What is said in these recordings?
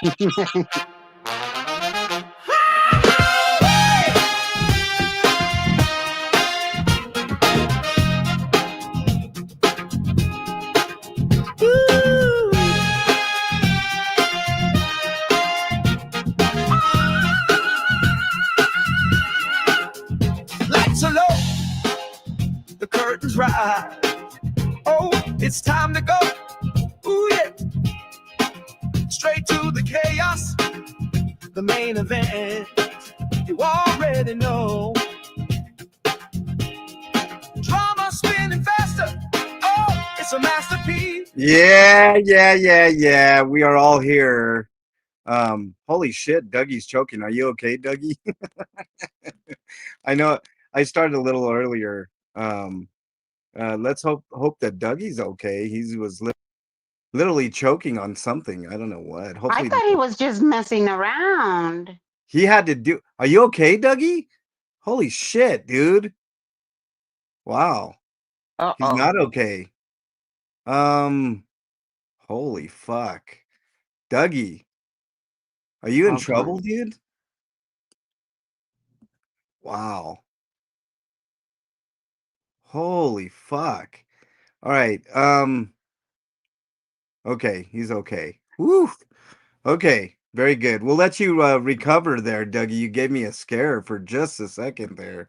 Lights are low, the curtains rise. Oh, it's time to go. Ooh, yeah. Straight to the chaos, the main event. You already know. Drama spinning faster. Oh, it's a masterpiece. Yeah. We are all here. Holy shit, Dougie's choking. Are you okay, Dougie? I know I started a little earlier. Let's hope that Dougie's okay. He was literally choking on something. I don't know what. I Hopefully thought he was just messing around. he had to do. Are you okay, Dougie? Holy shit, dude. Wow. He's Uh-oh. not okay. Holy fuck. Dougie, are you in Okay. trouble, dude? Wow. Holy fuck. All right. Okay, he's okay. Woo. Okay, very good. We'll let you recover there, Dougie. You gave me a scare for just a second there.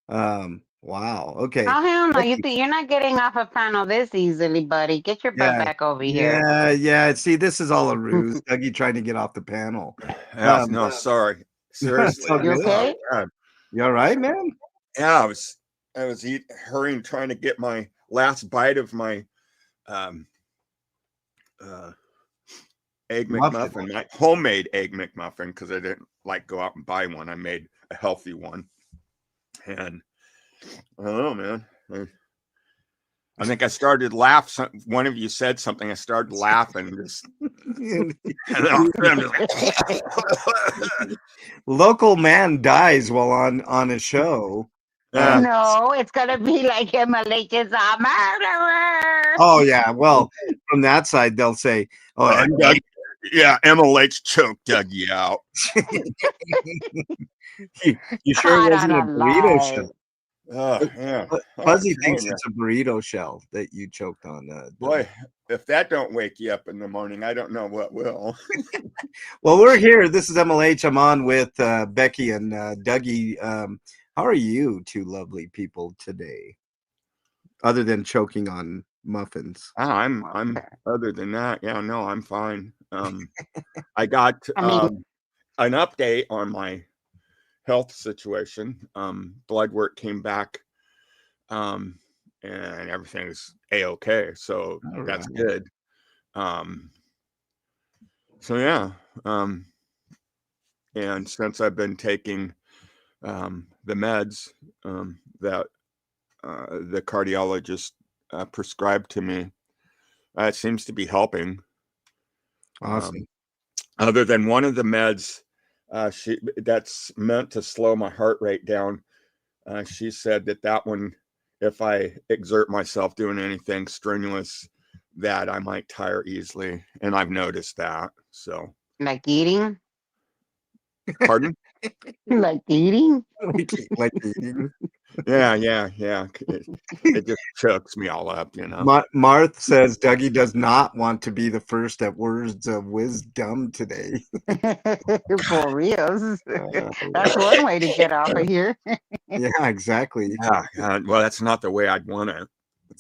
Wow. Okay. Oh, hell no. You think you're not getting off a panel this easily, buddy. Get your butt Yeah. back over here. Yeah. See, this is all a ruse. Dougie trying to get off the panel. Yeah, no, sorry. Seriously. all You good. okay? God. You all right, man? Yeah, I was hurrying trying to get my last bite of my egg McMuffin, my homemade egg McMuffin, because I didn't like go out and buy one. I made a healthy one. And I don't know, man. I think I started to laugh. One of you said something. I started laughing. Just, Local man dies while on a show. No, it's gonna be like MLH is a murderer. Oh yeah. Well, from that side they'll say, "Oh, MLH choked Dougie out." you sure it Caught wasn't a on a burrito lie. shell? Yeah. Fuzzy thinks it's a burrito shell that you choked on. Boy, if that don't wake you up in the morning, I don't know what will. Well, we're here. This is MLH. I'm on with Becky and Dougie. How are you two lovely people today? Other than choking on muffins. I'm other than that, yeah, no, I'm fine. I got an update on my health situation. Blood work came back, and everything's a-okay, so that's good. So yeah, and since I've been taking the meds that the cardiologist prescribed to me, it seems to be helping. Awesome. Other than one of the meds that's meant to slow my heart rate down, she said that one, if I exert myself doing anything strenuous, that I might tire easily, and I've noticed that. So, Like eating? pardon? Like eating? like eating. Yeah. It just chokes me all up, you know. Marth says Dougie does not want to be the first at words of wisdom today. For reals. That's one way to get off of here. Yeah, exactly. Yeah, well, that's not the way I'd want to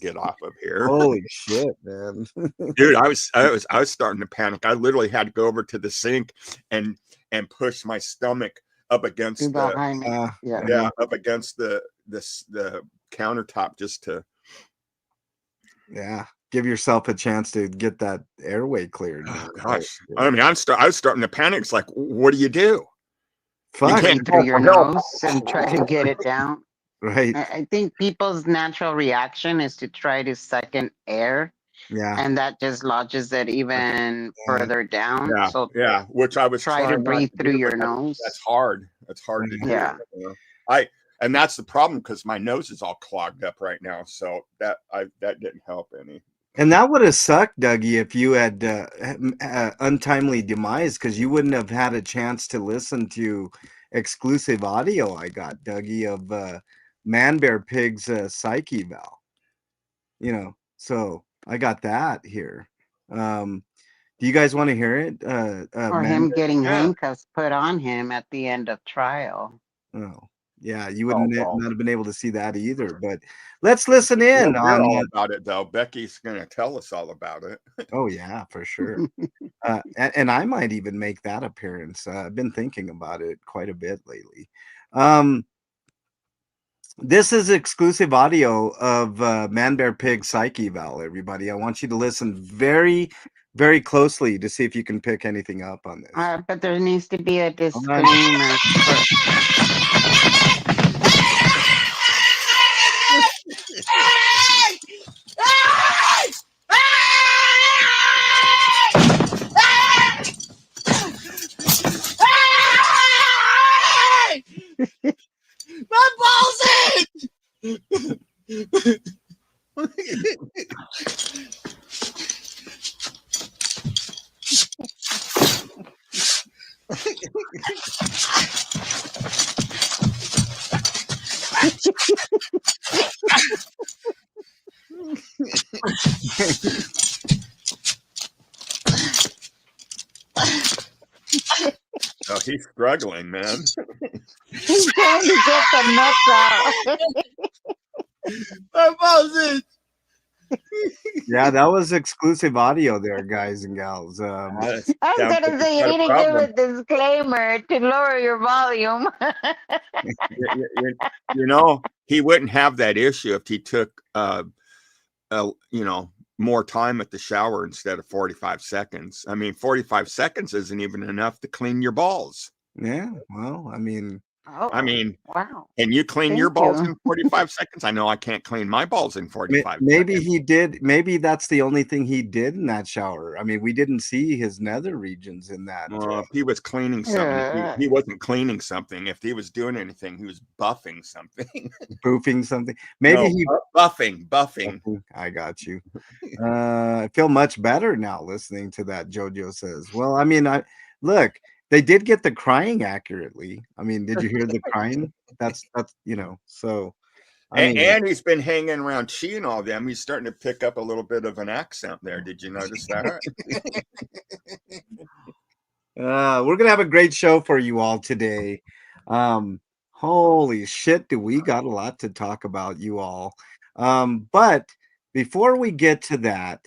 get off of here. Holy shit, man. Dude, I was starting to panic. I literally had to go over to the sink and push my stomach up against up against the countertop just to give yourself a chance to get that airway cleared. Oh gosh, I mean, I was starting to panic. It's like, what do you do? You can't through your nose and try to get it down. Right. I think people's natural reaction is to try to suck in air. Yeah. And that just lodges it even further down. Yeah. So Which I was try to breathe through your nose. That's hard. That's hard to do. Yeah. And that's the problem because my nose is all clogged up right now. So that didn't help any. And that would have sucked, Dougie, if you had untimely demise, because you wouldn't have had a chance to listen to exclusive audio I got, Dougie, of Man Bear Pig's Psyche Val. So I got that here. Do you guys want to hear it? Or Man him getting Yeah. handcuffs put on him at the end of trial. Bear? Oh, yeah, you Oh, wouldn't well. not have been able to see that either. But let's listen We'll in hear on. all about it, though. Becky's going to tell us all about it. Oh yeah, for sure. And I might even make that appearance. I've been thinking about it quite a bit lately. This is exclusive audio of Man Bear Pig Psyche Val, everybody. I want you to listen very, very closely to see if you can pick anything up on this. But there needs to be a Hold on. disclaimer. My balls in! Oh, he's struggling, man. He's trying to get the nuts out. My balls in! Yeah, that was exclusive audio there, guys and gals. That I was sounds gonna like say he's you got a need to give problem. a disclaimer to lower your volume. You know, he wouldn't have that issue if he took, more time at the shower instead of 45 seconds. I mean, 45 seconds isn't even enough to clean your balls. Yeah, well, I mean, Oh, I mean, wow. can you clean your Thank balls you. in 45 seconds? I know I can't clean my balls in 45 maybe seconds. he did. Maybe that's the only thing he did in that shower. I mean, we didn't see his nether regions in that. If he was cleaning something, he wasn't cleaning something. If he was doing anything, he was buffing something. Boofing something. Maybe No, he. buffing. I got you. I feel much better now listening to that. JoJo says, "Well, I mean, look. They did get the crying accurately. I mean, did you hear the crying? That's So, I mean, And he's been hanging around Chi and all them. He's starting to pick up a little bit of an accent there. Did you notice that? we're gonna have a great show for you all today. Holy shit, do we got a lot to talk about, you all? But before we get to that,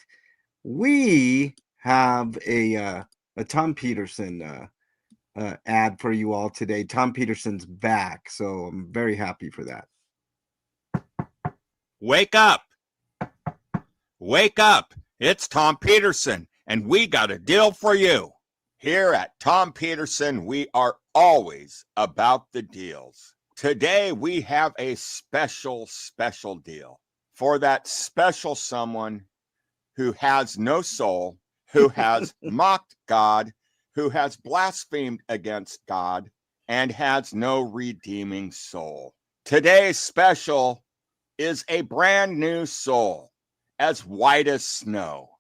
we have a Tom Peterson ad for you all today. Tom Peterson's back, so I'm very happy for that. Wake up. Wake up. It's Tom Peterson, and we got a deal for you. Here at Tom Peterson, we are always about the deals. Today, we have a special deal for that special someone who has no soul, who has mocked God, who has blasphemed against God, and has no redeeming soul. Today's special is a brand new soul, as white as snow.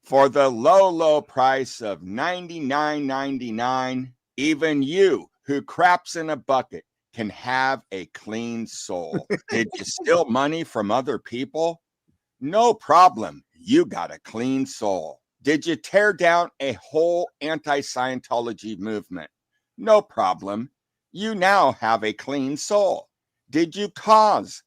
For the low price of $99.99, even you who craps in a bucket can have a clean soul. Did you steal money from other people? No problem. You got a clean soul. Did you tear down a whole anti-Scientology movement? No problem. You now have a clean soul. Did you cause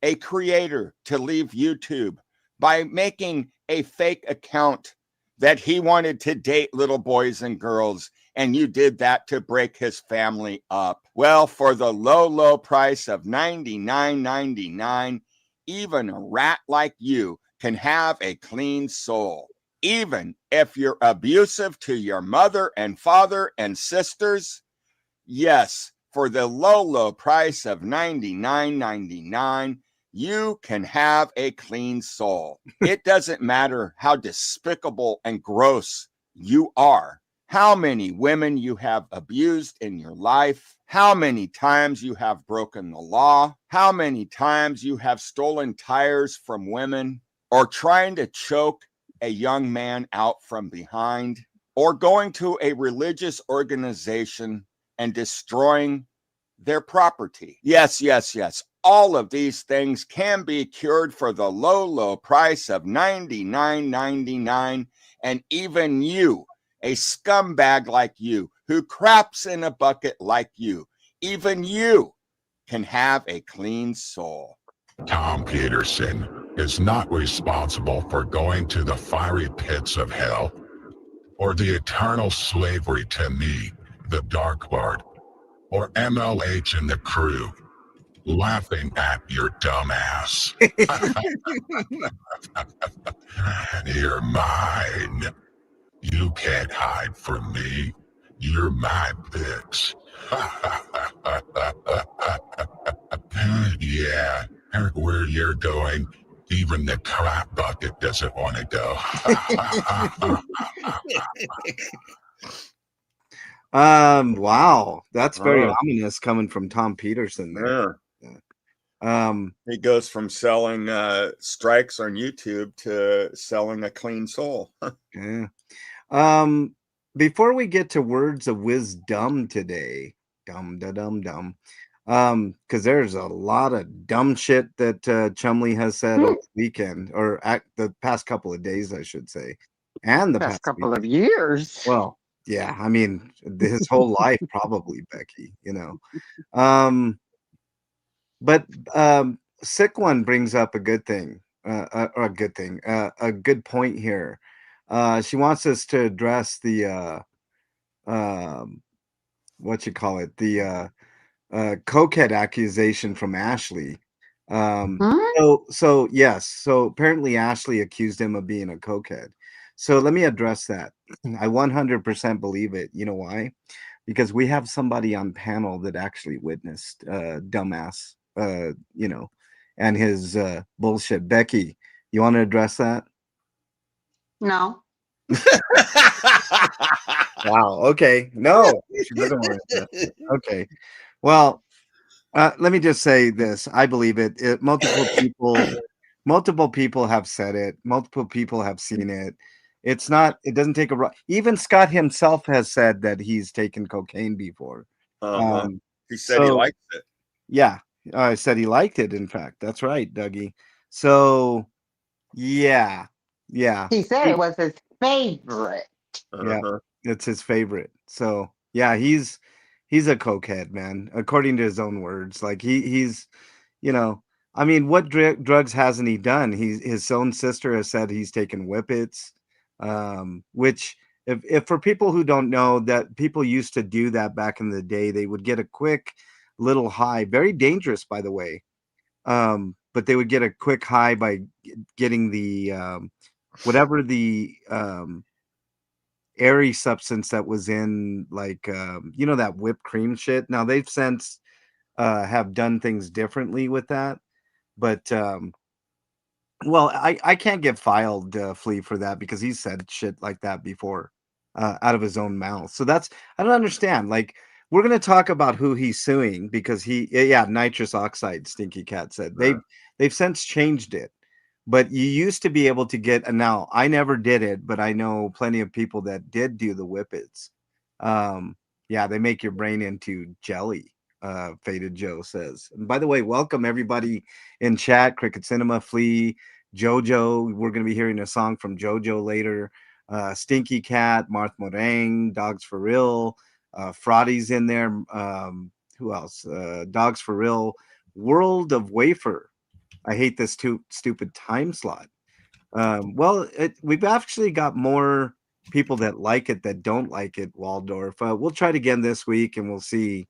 a creator to leave YouTube by making a fake account that he wanted to date little boys and girls, and you did that to break his family up? Well, for the low price of $99.99, even a rat like you can have a clean soul. Even if you're abusive to your mother and father and sisters, yes, for the low price of $99.99, you can have a clean soul. It doesn't matter how despicable and gross you are, how many women you have abused in your life, how many times you have broken the law, how many times you have stolen tires from women. or trying to choke a young man out from behind, or going to a religious organization and destroying their property. Yes, yes, yes. All of these things can be cured for the low, low price of $99.99. And even you, a scumbag like you, who craps in a bucket like you, even you can have a clean soul. Tom Peterson is not responsible for going to the fiery pits of hell or the eternal slavery to me, the Dark Lord, or MLH and the crew, laughing at your dumb ass. You're mine. You can't hide from me. You're my bitch. Yeah, where you're going, even the crap bucket doesn't want to go. Wow, that's very Oh. ominous coming from Tom Peterson there. Yeah. He goes from selling strikes on YouTube to selling a clean soul. Yeah. Before we get to words of wisdom today, dum da dum dum, because there's a lot of dumb shit that Chumley has said over the weekend, or the past couple of days, I should say, and the Past past couple week. of years. Well, yeah, I mean his whole life probably, Becky, you know. But Sick One brings up a good thing, or a good point here. She wants us to address the what you call it, the cokehead accusation from Ashley. Huh? So yes, so apparently Ashley accused him of being a cokehead. So let me address that. I 100% believe it. You know why? Because we have somebody on panel that actually witnessed dumbass, you know, and his bullshit. Becky, you want to address that? No. Wow. Okay. No, she doesn't want to address it. Okay. Well, let me just say this. I believe it. Multiple people have said it. Multiple people have seen it. It's not. It doesn't take a. Even Scott himself has said that he's taken cocaine before. Uh-huh. He said he So liked it. yeah, I said he liked it. In fact, that's right, Dougie. So yeah, yeah, He said it was his favorite. yeah. Uh-huh. It's his favorite. So yeah, he's a cokehead, man. According to his own words, like he's, you know, I mean, what drugs hasn't he done? His own sister has said he's taken whippets, which if for people who don't know, that people used to do that back in the day, they would get a quick little high, very dangerous, by the way. But they would get a quick high by getting the whatever the airy substance that was in, like, you know, that whipped cream shit. Now they've since have done things differently with that, but well, I can't get filed, Flea, for that because he said shit like that before, out of his own mouth. So that's, I don't understand. Like, we're gonna talk about who he's suing because yeah, nitrous oxide. Stinky Cat said they've since changed it, but you used to be able to get. And now I never did it, but I know plenty of people that did do the whippets. Yeah, they make your brain into jelly. Faded Joe says. And by the way, welcome everybody in chat. Cricket Cinema, Flea, Jojo. We're going to be hearing a song from Jojo later. Stinky Cat, Marth Morang, Dogs for Real, Frotty's in there. Who else? Dogs for Real, World of Wafer. I hate this stupid time slot. Well, we've actually got more people that like it that don't like it, Waldorf. We'll try it again this week and we'll see.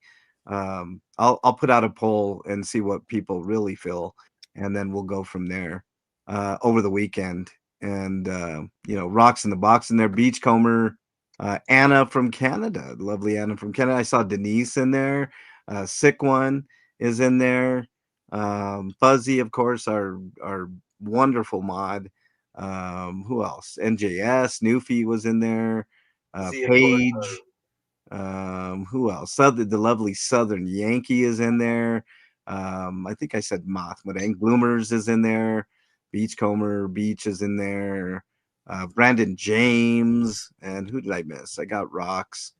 I'll put out a poll and see what people really feel, and then we'll go from there over the weekend. And you know, Rocks in the Box in there, Beachcomber, Anna from Canada, lovely Anna from Canada. I saw Denise in there. Sick One is in there. Fuzzy, of course, our wonderful mod. Who else? NJS, Newfie was in there. Paige. Who else? The lovely Southern Yankee is in there. I think I said Moth, but Bloomers is in there. Beachcomber Beach is in there. Brandon James, and who did I miss? I got Rocks.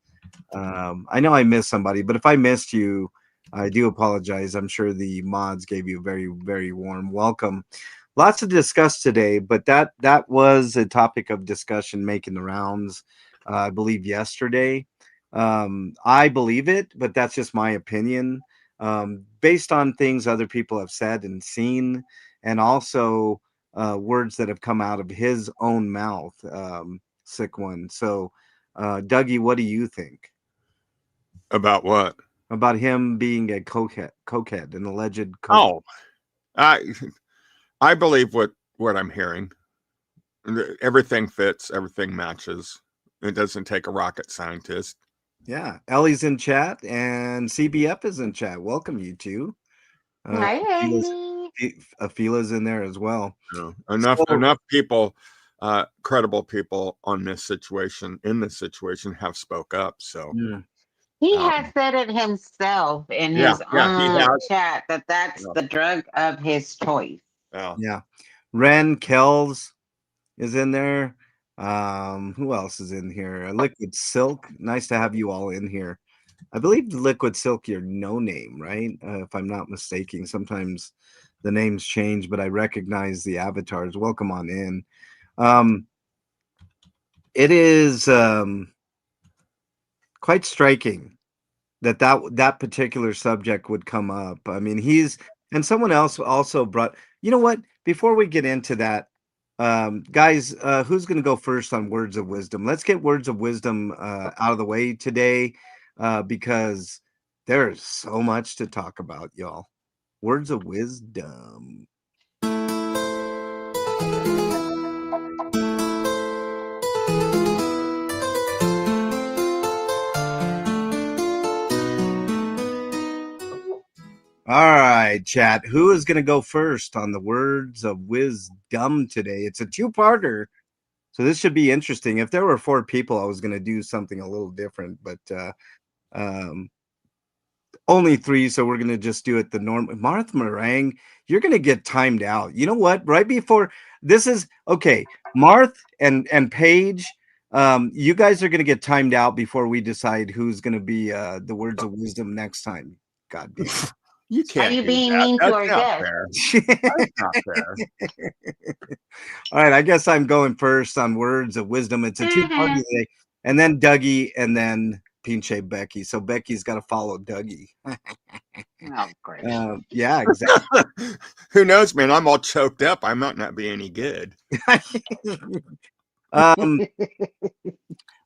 I know I missed somebody, but if I missed you, I do apologize. I'm sure the mods gave you a very, very warm welcome. Lots to discuss today, but that was a topic of discussion making the rounds, I believe, yesterday. I believe it, but that's just my opinion, based on things other people have said and seen, and also words that have come out of his own mouth. Sick one. So, Dougie, what do you think About what? about him being a cokehead, an alleged cokehead? Oh, I believe what I'm hearing. Everything fits, everything matches. It doesn't take a rocket scientist. Yeah, Ellie's in chat and CBF is in chat. Welcome, you two. Hi, Afila's, Andy. Afila's in there as well. No, enough people, credible people in this situation have spoke up. So He has said it himself in yeah, his yeah, he own has. chat that that's Yeah. the drug of his choice. Yeah. Ren Kells is in there. Who else is in here? Liquid Silk. Nice to have you all in here. I believe Liquid Silk, your no name, right? If I'm not mistaken. Sometimes the names change, but I recognize the avatars. Welcome on in. It is quite striking that particular subject would come up. I mean, and someone else also brought. You know what? Before we get into that, guys, who's going to go first on words of wisdom? Let's get words of wisdom out of the way today, because there's so much to talk about, y'all. Words of wisdom. All right, chat. Who is going to go first on the words of wisdom today? It's a two-parter, so this should be interesting. If there were 4 people, I was going to do something a little different, but only 3, so we're going to just do it the normal. Martha Meringue, you're going to get timed out. You know what? Right before this is okay. Marth and Paige, you guys are going to get timed out before we decide who's going to be the words of wisdom next time. God damn. You can't. Are you do being that. mean to That's our not guests? fair. That's not fair. All right, I guess I'm going first on words of wisdom. It's a 2-party today, and then Dougie, and then Pinche Becky. So Becky's got to follow Dougie. Oh, great. Yeah, exactly. Who knows, man? I'm all choked up. I might not be any good. I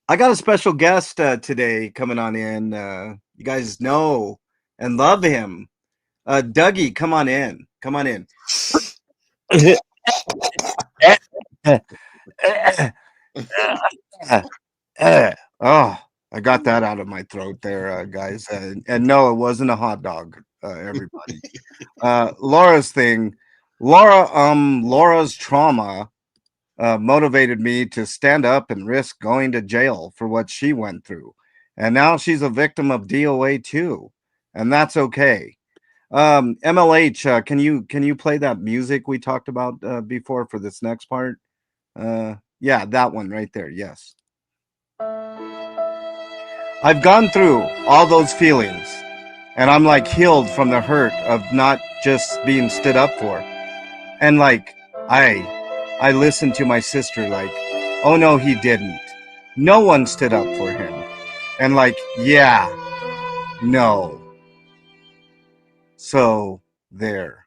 got a special guest today coming on in. You guys know and love him. Dougie, come on in. Come on in. Oh, I got that out of my throat there, guys. And no, it wasn't a hot dog, everybody. Laura's thing. Laura's trauma motivated me to stand up and risk going to jail for what she went through. And now she's a victim of DOA too. And that's okay. MLH, can you play that music we talked about before for this next part? Yeah, that one right there. Yes. I've gone through all those feelings, and I'm like healed from the hurt of not just being stood up for. And like I listened to my sister like, oh no, he didn't. No one stood up for him. And like, yeah, no. So there.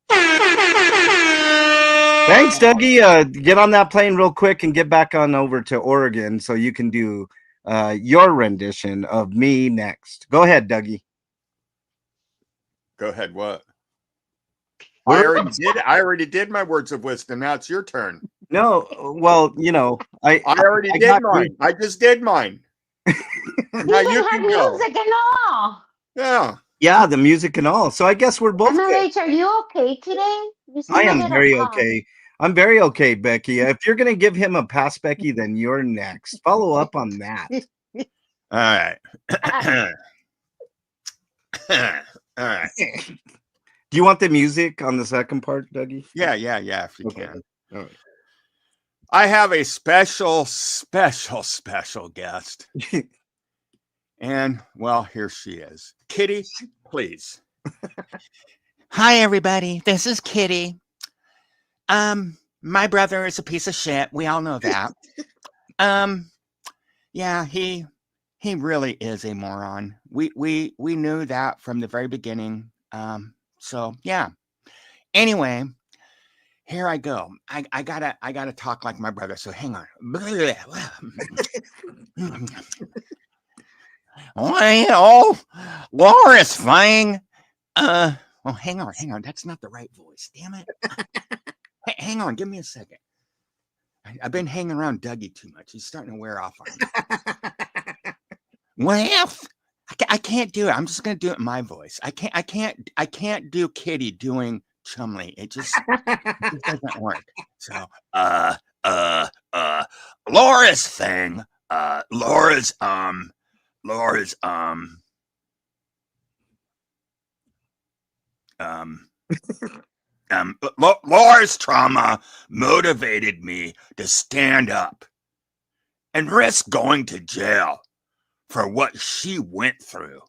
Thanks, Dougie. Get on that plane real quick and get back on over to Oregon so you can do your rendition of me next. Go ahead, Dougie. Go ahead. What? I already did my words of wisdom. Now it's your turn. No, well, you know, I already did mine. I just did mine. Now you can go. Music and all. Yeah. Yeah, the music and all. So I guess we're both MLH, are you okay today? I am very okay. I'm very okay, Becky. If you're gonna give him a pass, Becky, then you're next. Follow up on that. All right. All right. Do you want the music on the second part, Dougie? Yeah, if you Okay. can. All right. I have a special guest. And, well, here she is. Kitty, please. Hi, everybody. This is Kitty. My brother is a piece of shit. We all know that. Yeah, he really is a moron. We knew that from the very beginning. So yeah. Anyway, here I go. I gotta talk like my brother. So hang on. Well, Laura's fine. Oh, hang on. That's not the right voice. Damn it. Hang on. Give me a second. I've been hanging around Dougie too much. He's starting to wear off on me. Well, I can't do it. I'm just gonna do it in my voice. I can't do Kitty doing Chumley. It just doesn't work. So, Laura's thing. Laura's Laura's trauma motivated me to stand up and risk going to jail for what she went through.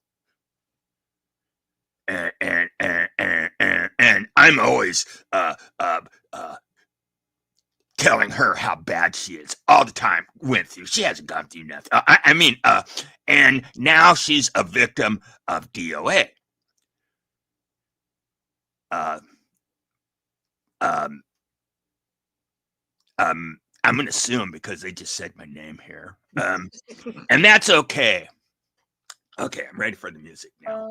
And I'm always telling her how bad she is all the time. Went through. She hasn't gone through nothing. And now she's a victim of DOA. I'm going to sue him because they just said my name here. And that's okay. Okay, I'm ready for the music now.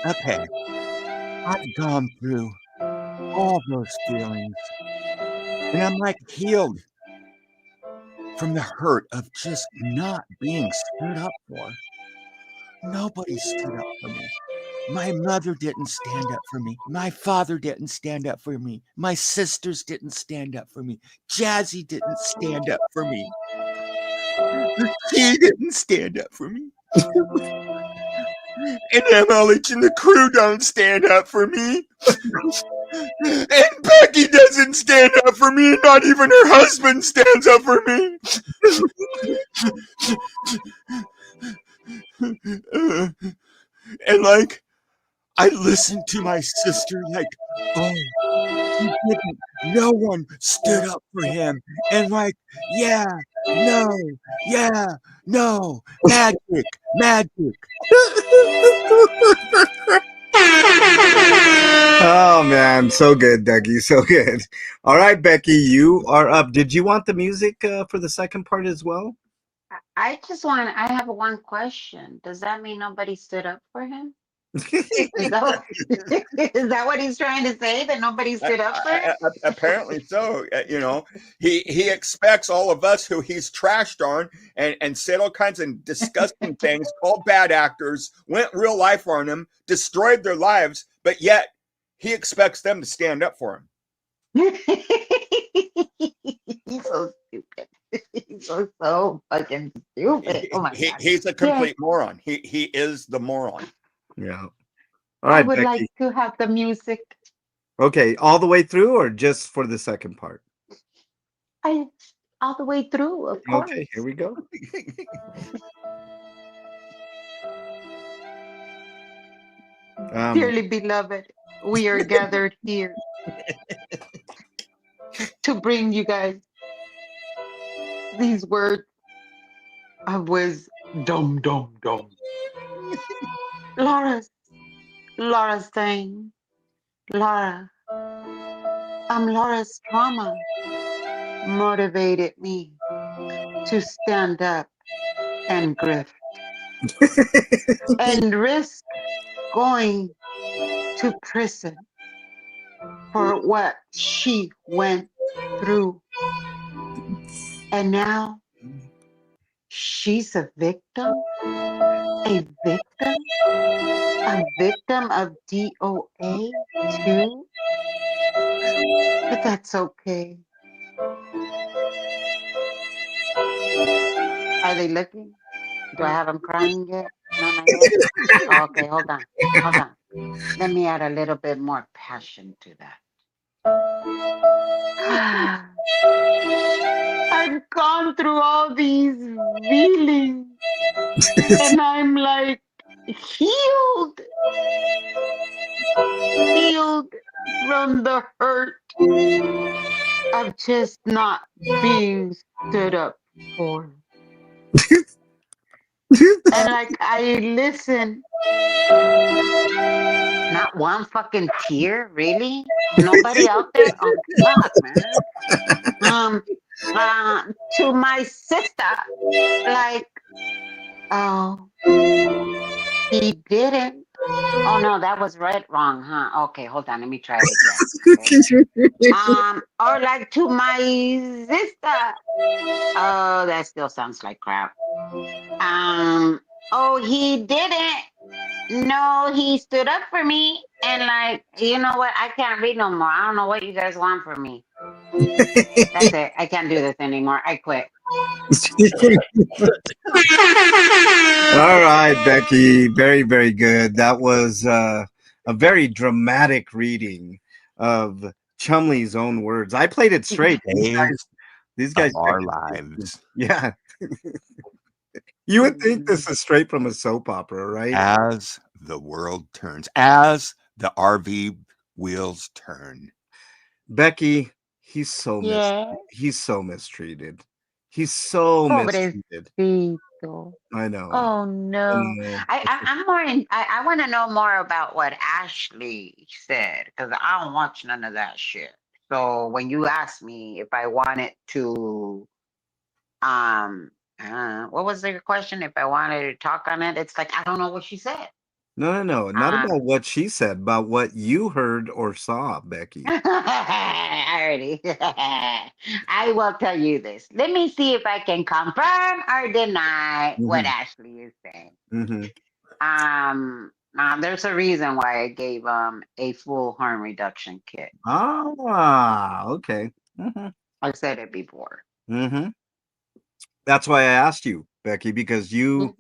Okay. I've gone through all those feelings. And I'm like healed from the hurt of just not being stood up for. Nobody stood up for me. My mother didn't stand up for me. My father didn't stand up for me. My sisters didn't stand up for me. Jazzy didn't stand up for me. She didn't stand up for me. And MLH and the crew don't stand up for me. And Becky doesn't stand up for me, and not even her husband stands up for me. And like, I listened to my sister like, oh, he didn't. No one stood up for him. And like, yeah, no, magic. Oh man, so good, Dougie, so good. All right, Becky, you are up. Did you want the music for the second part as well? I have one question. Does that mean nobody stood up for him? Is that what he's trying to say? That nobody stood up for him? Apparently so. He expects all of us who he's trashed on and said all kinds of disgusting things, called bad actors, went real life on him, destroyed their lives, but yet he expects them to stand up for him. He's so stupid. He's so fucking stupid. Oh my God. He's a complete moron. He is the moron. Yeah. All right, I would Becky. like to have the music. Okay, all the way through or just for the second part? All the way through, of course. Okay, here we go. Dearly beloved, we are gathered here to bring you guys these words of wisdom. Laura's thing. Laura's trauma motivated me to stand up and grift and risk going to prison for what she went through. And now she's a victim of DOA too. But that's okay. Are they looking? Do I have them crying yet? No, not yet. Oh, okay, hold on. let me add a little bit more passion to that. I've gone through all these feelings and I'm like healed, healed from the hurt of just not being stood up for. And like I listen, not one fucking tear, really? Nobody out there? Oh fuck, man. Um to my sister, like, oh, he didn't. Oh no, that was wrong, huh? Okay, hold on, let me try it again. Okay. Or like to my sister. Oh, that still sounds like crap. Oh, he didn't. No, he stood up for me. And like, you know what? I can't read no more. I don't know what you guys want from me. That's it. I can't do this anymore. I quit. All right, Becky. Very, very good. That was a very dramatic reading of Chumley's own words. I played it straight. These guys of our lives. Yeah. You would think this is straight from a soap opera, right? As the world turns, as the RV wheels turn. Becky, he's so Yeah. he's so mistreated. He's so mistreated. Pobrecito. I know. Oh no. I'm more in I want to know more about what Ashley said because I don't watch none of that shit. So when you asked me if I wanted to what was the question? If I wanted to talk on it, it's like I don't know what she said. No, not about what she said, about what you heard or saw, Becky. Alrighty. I will tell you this. Let me see if I can confirm or deny what Ashley is saying. There's a reason why I gave a full harm reduction kit. Ah, okay. I said it before. That's why I asked you, Becky, because you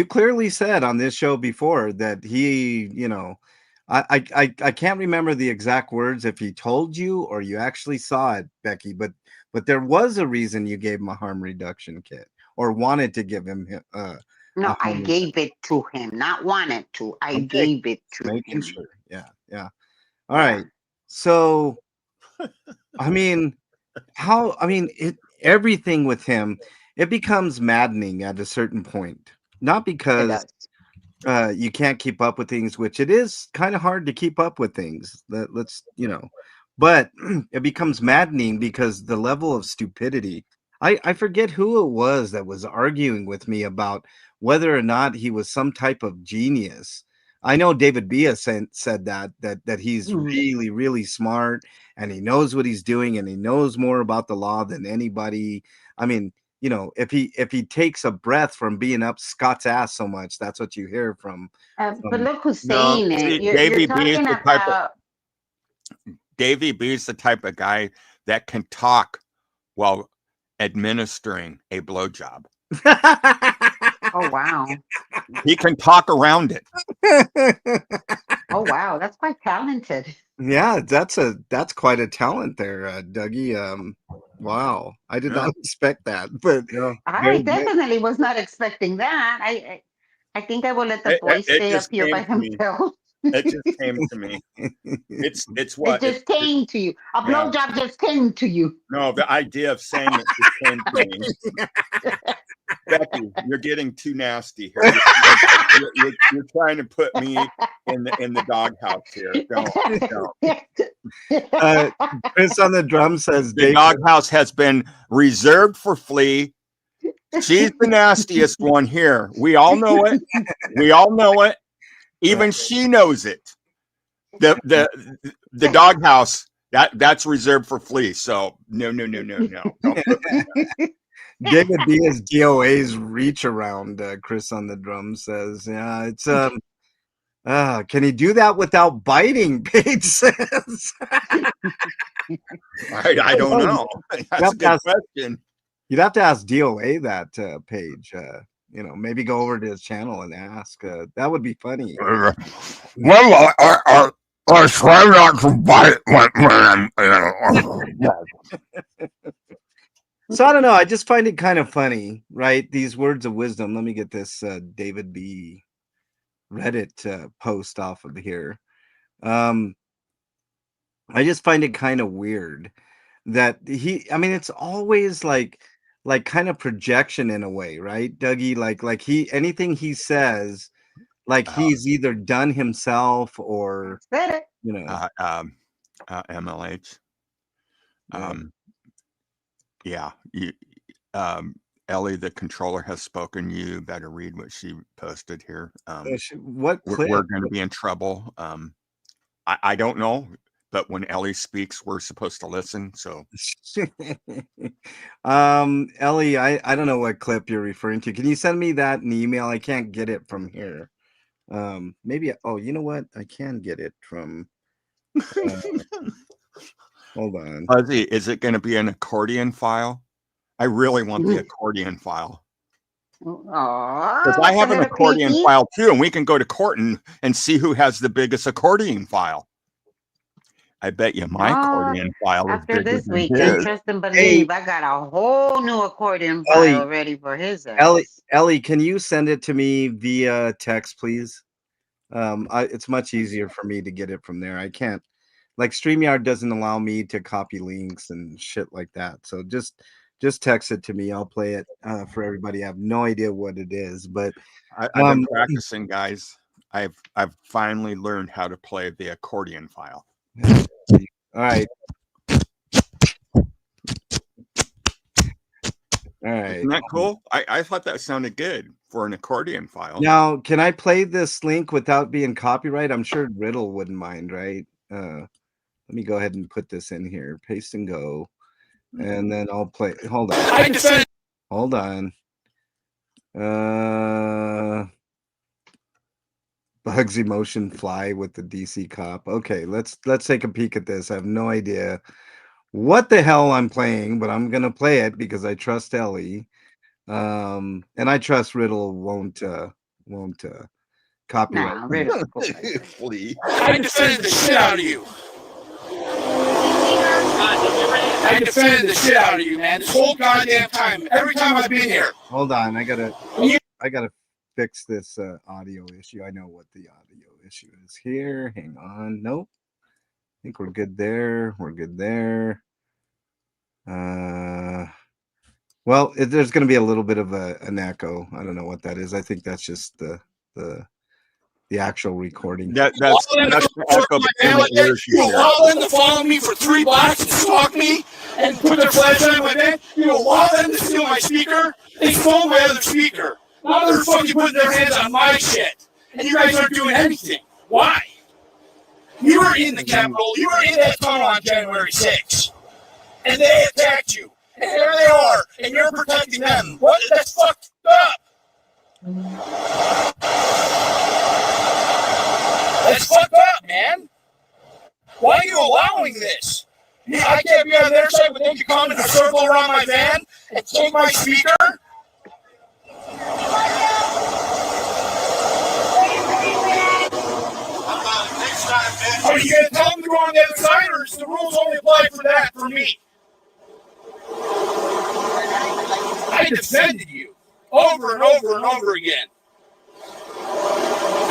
clearly said on this show before that he, you know, I can't remember the exact words if he told you or you actually saw it, Becky, but there was a reason you gave him a harm reduction kit or wanted to give him no, I gave it to him, not wanted to. I gave it to him. Sure. Yeah. All right. So I mean, everything with him, it becomes maddening at a certain point. Not because you can't keep up with things, which it is kind of hard to keep up with things. Let's, but it becomes maddening because the level of stupidity. I forget who it was that was arguing with me about whether or not he was some type of genius. I know David Bia said that he's really, really smart and he knows what he's doing and he knows more about the law than anybody. I mean, if he takes a breath from being up Scott's ass so much, that's what you hear from. But look who's saying it. You're talking about Davey B is the type of guy that can talk while administering a blowjob. Oh wow. He can talk around it. Oh wow, that's quite talented. Yeah, that's quite a talent there, Dougie. Wow, I did not expect that, but I definitely was not expecting that. I think I will let the boys stay up here by themselves. It just came to me. It's what it just came to you. A blowjob just came to you. No, the idea of saying it just came to me. Becky, you're getting too nasty here. You're trying to put me in the doghouse here. Don't. Chris on the drum says the doghouse has been reserved for Flea. She's the nastiest one here. We all know it. We all know it. Even she knows it. The doghouse that's reserved for Flea. So no. David Diaz DOA's reach around, Chris on the drum says. Yeah, it's can he do that without biting? Paige says. I don't know. That's a good question. You'd have to ask DOA that, Paige. You know, maybe go over to his channel and ask. That would be funny. Well, I try not to bite when So I don't know. I just find it kind of funny, right? These words of wisdom. Let me get this David B. Reddit post off of here. I just find it kind of weird that I mean, it's always like kind of projection in a way, right, Dougie? Like anything he says, like he's either done himself or, Said it. you know, MLH. yeah. Yeah, Ellie, the controller, has spoken. You better read what she posted here. What clip? We're going to be in trouble. I don't know, but when Ellie speaks, we're supposed to listen. So, Ellie, I don't know what clip you're referring to. Can you send me that in email? I can't get it from here. Maybe. Oh, you know what? I can get it from. Hold on. Fuzzy, is it going to be an accordion file? I really want the accordion file. Because I have an accordion file too, and we can go to court and see who has the biggest accordion file. I bet you my accordion file is After bigger this than weekend, his. trust and believe, I got a whole new accordion file ready for his ass. Ellie, can you send it to me via text, please? It's much easier for me to get it from there. I can't, like, StreamYard doesn't allow me to copy links and shit like that. So just text it to me. I'll play it for everybody. I have no idea what it is, but I've been practicing, guys. I've finally learned how to play the accordion file. All right. All right. Isn't that cool? I thought that sounded good for an accordion file. Now, can I play this link without being copyright? I'm sure Riddle wouldn't mind, right? Let me go ahead and put this in here. Paste and go. And then I'll play. Hold on. Hold on. Bugs emotion fly with the DC cop. Okay, let's take a peek at this. I have no idea what the hell I'm playing, but I'm gonna play it because I trust Ellie. And I trust Riddle won't copyright. Nah, Riddle. Flea. I defended the shit out of you. I defended the shit out of you, man. This whole goddamn time. Every time I've been here. Hold on, I gotta fix this audio issue. I know what the audio issue is here. Hang on. Nope. I think we're good there. We're good there. Well, there's going to be a little bit of an echo. I don't know what that is. I think that's just the actual recording. That's the echo between the ears You you hear. allow them to follow me for 3 blocks and stalk me and put their flashlight on my bed. You allow them to steal my speaker. They stole my other speaker. Now they're fucking putting their hands on my shit. And you guys aren't doing anything. Why? You were in the Capitol. You were in that tunnel on January 6th. And they attacked you. And there they are. And you're protecting them. What? That's fucked up. That's fucked up, man. Why are you allowing this? I can't be on their side, but they can come in a circle around my van and take my speaker? Are you going to tell them to go on the other side, or does the rules only apply for that, for me? I defended you over and over and over again.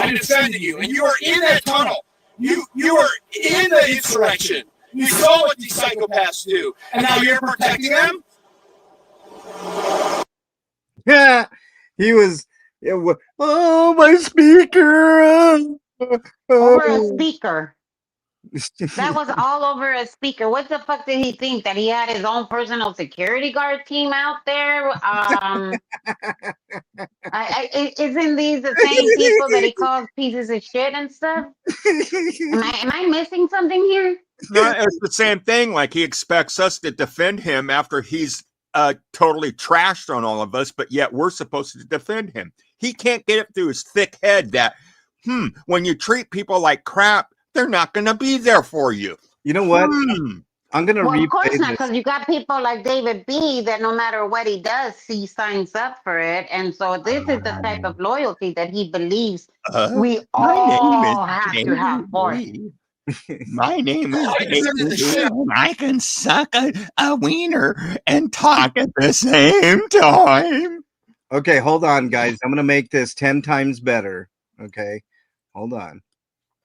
I defended you, and you were in that tunnel. You were in the insurrection. You saw what these psychopaths do, and now you're protecting them? Yeah, he was. Oh, my speaker! Over a speaker. That was all over a speaker. What the fuck did he think? That he had his own personal security guard team out there? Isn't these the same people that he calls pieces of shit and stuff? Am I missing something here? No, it's the same thing. Like, he expects us to defend him after he's totally trashed on all of us, but yet we're supposed to defend him. He can't get it through his thick head that, when you treat people like crap, they're not going to be there for you. You know what? I'm gonna Well, of replay course not, this. because you got people like David B. that no matter what he does, he signs up for it, and so this is the type of loyalty that he believes we My name is all have to have David for him. B. My name is I David defended the B. shit. And I can suck a wiener and talk at the same time. Okay, hold on, guys. I'm gonna make this 10 times better. Okay, hold on.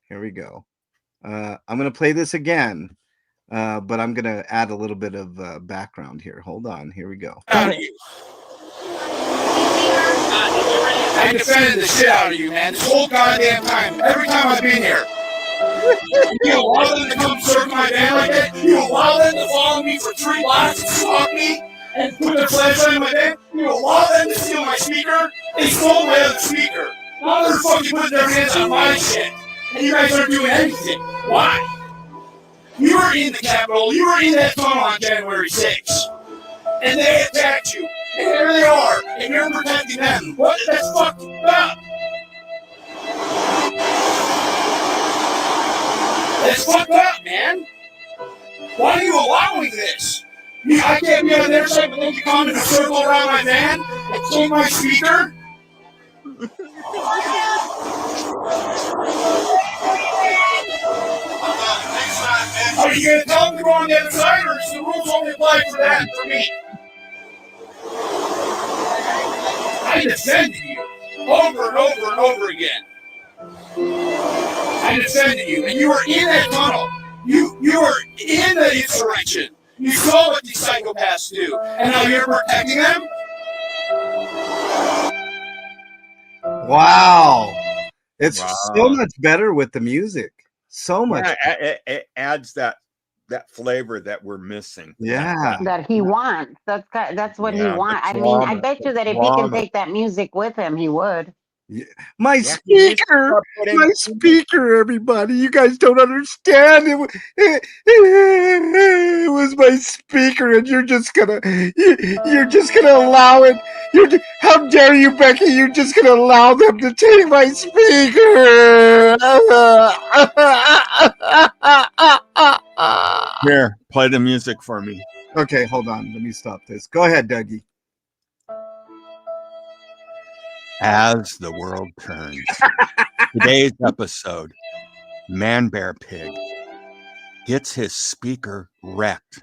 Here we go. I'm gonna play this again, but I'm gonna add a little bit of background here. Hold on. Here we go. Out of you. I defended the shit out of you, man. This whole goddamn time. Every time I've been here. You allow them to come circle my van like that? You allow them to follow me for 3 blocks and stalk me and put their flashlight in my van? You allow them to steal my speaker? They stole my other speaker. Now they're fucking putting their hands on my shit. And you guys aren't doing anything. Why? You were in the Capitol. You were in that tunnel on January 6th. And they attacked you. And here they are. And you're protecting them. What? That's fucked up. That's fucked up, man. Why are you allowing this? I can't be on their side, but then you come in a circle around my van and take my speaker? Are you going to tell them to go on the other side, or does the rules only apply for that for me? I defended you over and over and over again. I defended you, and you were in that tunnel. You were in the insurrection. You saw what these psychopaths do, and now you're protecting them? Wow, it's Wow. so much better with the music. So much. Yeah, it adds that flavor that we're missing. Yeah. That he wants. That's what he Yeah, wants. the I mean, I drama, bet you that if he drama. can take that music with him, he would. My Yeah, speaker, my speaker, everybody. You guys don't understand. It was my speaker, and you're just gonna allow it. How dare you, Becky? You're just gonna allow them to take my speaker. Here, play the music for me. Okay, hold on. Let me stop this. Go ahead, Dougie. As the world turns. Today's episode, Man Bear Pig gets his speaker wrecked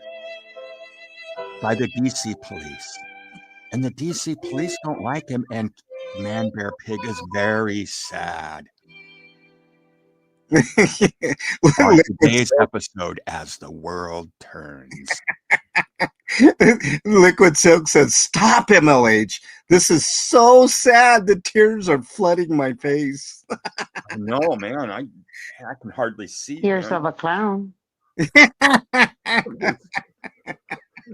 by the DC police. And the DC police don't like him, and Man Bear Pig is very sad. On today's episode, As the World Turns. Liquid Silk says, "Stop, MLH. This is so sad. The tears are flooding my face." No, man, I can hardly see. Tears Man. of a clown.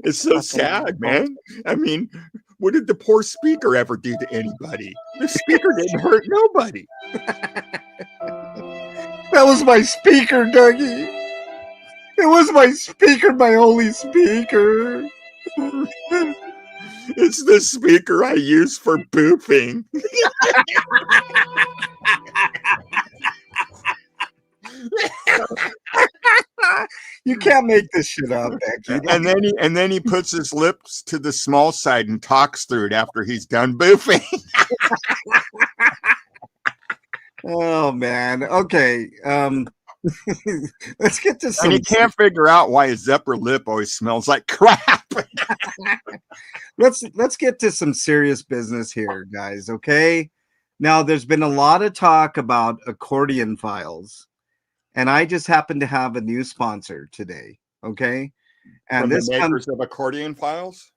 It's so sad, man. I mean, what did the poor speaker ever do to anybody? The speaker didn't hurt nobody. That was my speaker, Dougie. It was my speaker, my only speaker. It's the speaker I use for boofing. You can't make this shit up, Becky. And then he puts his lips to the small side and talks through it after he's done boofing. Oh man. Okay. Let's get to some. And he can't figure out why his upper lip always smells like crap. Let's get to some serious business here, guys. Okay. Now, there's been a lot of talk about accordion files, and I just happen to have a new sponsor today. Okay. And From this the makers of accordion files.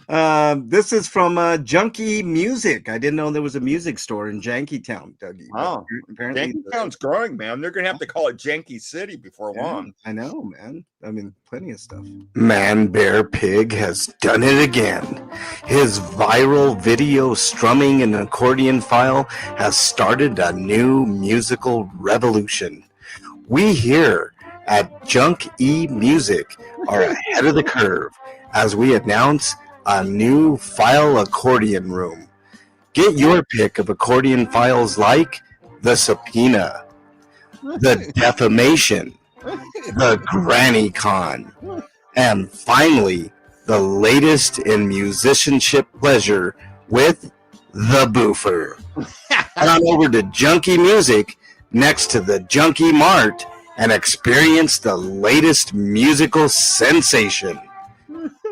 This is from Junkie Music. I didn't know there was a music store in Jankytown, Dougie. Oh, apparently Jankytown's growing, man. They're gonna have to call it Janky City before long. I know, man. I mean, plenty of stuff. Man Bear Pig has done it again. His viral video strumming an accordion file has started a new musical revolution. We here at Junk E Music are ahead of the curve as we announce a new file accordion room. Get your pick of accordion files like the subpoena, the defamation, the Granny Con, and finally, the latest in musicianship pleasure with the Boofer. Head on over to Junkie Music next to the Junkie Mart and experience the latest musical sensation.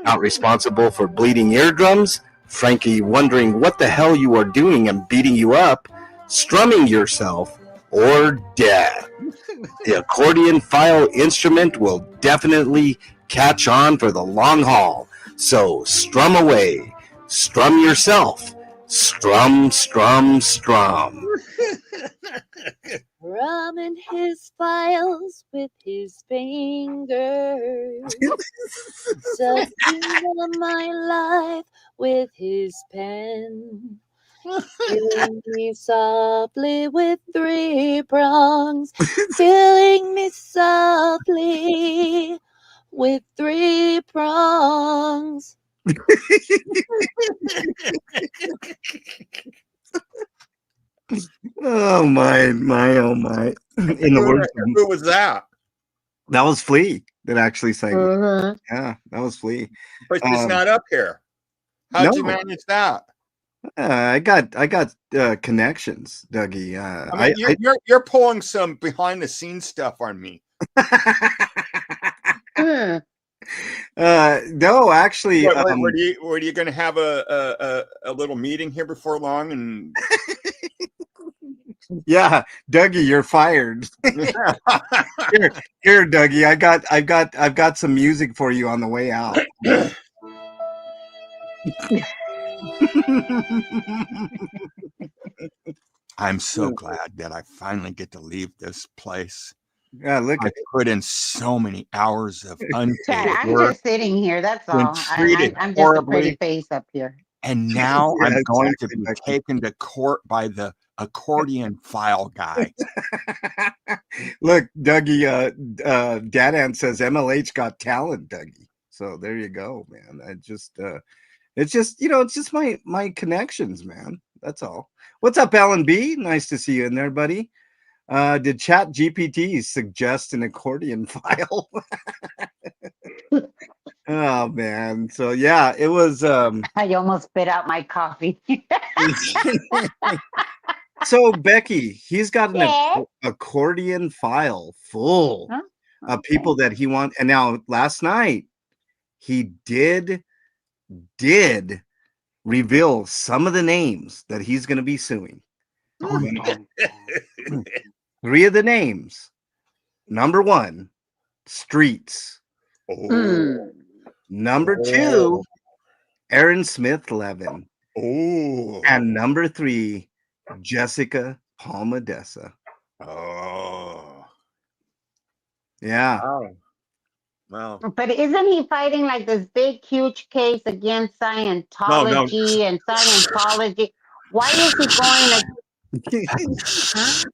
Not responsible for bleeding eardrums, Frankie wondering what the hell you are doing and beating you up, strumming yourself, or death. The accordion file instrument will definitely catch on for the long haul. So strum away, strum yourself, strum, strum, strum. Rubbing his files with his fingers, sucking on my life with his pen, killing me softly with 3 prongs, killing me softly with 3 prongs. Oh my, oh my! In the words, Who was that? that was Flea that actually sang. Mhm. Yeah, that was Flea. But she's not up here. How'd you No. manage that? I got connections, Dougie. I mean, you're pulling some behind the scenes stuff on me. Mm. No, actually, What are you going to have a little meeting here before long? And yeah, Dougie, you're fired. Here, Dougie, I've got some music for you on the way out. I'm so glad that I finally get to leave this place. Yeah, look I at put in so many hours of Chad, unpaid I'm work, just sitting here. That's been all. treated I'm just a pretty horribly, face up here. and now Yeah, I'm going to exactly, be Becky. taken to court by the accordion file guy. Look, Dougie, Dad Ant says MLH got talent, Dougie. So there you go, man. It's just, it's just my connections, man. That's all. What's up, Alan B? Nice to see you in there, buddy. Did Chat GPT suggest an accordion file? Oh man. So yeah, it was I almost spit out my coffee. so Becky, he's got an Yeah. accordion file full Huh? of people that he wants. And now last night he did reveal some of the names that he's going to be suing. Oh, 3 of the names. Number 1, Streets. Mm. Number 2, Aaron Smith Levin. Oh. And number 3, Jessica Palmadessa. Oh. Yeah. Wow. But isn't he fighting like this big, huge case against Scientology and Scientology? Why is he going like? Huh?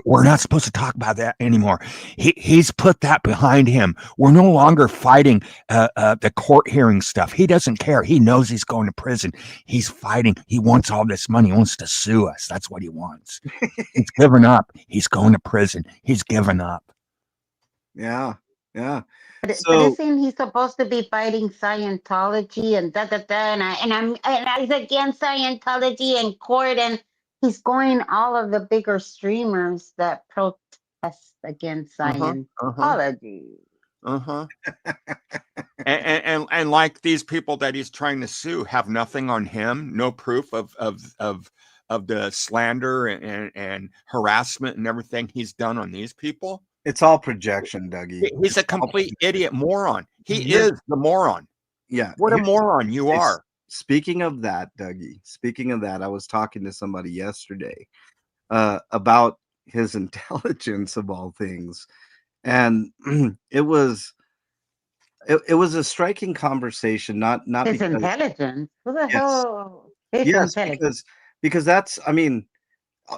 We're not supposed to talk about that anymore. He's put that behind him. We're no longer fighting the court hearing stuff. He doesn't care. He knows he's going to prison. He's fighting. He wants all this money. He wants to sue us. That's what he wants. He's given up. He's going to prison. He's given up. Yeah. Yeah. But So isn't he supposed to be fighting Scientology and da da da? And I was against Scientology and court, and he's going all of the bigger streamers that protest against Scientology. And like these people that he's trying to sue have nothing on him, no proof of the slander and harassment and everything he's done on these people. it's all projection, Dougie. He's a complete idiot moron. He is the moron. Yeah. What a moron you are. Speaking of that, Dougie, I was talking to somebody yesterday about his intelligence of all things. And it was a striking conversation, not His because, intelligence. Who the yes, hell? His yes, intelligence. because that's, I mean,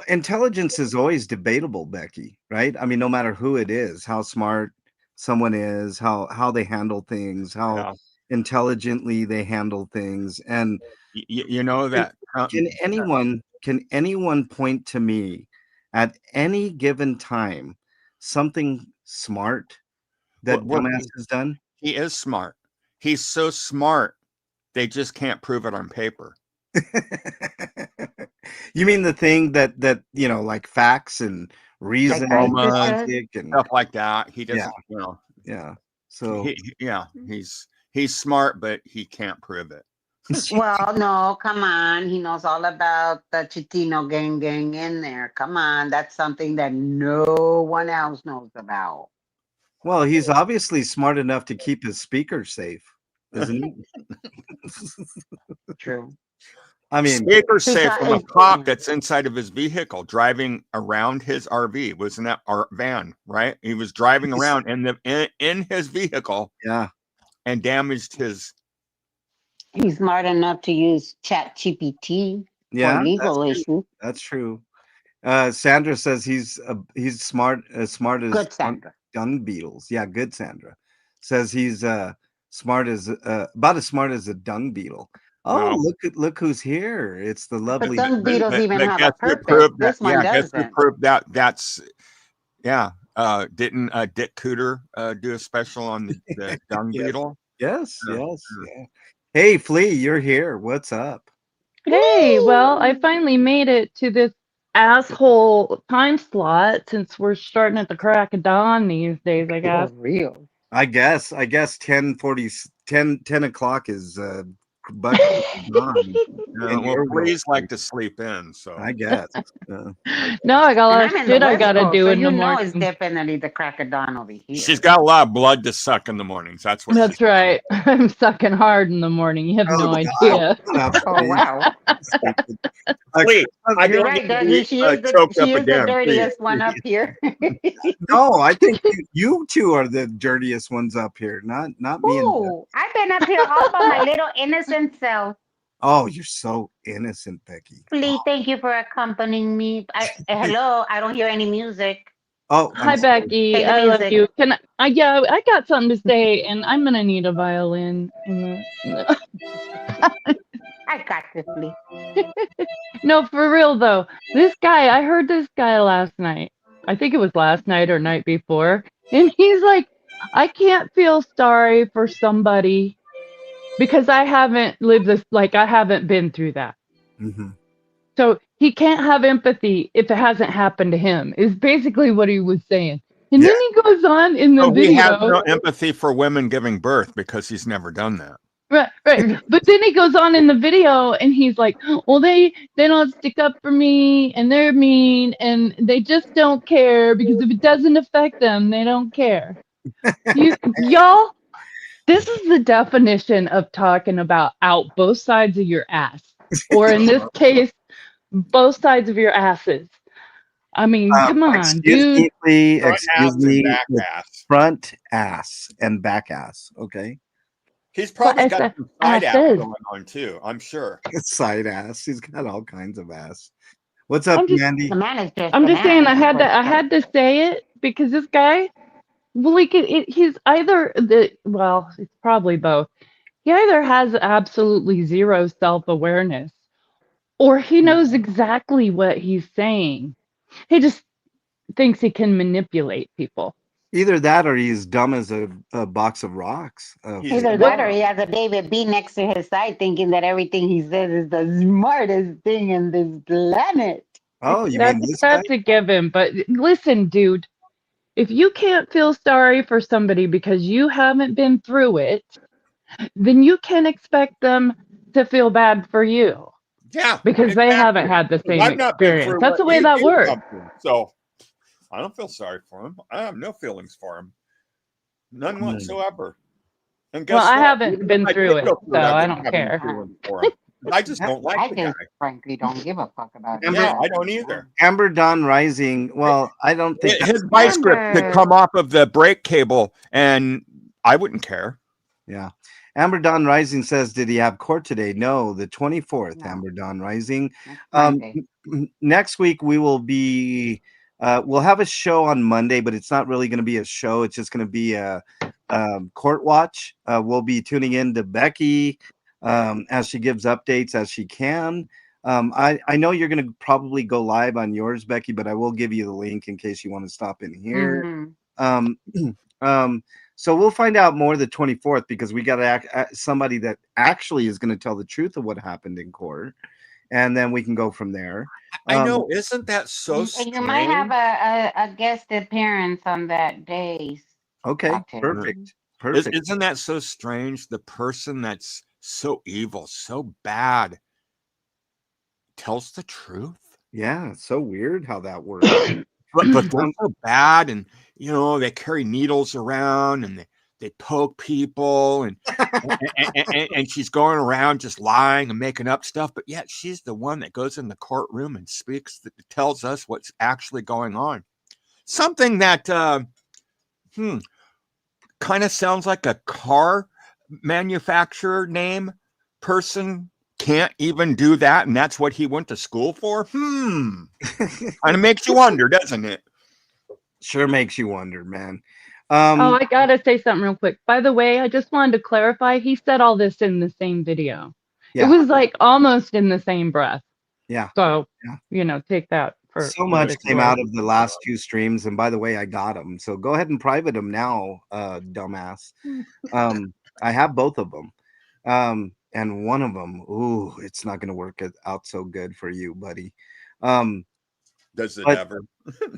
intelligence is always debatable, Becky, right? I mean, no matter who it is, how smart someone is, how they handle things, how intelligently they handle things. And you know that can anyone point to me at any given time something smart that Well, dumbass has done? he is smart. He's so smart, they just can't prove it on paper. You mean the thing that like facts and reason and ISIS does? logic and Stuff like that. He Yeah. doesn't, you know. yeah. So He's smart, but he can't prove it. Well, no, come on. He knows all about the Chitino gang in there. Come on. That's something that no one else knows about. well, he's obviously smart enough to keep his speaker safe, isn't he? True. I mean, Speaker's He's safe not- from a he's- cop that's inside of his vehicle driving around his RV. Wasn't that our van, right? He was driving around in his vehicle yeah. and damaged his. He's smart enough to use Chat GPT Yeah, for legal issues. That's true. Sandra says he's smart as Good, Sandra. dung beetles. Yeah, good Sandra. Says he's smart as about as smart as a dung beetle. Oh, Well, look who's here. It's the lovely But dung beetles even have a guess who purpose. proved that- This one yeah, guess who doesn't. proved that that's didn't Dick Cooter do a special on the dung Yes. beetle? Yes, Yeah, yes, yeah. Hey, Flea, you're here. What's up? Hey, well, I finally made it to this asshole time slot since we're starting at the crack of dawn these days, I guess. For real. I guess 10 o'clock is but gone. Well, And your please world, like to sleep in. So I guess. No, I got a lot And I'm of in the shit I West gotta Coast, do so in you the know it's morning. definitely the crack of dawn over here. she's got a lot of blood to suck in the mornings. That's what. That's right. I'm sucking hard in the morning. You have no God. idea. Oh, wow. Wait, I You're don't right, need to Dougie. be She is choked the up again. dirtiest one up here. No, I think you two are the dirtiest ones up here, not me and Ooh, I've been up here all by my little innocent self. Oh, you're so innocent, Becky. Please, thank you for accompanying me. Hello, I don't hear any music. Oh, Hi, I'm sorry. Becky. Play the I love music. you. Can I? Yeah, I got something to say, and I'm gonna need a violin. I got this, please. No, for real though. This guy, I heard this guy last night. I think it was last night or night before, and he's like, "I can't feel sorry for somebody because I haven't lived this. Like I haven't been through that." Mm-hmm. So he can't have empathy if it hasn't happened to him, is basically what he was saying. And then he goes on in the So he has video. no empathy for women giving birth because he's never done that. Right. But then he goes on in the video and he's like, well, they don't stick up for me and they're mean and they just don't care because if it doesn't affect them, they don't care. Y'all, this is the definition of talking about out both sides of your ass. Or in this case, both sides of your asses. I mean, come on, dude. Excuse me. Back ass. Front ass and back ass. Okay. He's probably But got some side ass asses. going on too. I'm sure. Side ass. He's got all kinds of ass. What's up, I'm just- Mandy? The man is just. I'm the just man. saying I had to say it because this guy, well, like he's either it's probably both. He either has absolutely zero self-awareness or he knows exactly what he's saying. He just thinks he can manipulate people. Either that or he's dumb as a box of rocks. Either that or he has a David B next to his side thinking that everything he says is the smartest thing in this planet. Oh, you mean this guy? That's a given. But listen, dude, if you can't feel sorry for somebody because you haven't been through it, then you can expect them to feel bad for you. Yeah, Because they haven't had the same I've not been experience. through That's what the way you that did works. come through, so I don't feel sorry for him. I have no feelings for him, none whatsoever. And guess Well, I what? haven't Even been if I through did it, go through so it, I wouldn't don't have any care. feelings for him. I just don't like I the guy. just frankly don't give a fuck about it. Yeah, I don't either. Amber Dawn Rising. Well, I don't think His vice grip could come off of the brake cable, and I wouldn't care. Yeah. Amber Dawn Rising says, did he have court today? No, the 24th, No. Amber Dawn Rising. Monday. Next week, we will be, we'll have a show on Monday, but it's not really going to be a show. It's just going to be a court watch. We'll be tuning in to Becky as she gives updates as she can. I know you're going to probably go live on yours, Becky, but I will give you the link in case you want to stop in here. Mhm. Um, so we'll find out more the 24th because we got somebody that actually is going to tell the truth of what happened in court, and then we can go from there. I know, isn't that so You might have strange? a guest appearance on that day. Okay, Cocktail. perfect. Perfect. Isn't that so strange? The person that's so evil, so bad, tells the truth. Yeah, it's so weird how that works. But they're so bad, and they carry needles around, and they poke people, and she's going around just lying and making up stuff. But yet she's the one that goes in the courtroom and speaks, that tells us what's actually going on. Something that kind of sounds like a car manufacturer name person can't even do that, and that's what he went to school for. Kind of makes you wonder, doesn't it? Sure makes you wonder, man. Oh, I gotta say something real quick. By the way, I just wanted to clarify. He said all this in the same video. Yeah. It was like almost in the same breath. Yeah. So, Yeah. take that for so much what it's came worth. out of the last 2 streams, and by the way, I got them. So go ahead and private them now, dumbass. I have both of them. And one of them, ooh, it's not going to work out so good for you, buddy. Does it but- ever?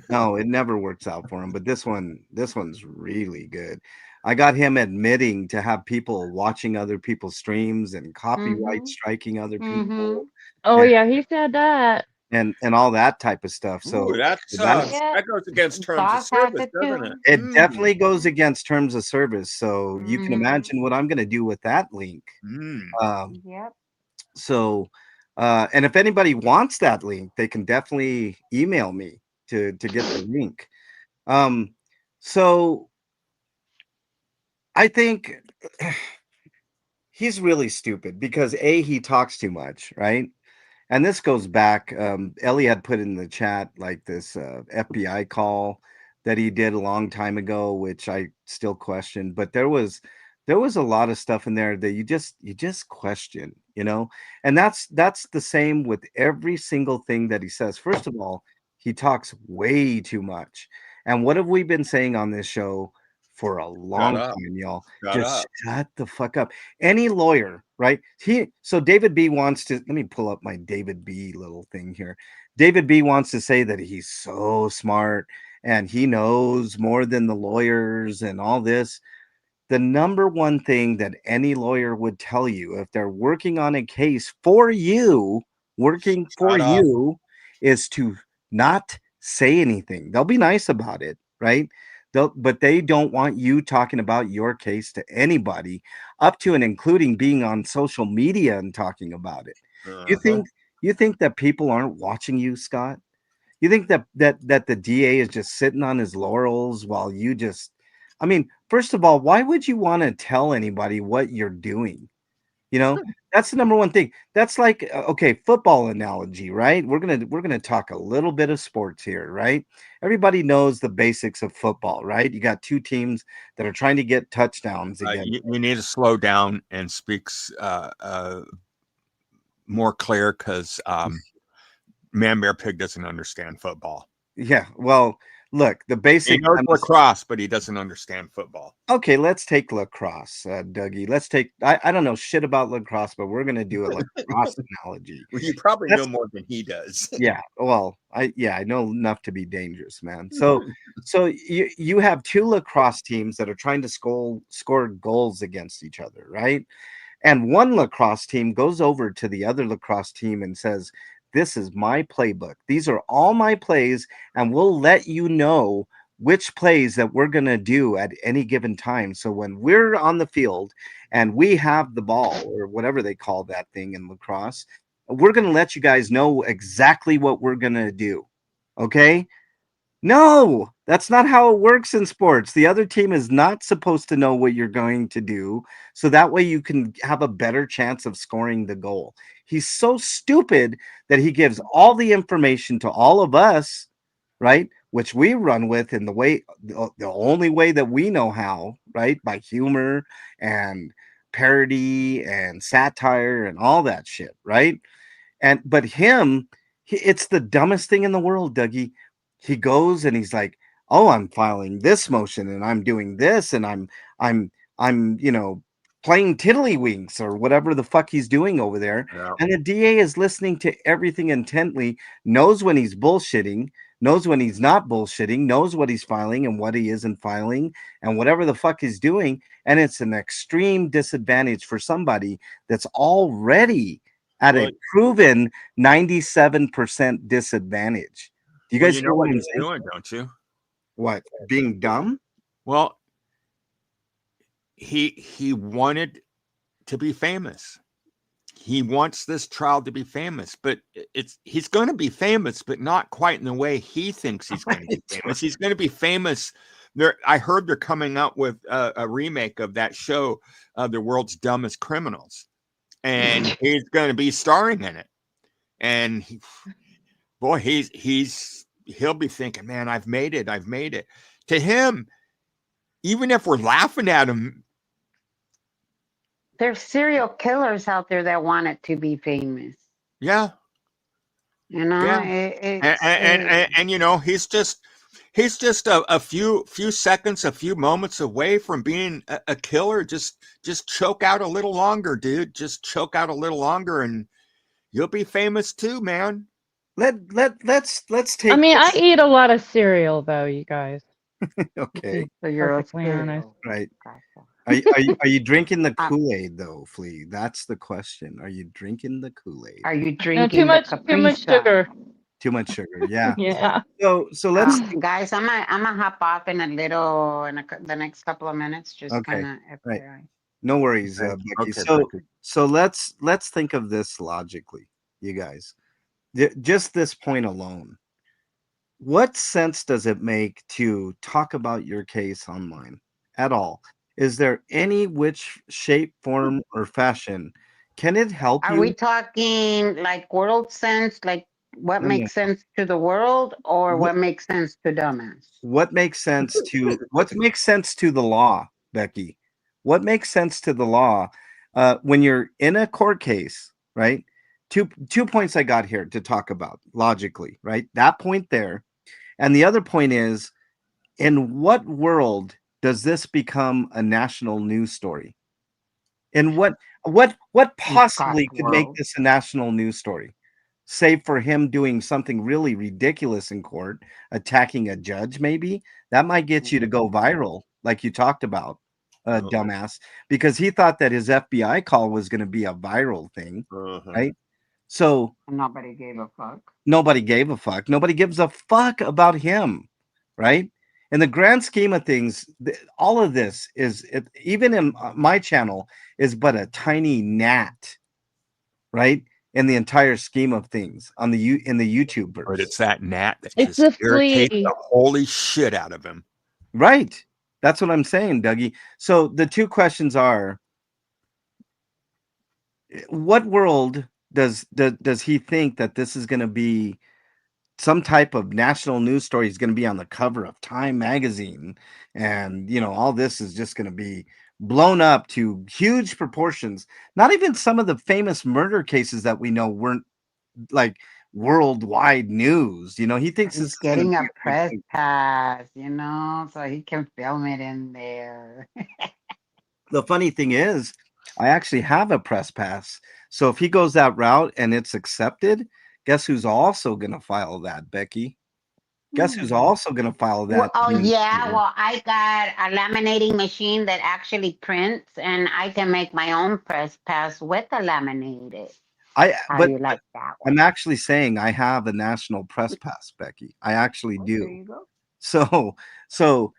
No, it never works out for him. But this one's really good. I got him admitting to have people watching other people's streams and copyright striking other people. Oh yeah, he said that. And all that type of stuff. So Ooh, that goes against terms of service, doesn't it? it definitely goes against terms of service. So you can imagine what I'm going to do with that link. Yep. So, and if anybody wants that link, they can definitely email me to get the link. So I think he's really stupid because he talks too much, right? And this goes back. Ellie had put in the chat like this FBI call that he did a long time ago, which I still question. But there was a lot of stuff in there that you just question, And that's the same with every single thing that he says. First of all, he talks way too much. And what have we been saying on this show for a long time, y'all? Shut the fuck up. Any lawyer, right? So David B wants to, let me pull up my David B little thing here. David B wants to say that he's so smart and he knows more than the lawyers and all this. The number one thing that any lawyer would tell you if they're working on a case for you, is to not say anything. They'll be nice about it, right? But they don't want you talking about your case to anybody, up to and including being on social media and talking about it. You think that people aren't watching you, Scott? You think that the DA is just sitting on his laurels while you just, I mean, first of all, why would you want to tell anybody what you're doing? That's the number one thing. That's like, okay, football analogy, right? We're gonna talk a little bit of sports here, right? Everybody knows the basics of football, right? You got 2 teams that are trying to get touchdowns again. You need to slow down and speak more clear, because Man Bear Pig doesn't understand football. Yeah, well, look, the basic. He knows lacrosse, but he doesn't understand football. Okay, let's take lacrosse, Dougie. Let's take. I don't know shit about lacrosse, but we're gonna do a lacrosse analogy. Well, you probably know more than he does. Yeah, well, I know enough to be dangerous, man. So you have 2 lacrosse teams that are trying to score goals against each other, right? And one lacrosse team goes over to the other lacrosse team and says, "This is my playbook. These are all my plays, and we'll let you know which plays that we're going to do at any given time. So when we're on the field and we have the ball," or whatever they call that thing in lacrosse, "we're going to let you guys know exactly what we're going to do." Okay? No, that's not how it works in sports. The other team is not supposed to know what you're going to do, so that way you can have a better chance of scoring the goal. He's so stupid that he gives all the information to all of us, right? Which we run with in the only way that we know how, right? By humor and parody and satire and all that shit, right? But it's the dumbest thing in the world, Dougie. He goes and he's like, oh, I'm filing this motion and I'm doing this and I'm playing tiddlywinks or whatever the fuck he's doing over there. Yeah. And the DA is listening to everything intently, knows when he's bullshitting, knows when he's not bullshitting, knows what he's filing and what he isn't filing, and whatever the fuck he's doing. And it's an extreme disadvantage for somebody that's already at a proven 97% disadvantage. Do you guys know what he's doing, don't you? What? Being dumb? Well, he wanted to be famous. He wants this trial to be famous, but he's going to be famous, but not quite in the way he thinks he's going to be famous. He's going to be famous. I heard they're coming out with a remake of that show, The World's Dumbest Criminals, and he's going to be starring in it. And he'll be thinking, man, I've made it. To him, even if we're laughing at him, there's serial killers out there that want it to be famous. Yeah. Yeah. And he's just a few seconds, a few moments away from being a killer. Just choke out a little longer, dude. Just choke out a little longer and you'll be famous too, man. Let's take. I mean, I eat a lot of cereal, though, you guys. Okay. So you're perfectly honest. Right. Are you drinking the Kool-Aid though, Flea? That's the question. Are you drinking the Kool-Aid? Are you drinking too much sugar. Too much sugar. Yeah. Yeah. So let's guys. I'm gonna hop off in the next couple of minutes. Just kind of right. No worries, Becky. So let's think of this logically, you guys. Just this point alone. What sense does it make to talk about your case online at all? Is there any which shape, form, or fashion? Can it help you? Are we talking like world sense, like what makes sense to the world, or what makes sense to dumbass? What makes sense to the law, Becky? What makes sense to the law when you're in a court case, right? Two points I got here to talk about logically, right? That point there. And the other point is, in what world does this become a national news story? And what possibly could make this a national news story? Save for him doing something really ridiculous in court, attacking a judge, maybe that might get you to go viral, like you talked about, dumbass, because he thought that his FBI call was going to be a viral thing, right? So nobody gave a fuck. Nobody gave a fuck. Nobody gives a fuck about him, right? In the grand scheme of things, all of this even in my channel is but a tiny gnat, right? In the entire scheme of things in the YouTubers. But it's that gnat that it's just irritates the holy shit out of him. Right. That's what I'm saying, Dougie. So the two questions are, what world does he think that this is going to be some type of national news story? Is going to be on the cover of Time magazine, and all this is just going to be blown up to huge proportions. Not even some of the famous murder cases that we know weren't like worldwide news. He thinks he's getting a press pass, so he can film it in there. The funny thing is, I actually have a press pass. So if he goes that route and it's accepted, guess who's also going to file that, Becky? Guess who's also going to file that? Well, well, I got a laminating machine that actually prints, and I can make my own press pass with a laminated. How do you like that one? I'm actually saying I have a national press pass, Becky. I actually do. There you go. So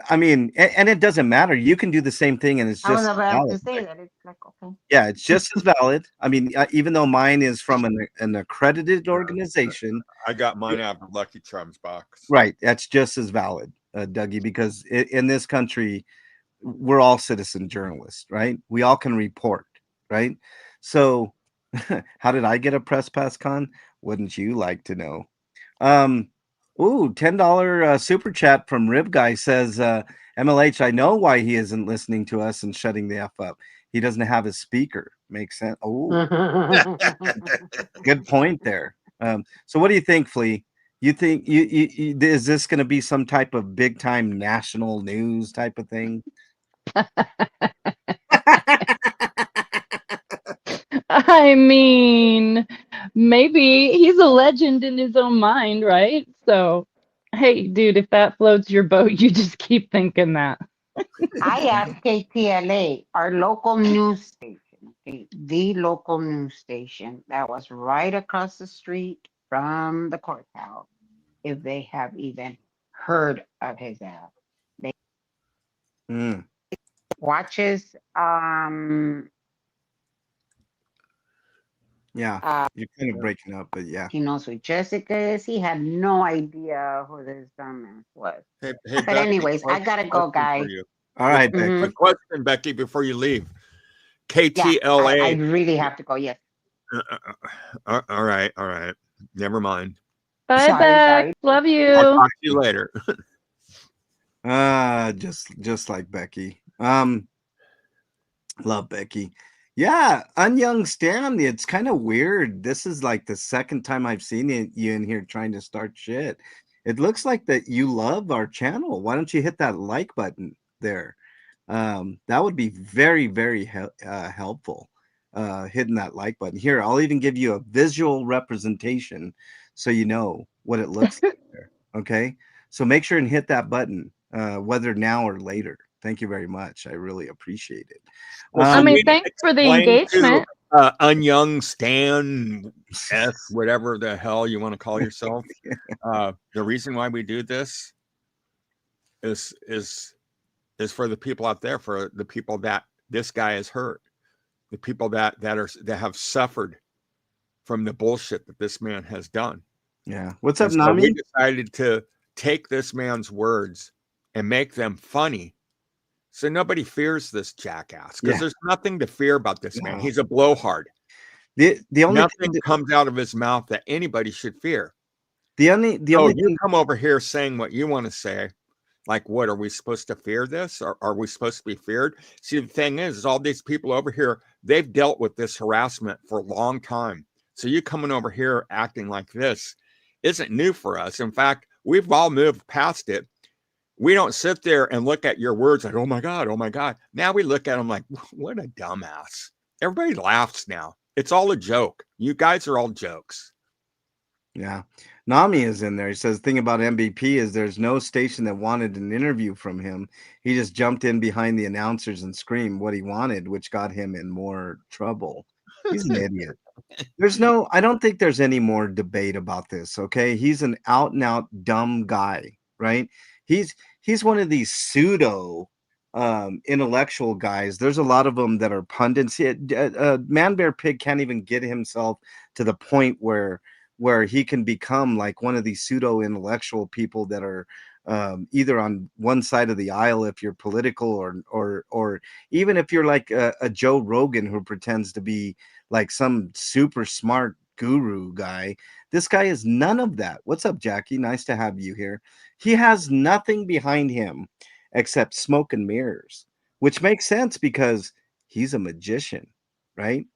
I mean, and it doesn't matter. You can do the same thing, and it's just valid. To say that it's like, okay. Yeah, it's just as valid. I mean, even though mine is from an accredited organization, I got mine out of Lucky Charms box. Right, that's just as valid, Dougie, because in this country, we're all citizen journalists, right? We all can report, right? So, how did I get a press pass, Con? Wouldn't you like to know? $10 super chat from Rib Guy says, MLH, I know why he isn't listening to us and shutting the F up. He doesn't have his speaker. Makes sense. Oh, good point there. So what do you think, Flea? You think is this going to be some type of big time national news type of thing? I mean, maybe he's a legend in his own mind, right? So, hey, dude, if that floats your boat, you just keep thinking that. I asked KTLA, our local news station, okay, the local news station that was right across the street from the courthouse, if they have even heard of his app. They Mm, watches yeah, uh you're kind of breaking up, but yeah. he knows who Jessica is. He had no idea who this dumbass was. Hey, But Becky, anyways, I gotta go, question for guys. you. All right, Mhm. A Becky. question, Becky, before you leave. Yeah, I KTLA. really have to go. Yes. All right, all right. Never mind. Bye, Sorry, Beck. sorry. Love I'll you. talk to you later. Just like Becky. Love Becky. Yeah, Unyoung Stan, it's kind of weird. This is like the second time I've seen you in here trying to start shit. It looks like that you love our channel. Why don't you hit that like button there? That would be very, very helpful. Hitting that like button. Here, I'll even give you a visual representation so you know what it looks like there. Okay, so make sure and hit that button, whether now or later. Thank you very much. I really appreciate it. Well, I so mean, we thanks for the explain to engagement. Unyoung Stan S, whatever the hell you want to call yourself. The reason why we do this is for the people out there, for the people that this guy has hurt, the people that have suffered from the bullshit that this man has done. Yeah. What's up, And so we Nami? decided to take this man's words and make them funny, so nobody fears this jackass, because Yeah. there's nothing to fear about this man. No. He's a blowhard. The only Nothing comes out of his mouth that anybody should fear. the So only you thing come over here saying what you want to say, like, what are we supposed to fear this? Or are we supposed to be feared? See, the thing is all these people over here, they've dealt with this harassment for a long time. So you coming over here acting like this isn't new for us. In fact, we've all moved past it. We don't sit there and look at your words like, oh my God, oh my God. Now we look at them like, what a dumbass. Everybody laughs now. It's all a joke. You guys are all jokes. Yeah. Nami is in there. He says, thing about MVP is there's no station that wanted an interview from him. He just jumped in behind the announcers and screamed what he wanted, which got him in more trouble. He's an idiot. I don't think there's any more debate about this. Okay. He's an out and out dumb guy, right? He's one of these pseudo intellectual guys. There's a lot of them that are pundits. Man Bear Pig can't even get himself to the point where he can become like one of these pseudo intellectual people that are either on one side of the aisle if you're political, or even if you're like a Joe Rogan who pretends to be like some super smart guru guy. This guy is none of that. What's up, Jackie? Nice to have you here. He has nothing behind him except smoke and mirrors, which makes sense because he's a magician, right?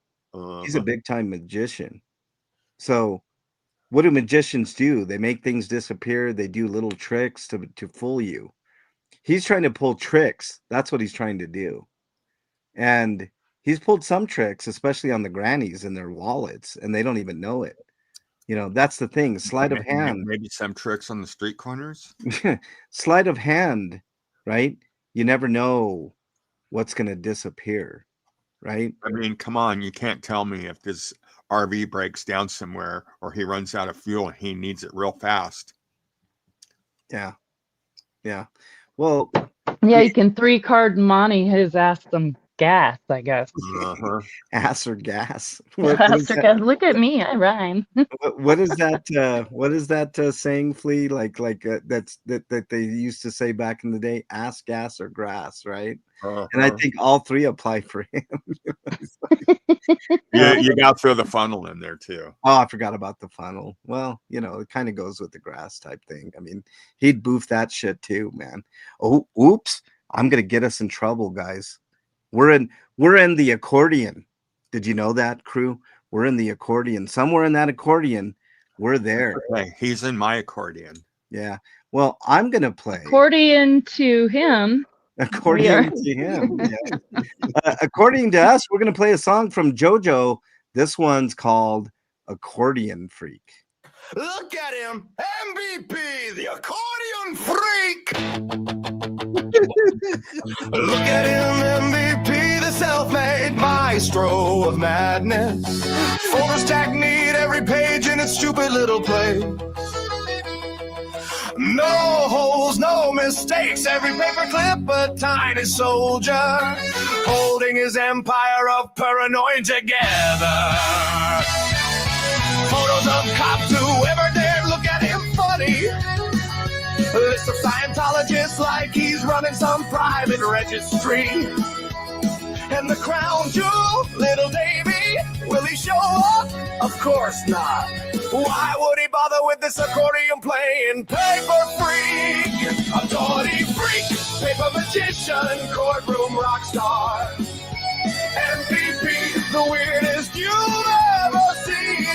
He's a big time magician. So what do magicians do? They make things disappear. They do little tricks to fool you. He's trying to pull tricks. That's what he's trying to do. And he's pulled some tricks, especially on the grannies and their wallets, and they don't even know it. That's the thing. Sleight of hand. Maybe some tricks on the street corners. Sleight of hand, right? You never know what's going to disappear, right? I mean, come on. You can't tell me if this RV breaks down somewhere or he runs out of fuel and he needs it real fast. Yeah. Yeah. Well, Yeah, you can 3-card Monty his ass some gas, I guess. ass or gas. Ass or gas. Look at me, I rhyme. What is that? What is that saying, Flea? That they used to say back in the day: ass, gas, or grass, right? And I think all three apply for him. You got to throw the funnel in there too. Oh, I forgot about the funnel. Well, it kind of goes with the grass type thing. I mean, he'd boof that shit too, man. Oh, oops! I'm gonna get us in trouble, guys. We're in the accordion. Did you know that, crew? We're in the accordion. Somewhere in that accordion, We're there. Okay, he's in my accordion. Yeah. Well, I'm gonna play According to him, we are. according to him. Yeah. According to us, we're gonna play a song from JoJo. This one's called "Accordion Freak." Look at him, MVP, the accordion freak. Look at him, MVP, the self-made maestro of madness. Photos tag neat, every page in its stupid little place. No holes, no mistakes, every paperclip a tiny soldier, holding his empire of paranoid together. Photos of cops who ever dared look at him funny. A list of Scientologists like he's running some private registry. And the crown jewel, little Davy, will he show up? Of course not. Why would he bother with this accordion playing paper freak? A tawny freak, paper magician, courtroom rock star. MVP, the weirdest you've ever seen.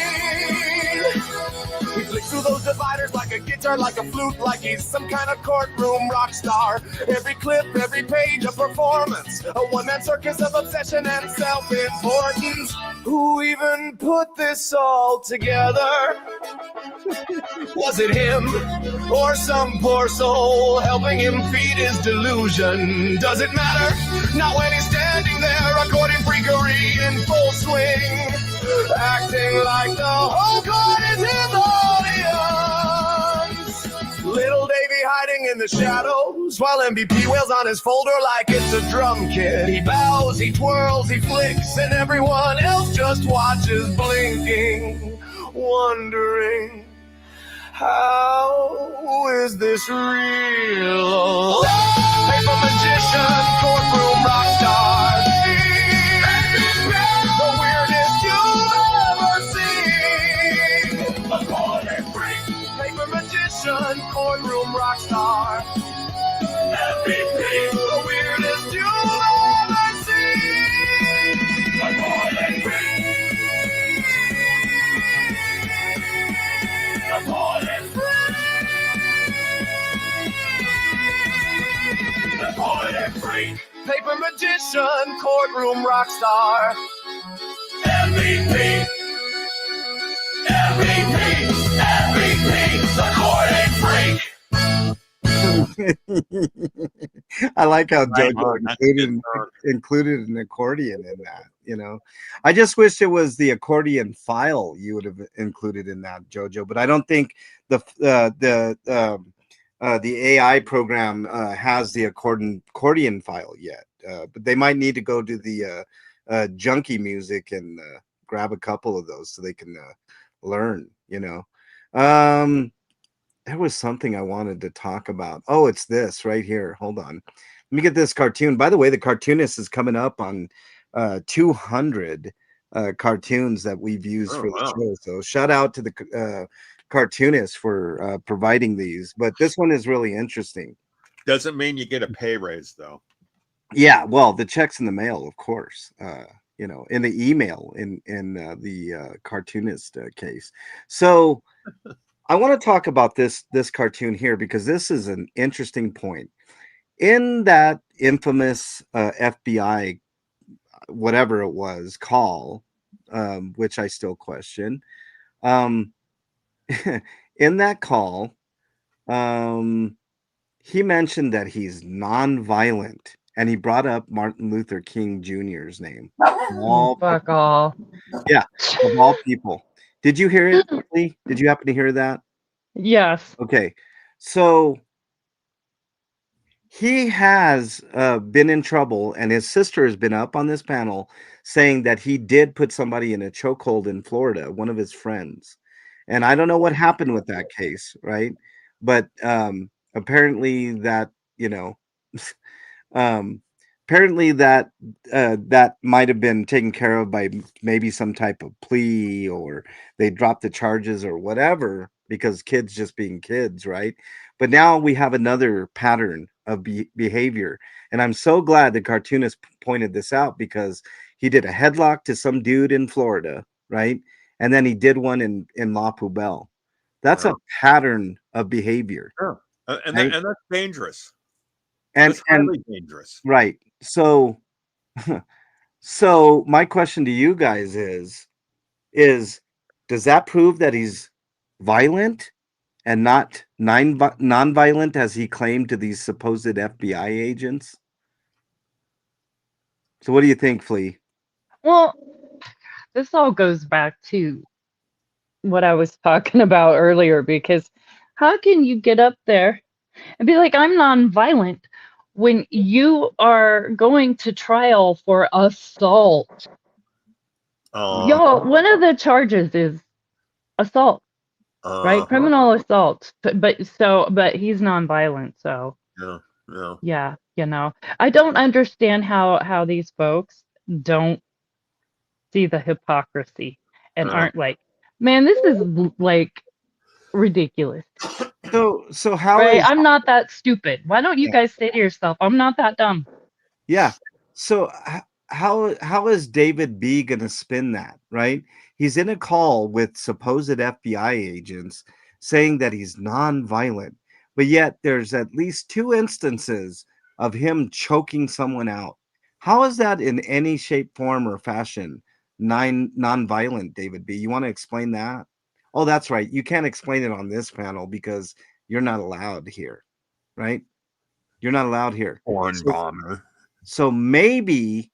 He flicks through those dividers like a guitar, like a flute, like he's some kind of courtroom rock star. Every clip, every page, a performance, a one-man circus of obsession and self-importance. Who even put this all together? Was it him or some poor soul helping him feed his delusion? Does it matter? Not when he's standing there, accordion freakery in full swing, acting like the whole court is his audience. Little Davy hiding in the shadows while MVP wails on his folder like it's a drum kit. He bows, he twirls, he flicks, and everyone else just watches blinking, wondering, how is this real? Paper magician, courtroom rock star. The weirdest you've ever seen. Accordion freak, paper magician, courtroom rock star. MVP, the weirdest you've ever seen. Accordion freak. Accordion freak. Accordion freak. Paper magician, courtroom rock star. MVP. MVP. MVP. Accordion freak. I like how Right JoJo on, that's a good included an accordion in that. You know, I just wish it was the accordion file you would have included in that, JoJo. But I don't think the AI program has the accordion file yet. But they might need to go to the junkie music and grab a couple of those so they can learn. You know. There was something I wanted to talk about. Oh, it's this right here. Hold on. Let me get this cartoon. By the way, the cartoonist is coming up on 200 cartoons that we've used for the show. So shout out to the cartoonist for providing these. But this one is really interesting. Doesn't mean you get a pay raise, though. Yeah, well, the check's in the mail, of course. You know, in the email in the cartoonist case. So I want to talk about this cartoon here because this is an interesting point. In that infamous FBI, whatever it was, call, which I still question, in that call, he mentioned that he's nonviolent, and he brought up Martin Luther King Jr.'s name. Fuck all. Yeah, of all people. Did you hear it, Lee? Did you happen to hear that? Yes. Okay, so he has been in trouble, and his sister has been up on this panel saying that he did put somebody in a chokehold in Florida, one of his friends. And I don't know what happened with that case, right? But apparently that, you know, apparently that that might have been taken care of by maybe some type of plea, or they dropped the charges or whatever, because kids just being kids, right? But now we have another pattern of behavior, and I'm so glad the cartoonist pointed this out, because he did a headlock to some dude in Florida, right? and then he did one in La Poubelle. That's Yeah. a pattern of behavior, Sure. And right? and that's dangerous. And That's highly dangerous. right. So so my question to you guys is does that prove that he's violent and not non-violent as he claimed to these supposed FBI agents? So what do you think, Flea? Well, this all goes back to what I was talking about earlier because how can you get up there and be like, I'm nonviolent when you are going to trial for assault? Y'all, one of the charges is assault, right? Criminal assault. But he's nonviolent, so Yeah. Yeah. yeah, I don't understand how these folks don't see the hypocrisy and aren't like, man, this is like ridiculous. So how Right? is I'm not that stupid. Why don't you guys say to yourself, I'm not that dumb? yeah. So how is David B gonna spin that, right? He's in a call with supposed FBI agents saying that he's non-violent, but yet there's at least 2 instances of him choking someone out. How is that in any shape, form, or fashion non-violent, David B? You want to explain that? Oh, that's right. You can't explain it on this panel because you're not allowed here, right? You're not allowed here. Porn bomber. So maybe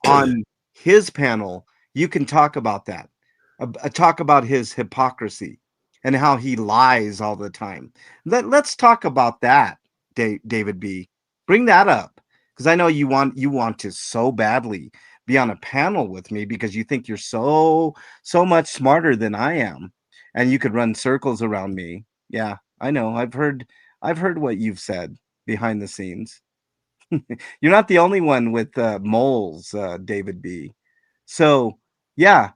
on his panel, you can talk about that. Talk about his hypocrisy and how he lies all the time. Let's talk about that, David B. Bring that up because I know you want to so badly be on a panel with me because you think you're so much smarter than I am, and you could run circles around me. Yeah, I know. I've heard what you've said behind the scenes. You're not the only one with moles, David B. So, yeah,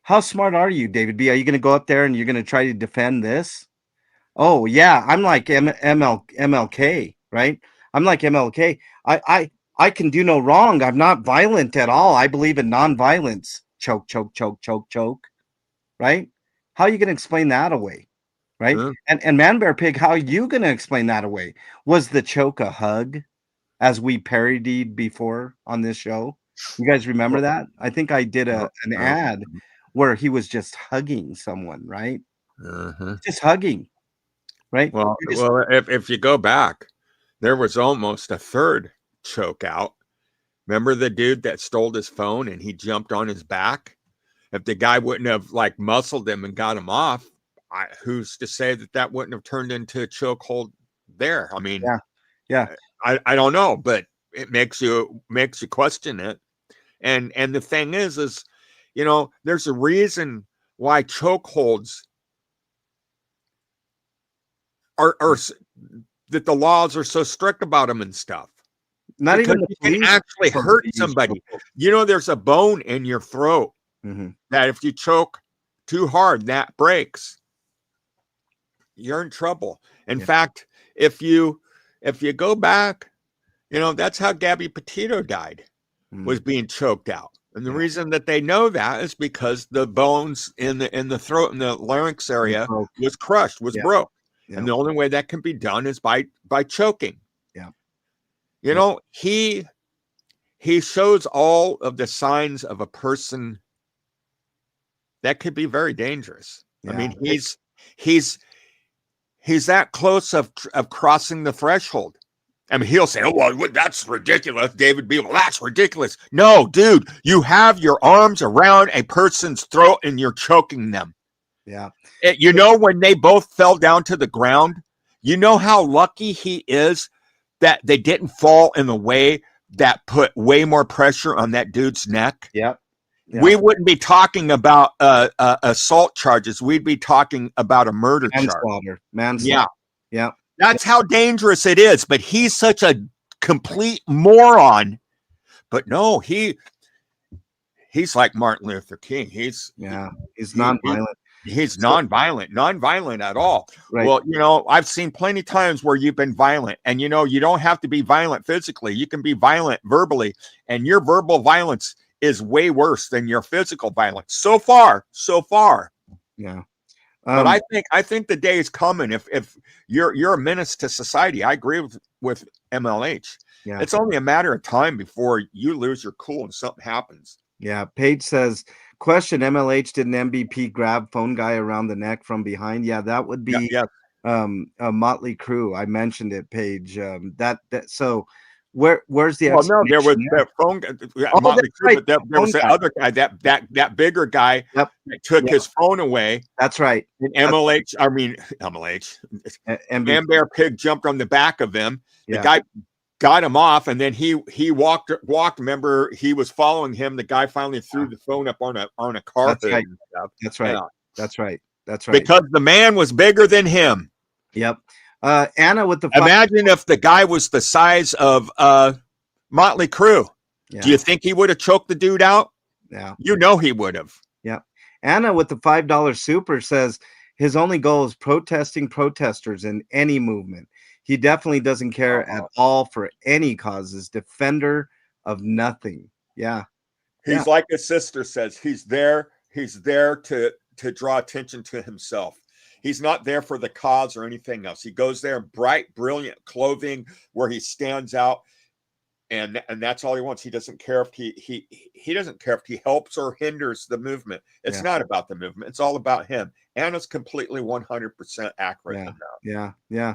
how smart are you, David B? Are you going to go up there and you're going to try to defend this? Oh, yeah, I'm like MLK, right? I'm like MLK. I can do no wrong. I'm not violent at all. I believe in nonviolence. Choke, choke, choke, choke, choke. Right? How are you going to explain that away? Right? Yeah. And Man Bear Pig, how are you going to explain that away? Was the choke a hug? As we parodied before on this show. You guys remember that? I think I did an ad where he was just hugging someone, right? Just hugging, right? Well, if you go back, there was almost a third choke out. Remember the dude that stole his phone and he jumped on his back? If the guy wouldn't have like muscled him and got him off, who's to say that wouldn't have turned into a chokehold there? I mean, yeah. I don't know, but it makes you question it. And the thing is there's a reason why chokeholds are that the laws are so strict about them and stuff. Not because even you can actually hurt somebody. There's a bone in your throat that if you choke too hard, that breaks. You're in trouble. In fact, if you go back, that's how Gabby Petito died, was being choked out. And the reason that they know that is because the bones in the throat and the larynx area was crushed, was broke. And the only way that can be done is by choking. He shows all of the signs of a person that could be very dangerous. I mean, he's that close of crossing the threshold. I mean, he'll say, "Oh, well, that's ridiculous." David B. Well, that's ridiculous. No, dude, you have your arms around a person's throat and you're choking them. Yeah. When they both fell down to the ground, you know how lucky he is that they didn't fall in the way that put way more pressure on that dude's neck. Yep. We wouldn't be talking about assault charges. We'd be talking about a murder charge. Manslaughter. Yeah. That's how dangerous it is. But he's such a complete moron. But no, he's like Martin Luther King. He's nonviolent. He's nonviolent at all. Right. Well, I've seen plenty of times where you've been violent, and you don't have to be violent physically. You can be violent verbally, and your verbal violence is way worse than your physical violence. So far. Yeah. But I think the day is coming. If you're a menace to society, I agree with MLH. Yeah. It's only a matter of time before you lose your cool and something happens. Yeah. Paige says, question, MLH, did an MVP grab phone guy around the neck from behind? Yeah, that would be Yeah. a Motley Crue. I mentioned it, Paige. So where's the Well, no, there was explanation that phone guy, Oh, Motley that's Crue, right, but there phone was the guy. other guy, that bigger guy Yep. that took Yep. his phone away. That's right. And MLH, MVP. Man Bear Pig jumped on the back of him. The Yeah. guy got him off, and then he walked. Remember, he was following him. The guy finally threw the phone up on a car That's hood right. and stuff. That's right. Yeah. That's right. That's right. Because the man was bigger than him. Yep. Anna with the Imagine if the guy was the size of Motley Crue. Yeah. Do you think he would have choked the dude out? Yeah. You know he would have. Yeah. Anna with the $5 super says his only goal is protesting protesters in any movement. He definitely doesn't care at all for any causes. Defender of nothing. Yeah. He's like his sister says, he's there to draw attention to himself. He's not there for the cause or anything else. He goes there in bright, brilliant clothing where he stands out, and that's all he wants. He doesn't care if he doesn't care if he helps or hinders the movement. It's not about the movement. It's all about him. Anna's completely 100% accurate in that. Yeah.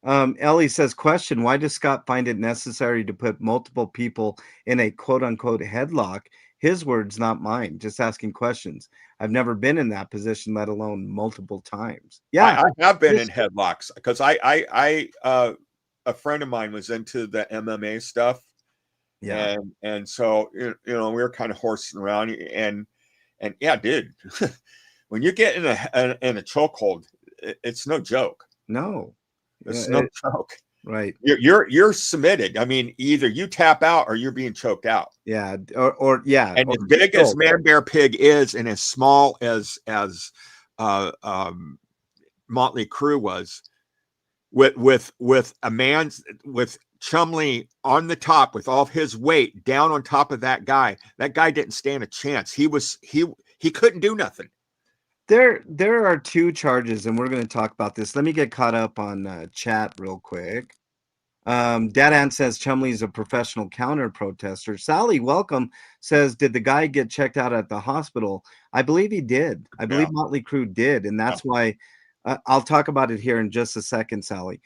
Ellie says, question, why does Scott find it necessary to put multiple people in a quote unquote headlock? His words, not mine. Just asking questions. I've never been in that position, let alone multiple times. Yeah, I have been in headlocks because a friend of mine was into the MMA stuff. Yeah. And so, we were kind of horsing around and yeah, dude, when you get in a chokehold, it's no joke. No, it's no joke. Right. You're submitted. I mean, either you tap out or you're being choked out. Yeah. Or yeah. And as big as Man Bear Pig is, and as small as Motley Crue was, with a man's with Chumley on the top with all of his weight down on top of that guy didn't stand a chance. He couldn't do nothing. There are two charges, and we're going to talk about this. Let me get caught up on chat real quick. Dad Ann says Chumley's a professional counter protester. Sally, welcome, says, did the guy get checked out at the hospital? I believe he did. I believe Motley Crue did, and that's why I'll talk about it here in just a second, Sally.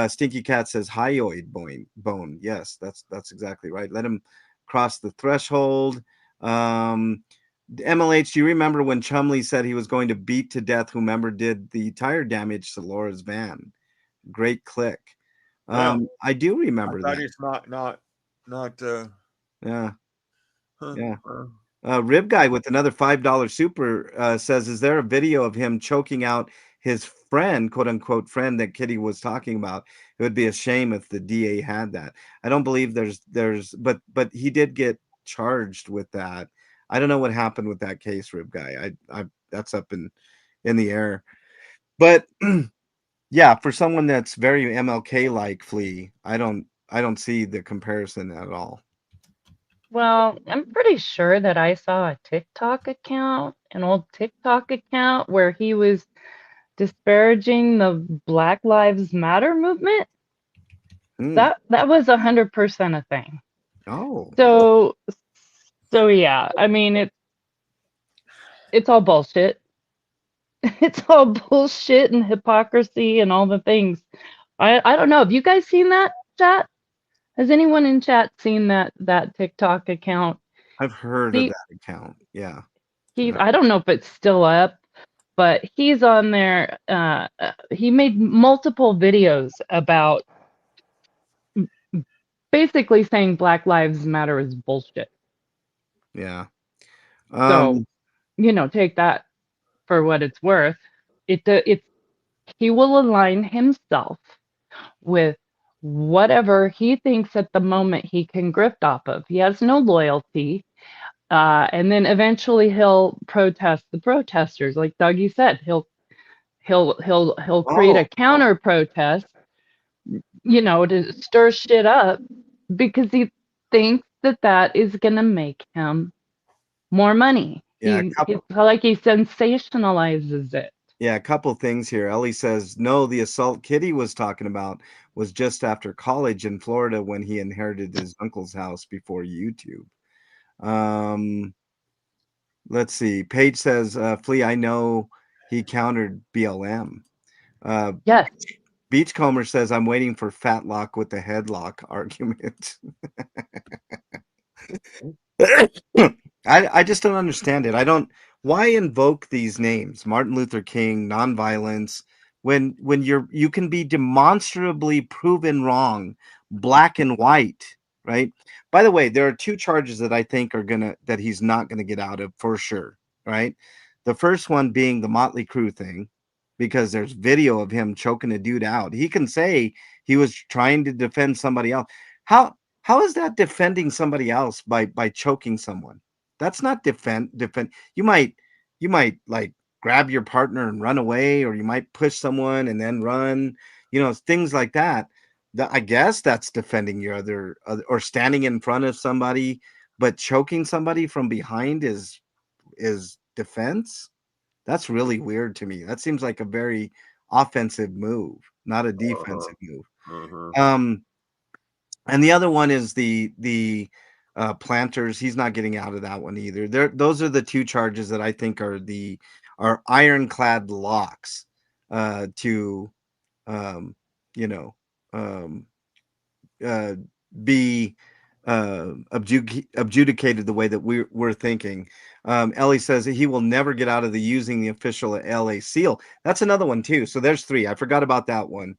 Stinky Cat says hyoid bone. Yes, that's exactly right. Let him cross the threshold. MLH, do you remember when Chumley said he was going to beat to death whomever did the tire damage to Laura's van? Great click. I do remember that. He's not. Yeah. Yeah. Rib Guy with another $5 super says, is there a video of him choking out his friend, quote unquote friend that Kitty was talking about? It would be a shame if the DA had that. I don't believe but he did get charged with that. I don't know what happened with that case, Rib Guy. I that's up in the air. But yeah, for someone that's very MLK like, Flea, I don't see the comparison at all. Well, I'm pretty sure that I saw a TikTok account, an old TikTok account where he was disparaging the Black Lives Matter movement. That was 100% a thing. Oh. So yeah, I mean it's all bullshit. It's all bullshit and hypocrisy and all the things. I don't know. Have you guys seen that, chat? Has anyone in chat seen that TikTok account? I've heard of that account. Yeah. I don't know if it's still up, but he's on there. He made multiple videos about basically saying Black Lives Matter is bullshit. Yeah. So, take that for what it's worth. He will align himself with whatever he thinks at the moment he can grift off of. He has no loyalty. And then eventually he'll protest the protesters. Like Dougie said, he'll create a counter protest, to stir shit up because he thinks that is going to make him more money. Yeah, He like he sensationalizes it. Yeah, a couple things here. Ellie says, no, the assault Kitty was talking about was just after college in Florida when he inherited his uncle's house before YouTube. Let's see. Paige says, Flea, I know he countered BLM. Yes. Beachcomber says, I'm waiting for Fatlock with the headlock argument. I just don't understand it. I don't. Why invoke these names, Martin Luther King, nonviolence, when you can be demonstrably proven wrong, black and white, right? By the way, there are two charges that I think that he's not gonna get out of for sure, right? The first one being the Motley Crue thing, because there's video of him choking a dude out. He can say he was trying to defend somebody else. How is that defending somebody else by choking someone? That's not defend. You might like grab your partner and run away, or you might push someone and then run. Things like that. I guess that's defending your other, or standing in front of somebody, but choking somebody from behind is defense. That's really weird to me. That seems like a very offensive move, not a defensive move. And the other one is the planters. He's not getting out of that one either. Those are the two charges that I think are ironclad locks to be adjudicated the way that we're thinking. Ellie says that he will never get out of the using the official LA seal. That's another one too. So there's three. I forgot about that one.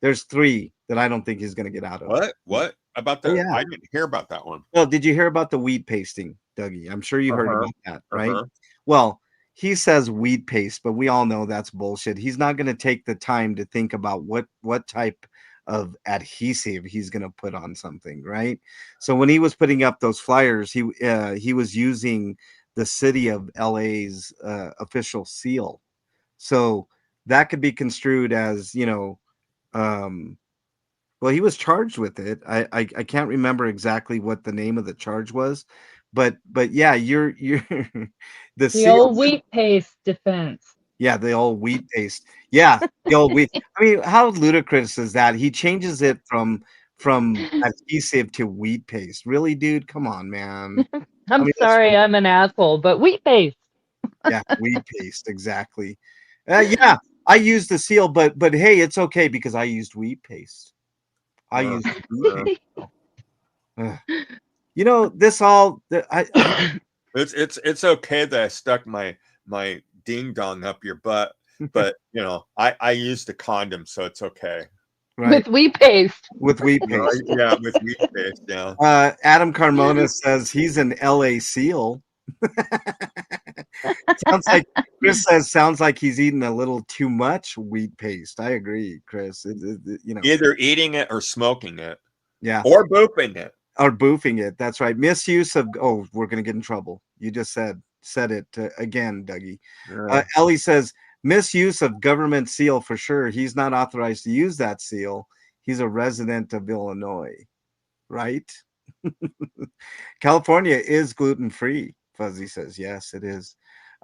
There's three that I don't think he's going to get out of. What about that? Oh, yeah. I didn't hear about that one. Well, did you hear about the weed pasting, Dougie? I'm sure you heard about that, right? Well, he says weed paste, but we all know that's bullshit. He's not going to take the time to think about what type of adhesive he's going to put on something, right? So when he was putting up those flyers, he was using the city of LA's official seal. So that could be construed as, well, he was charged with it. I can't remember exactly what the name of the charge was, but yeah, you're the old wheat paste defense. Yeah, the old wheat paste. Yeah, the old wheat. I mean, how ludicrous is that? He changes it from adhesive to wheat paste. Really, dude? Come on, man. I'm sorry, I'm an asshole, but wheat paste. Yeah, wheat paste, exactly. Yeah, I used the seal, but hey, it's okay because I used wheat paste. I used wheat paste. This all. It's okay that I stuck my ding dong up your butt, but I used a condom, so it's okay. Right. With wheat paste. With wheat paste. Yeah, with wheat paste. Yeah. Adam Carmona says he's an LA seal. Sounds like he's eating a little too much wheat paste. I agree, Chris. Either eating it or smoking it. Yeah. Or boofing it. Or boofing it. That's right. Misuse of. Oh, we're gonna get in trouble. You just said it again, Dougie. Ellie says misuse of government seal for sure. He's not authorized to use that seal. He's a resident of Illinois, right? California is gluten free. Fuzzy says yes, it is.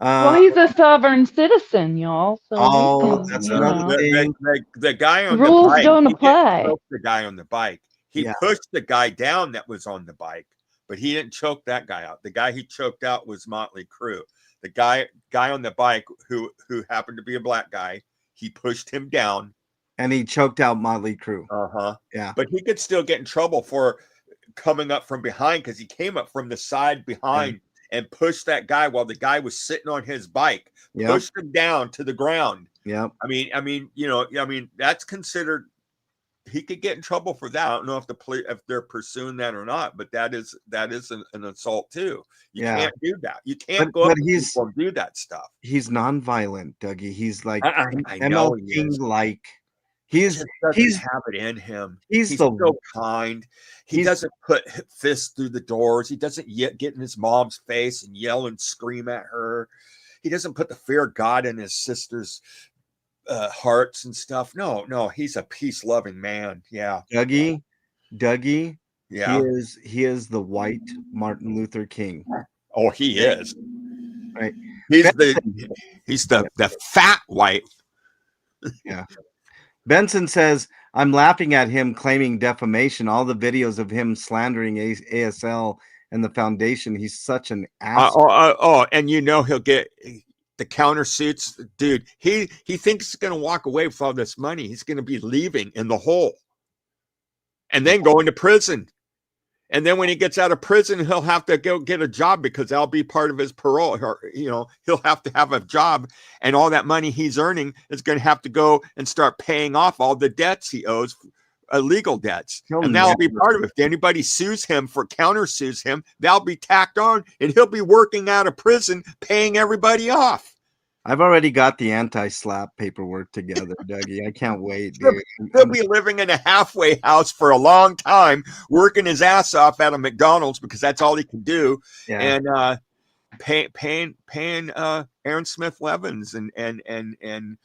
Well, he's a sovereign citizen, y'all. So that's another thing. The guy on rules the bike, don't apply. Choke the guy on the bike. He pushed the guy down that was on the bike, but he didn't choke that guy out. The guy he choked out was Motley Crue. The guy on the bike who happened to be a black guy, he pushed him down. And he choked out Motley Crue. Yeah. But he could still get in trouble for coming up from behind because he came up from the side behind and pushed that guy while the guy was sitting on his bike, pushed him down to the ground. Yeah. I mean, that's considered. He could get in trouble for that. I don't know if they're pursuing that or not, but that is an assault too. You can't do that. You can't go up to people and do that stuff. He's nonviolent, Dougie. He's like I know King like. He doesn't have it in him. He's so kind. He doesn't put fists through the doors. He doesn't yet get in his mom's face and yell and scream at her. He doesn't put the fear of God in his sister's hearts and stuff. No, he's a peace-loving man. Yeah, Dougie. Yeah, he is the white Martin Luther King. Oh, he is. Right. He's the fat white. Yeah. Benson says, I'm laughing at him claiming defamation. All the videos of him slandering ASL and the foundation. He's such an asshole. And you know he'll get the countersuits, dude. He thinks he's gonna walk away with all this money. He's gonna be leaving in the hole, and then going to prison. And then when he gets out of prison, he'll have to go get a job because that'll be part of his parole. Or, he'll have to have a job, and all that money he's earning is going to have to go and start paying off all the debts he owes, legal debts. And that'll be part of it. If anybody sues him for countersues him, that'll be tacked on, and he'll be working out of prison, paying everybody off. I've already got the anti-slap paperwork together, Dougie. I can't wait, dude. He'll be living in a halfway house for a long time, working his ass off at a McDonald's because that's all he can do, and paying Aaron Smith Levins and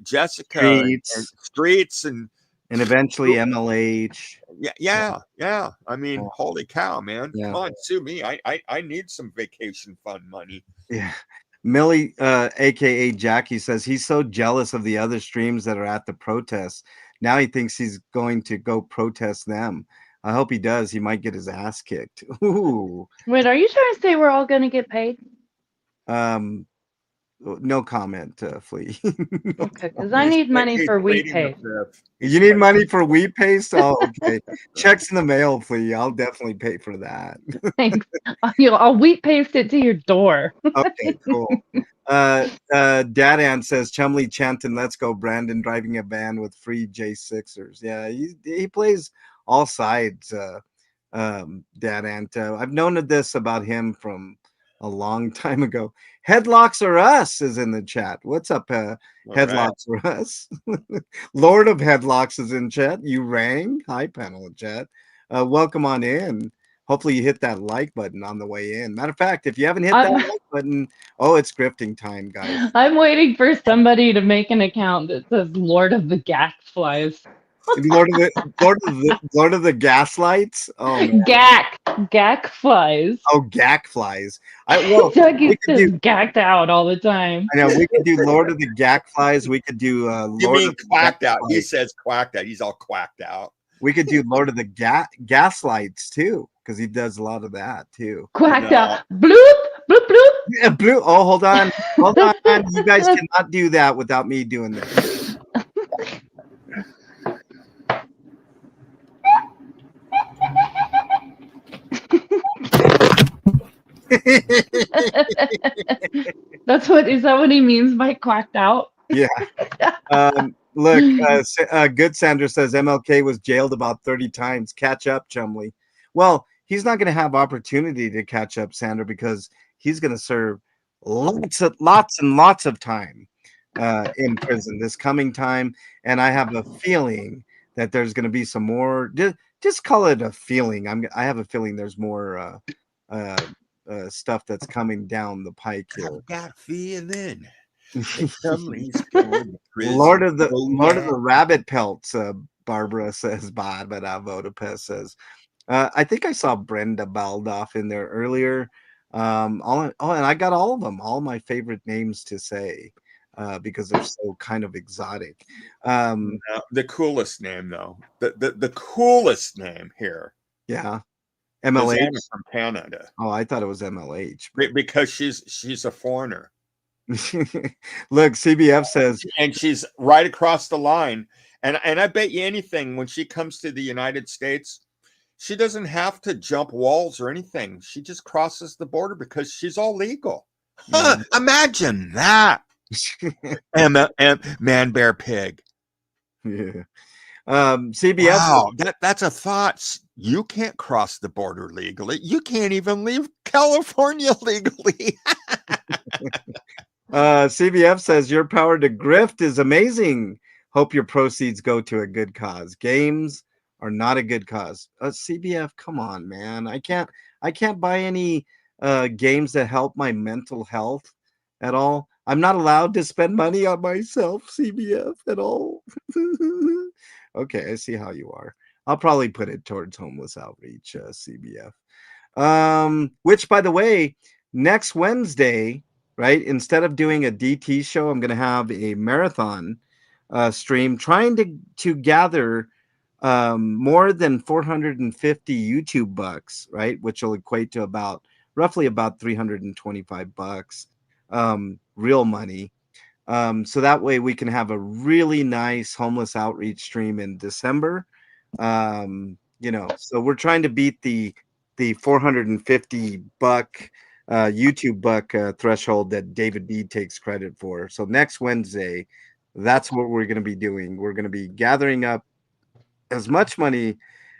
Jessica Streets and eventually MLH. Yeah. I mean, holy cow, man! Come on, sue me. I need some vacation fund money. Yeah. Millie, aka Jackie, says he's so jealous of the other streams that are at the protests. Now he thinks he's going to go protest them. I hope he does. He might get his ass kicked. Ooh. Wait, are you trying to say we're all going to get paid? No comment, Flea. Okay, because I need money for wheat paste. You need money for wheat paste? Oh, okay. Checks in the mail, Flea. I'll definitely pay for that. Thanks. I'll wheat paste it to your door. Okay, cool. Dadan says Chumley chanting "Let's go, Brandon," driving a van with free J6ers. Yeah, he plays all sides. Dadan. I've known this about him from a long time ago. Headlocks are us is in the chat. What's up, Headlocks are us? Lord of Headlocks is in chat. You rang. Hi, panel chat. Welcome on in. Hopefully you hit that like button on the way in. Matter of fact, if you haven't hit that like button, it's grifting time, guys. I'm waiting for somebody to make an account that says Lord of the Gasflies. Lord of the Gaslights. Oh, man. Gack flies. Oh, gack flies. Dougie says gacked out all the time. I know we could do Lord of the Gack flies. We could do You mean quacked out? He says quacked out. He's all quacked out. We could do Lord of the Gaslights too, because he does a lot of that too. Quacked out. Bloop, bloop, bloop. Yeah, bloop. Oh, hold on. You guys cannot do that without me doing this. Is that what he means by quacked out? Yeah. Look, Good Sandra says MLK was jailed about 30 times. Catch up, Chumley. Well, he's not going to have opportunity to catch up, Sandra, because he's going to serve lots and lots of time in prison this coming time. And I have a feeling that there's going to be some more. Just call it a feeling. I have a feeling there's more stuff that's coming down the pike here. I've got a feeling. Lord of the Rabbit Pelts, Barbara says. Barbara Vodapest says. I think I saw Brenda Baldoff in there earlier. And I got all of them, all my favorite names to say, because they're so kind of exotic. The coolest name, though, the coolest name here. Yeah. MLH from Canada. Oh, I thought it was MLH. Because she's a foreigner. Look, CBF says, and she's right across the line. And I bet you anything, when she comes to the United States, she doesn't have to jump walls or anything. She just crosses the border because she's all legal. Yeah. Imagine that. Man, bear, pig. Yeah. CBS. Wow, that's a thought. You can't cross the border legally. You can't even leave California legally. CBF says your power to grift is amazing. Hope your proceeds go to a good cause. Games are not a good cause. CBF, come on, man. I can't buy any games that help my mental health at all. I'm not allowed to spend money on myself, CBF, at all. Okay, I see how you are. I'll probably put it towards homeless outreach, CBF. Which, by the way, next Wednesday, right? Instead of doing a DT show, I'm going to have a marathon stream, trying to gather more than 450 YouTube bucks, right? Which will equate to roughly about 325 bucks, real money. So that way we can have a really nice homeless outreach stream in December. So we're trying to beat the 450 buck YouTube buck threshold that David B takes credit for. So next Wednesday, that's what we're going to be doing. We're going to be gathering up as much money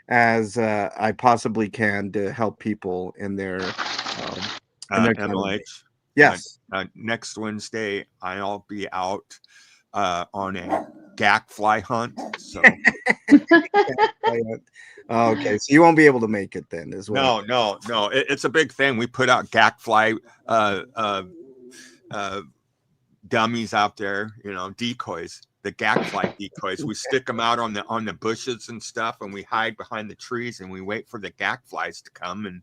as I possibly can to help people in their time of need. MLH. Yes. Next Wednesday, I'll be out on a gack fly hunt. So okay, so you won't be able to make it then, as well. No. It's a big thing. We put out gack fly dummies out there, decoys. The gack fly decoys. We stick them out on the bushes and stuff, and we hide behind the trees, and we wait for the gack flies to come. And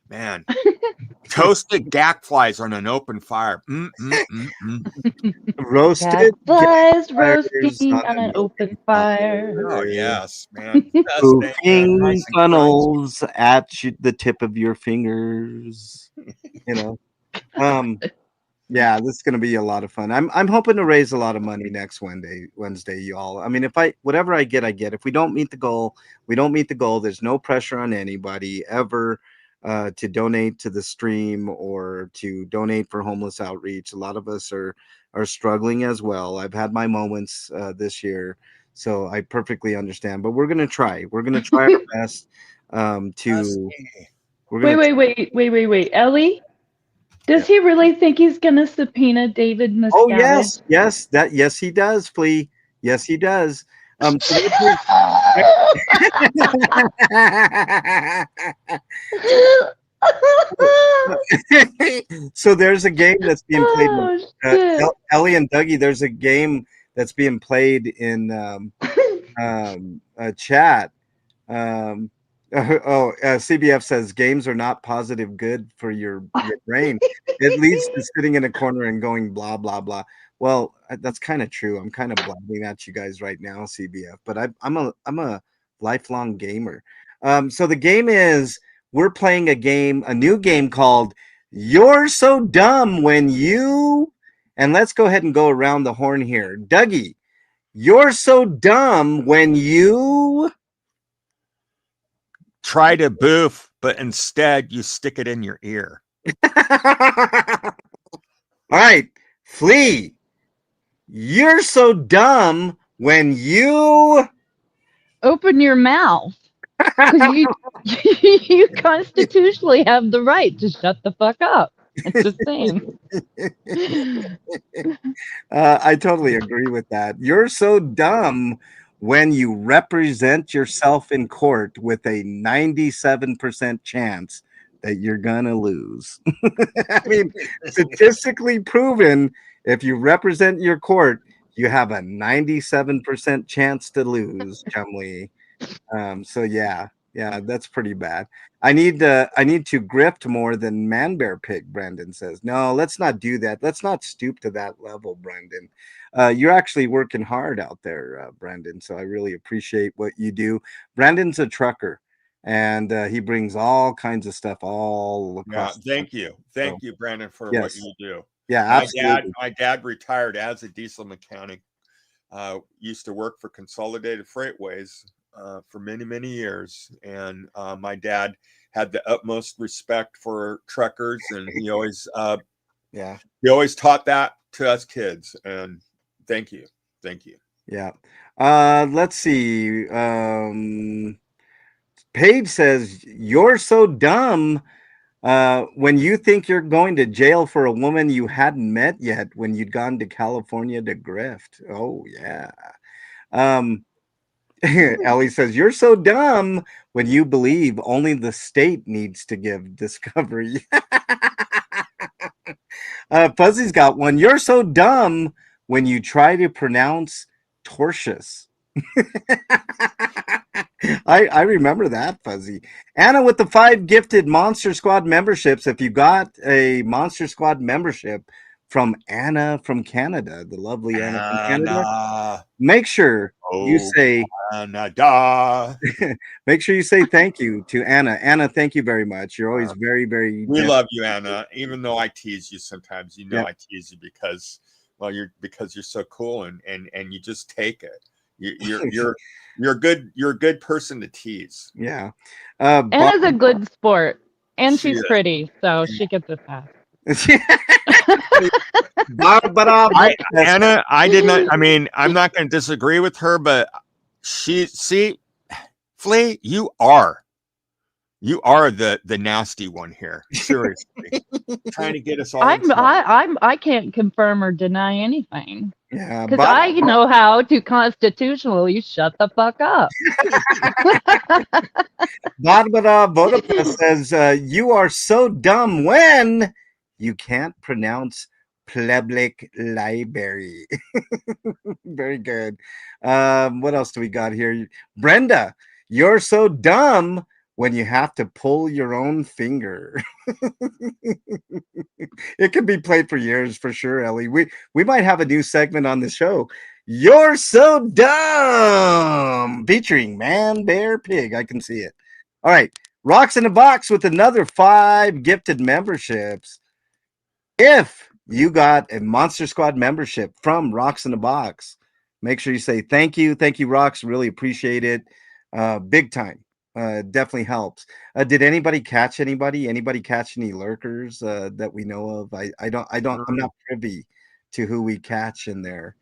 man, toasted gack flies on an open fire. Roasted flies roasting on an open fire. Oh yes, man. Poofing funnels at the tip of your fingers. Yeah, this is going to be a lot of fun. I'm hoping to raise a lot of money next Wednesday, y'all. I mean, whatever I get, I get. If we don't meet the goal, we don't meet the goal. There's no pressure on anybody ever to donate to the stream or to donate for homeless outreach. A lot of us are struggling as well. I've had my moments this year, so I perfectly understand. But we're going to try. We're going to try our best to. Wait, Ellie. Does he really think he's gonna subpoena David Miscavige? Oh yes, he does, Flea. Yes, he does. So there's a game that's being played. Ellie and Dougie, there's a game that's being played in chat. CBF says games are not positive good for your brain. It leads to sitting in a corner and going blah blah blah. Well, that's kind of true. I'm kind of blabbing at you guys right now, CBF, but I'm a lifelong gamer. So the game is we're playing a new game called You're So Dumb When You, and let's go ahead and go around the horn here. Dougie, you're so dumb when you try to boof, but instead you stick it in your ear. All right, Flea, you're so dumb when you open your mouth. You constitutionally have the right to shut the fuck up. It's the same. I totally agree with that. You're so dumb when you represent yourself in court with a 97% chance that you're gonna lose. I mean, statistically proven, if you represent your court, you have a 97% chance to lose, Chumley. So yeah, that's pretty bad. I need to grift more than man bear pig, Brandon says. No, let's not do that. Let's not stoop to that level, Brandon. You're actually working hard out there, Brandon. So I really appreciate what you do. Brandon's a trucker, and he brings all kinds of stuff all across. Yeah, thank you, Brandon, for what you do. Yeah, absolutely. My dad retired as a diesel mechanic. Used to work for Consolidated Freightways for many, many years. And my dad had the utmost respect for truckers, and he always taught that to us kids. And thank you. Yeah. Let's see. Paige says, you're so dumb when you think you're going to jail for a woman you hadn't met yet when you'd gone to California to grift. Oh, yeah. Ellie says, you're so dumb when you believe only the state needs to give discovery. Fuzzy's got one. You're so dumb when you try to pronounce tortious. I remember that, Fuzzy. Anna with the 5 gifted Monster Squad memberships. If you got a Monster Squad membership from Anna from Canada, the lovely Anna from Canada, Anna. make sure you Oh, say Canada. make sure you say thank you to Anna. Anna, thank you very much. You're always very, very We love you, Anna. Even though I tease you sometimes, Yeah. I tease you because, well, you're so cool and you just take it. You're a good person to tease. yeah. Anna's a good sport, and She she's is. pretty, so she gets a pass. Anna, I did not. I mean, I'm not going to disagree with her, but Flea, you are the nasty one here. Seriously, trying to get us all. I can't confirm or deny anything. Yeah, because I know how to constitutionally shut the fuck up. Barbara Vodapest says, you are so dumb when you can't pronounce public library. Very good. What else do we got here? Brenda, you're so dumb when you have to pull your own finger. It could be played for years for sure, Ellie. We might have a new segment on the show. You're so dumb, featuring Man, Bear, Pig. I can see it. All right, Rocks in a Box with another 5 gifted memberships. If you got a Monster Squad membership from Rocks in a Box, make sure you say thank you, Rocks. Really appreciate it, big time. Definitely helps. Did anybody catch anybody? Anybody catch any lurkers that we know of? I'm not privy to who we catch in there.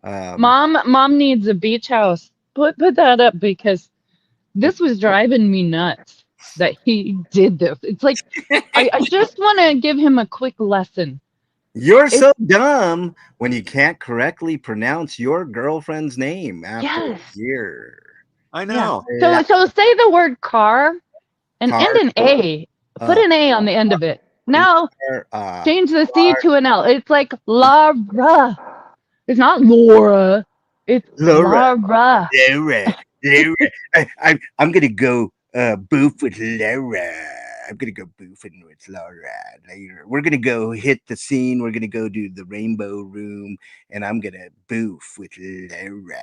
Mom needs a beach house. Put that up because this was driving me nuts that he did this. It's like I just want to give him a quick lesson. You're so dumb when you can't correctly pronounce your girlfriend's name after a year. I know. Yeah. So say the word car and end an A. Put an A on the end of it. Now change the C to an L. It's like Laura. It's not Laura. It's Laura. Laura. I'm gonna go boof with Laura. I'm gonna go boofing with Laura later. We're gonna go hit the scene. We're gonna go to the Rainbow Room, and I'm gonna boof with Laura.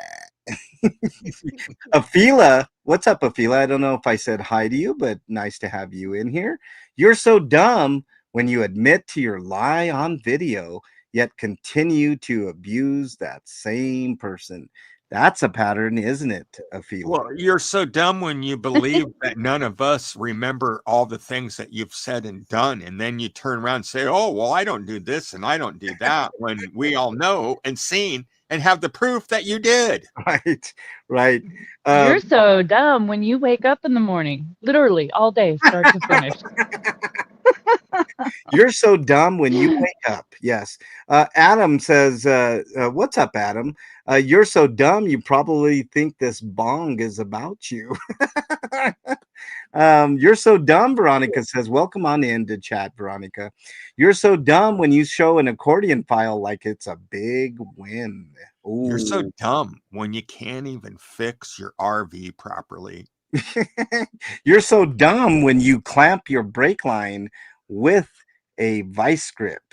Afila, what's up, Afila? I don't know if I said hi to you, but nice to have you in here. You're so dumb when you admit to your lie on video, yet continue to abuse that same person. That's a pattern, isn't it, Afila? Well, you're so dumb when you believe that none of us remember all the things that you've said and done. And then you turn around and say, oh, well, I don't do this and I don't do that, when we all know and seen and have the proof that you did. Right. You're so dumb when you wake up in the morning, literally all day, start to finish. You're so dumb when you wake up. Yes. Adam says, what's up, Adam? You're so dumb, you probably think this bong is about you. You're so dumb, Veronica says, welcome on in to chat, Veronica. You're so dumb when you show an accordion file like it's a big win. Ooh. You're so dumb when you can't even fix your RV properly. You're so dumb when you clamp your brake line with a vice grip.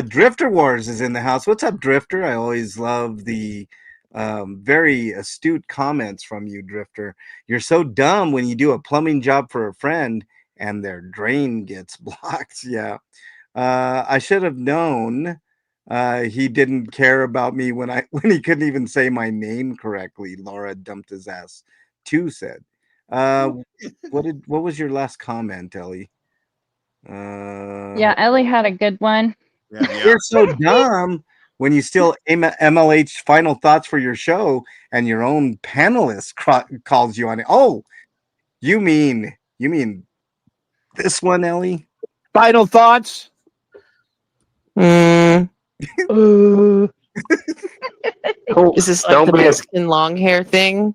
Drifter Wars is in the house. What's up, Drifter? I always love the very astute comments from you, Drifter. You're so dumb when you do a plumbing job for a friend and their drain gets blocked. Yeah. I should have known he didn't care about me when he couldn't even say my name correctly. Laura dumped his ass too, said. What was your last comment, Ellie? Yeah, Ellie had a good one. Yeah. You're so dumb when you still MLH final thoughts for your show and your own panelist calls you on it. Oh, you mean this one, Ellie? Final thoughts? Is this like the Mexican long hair thing?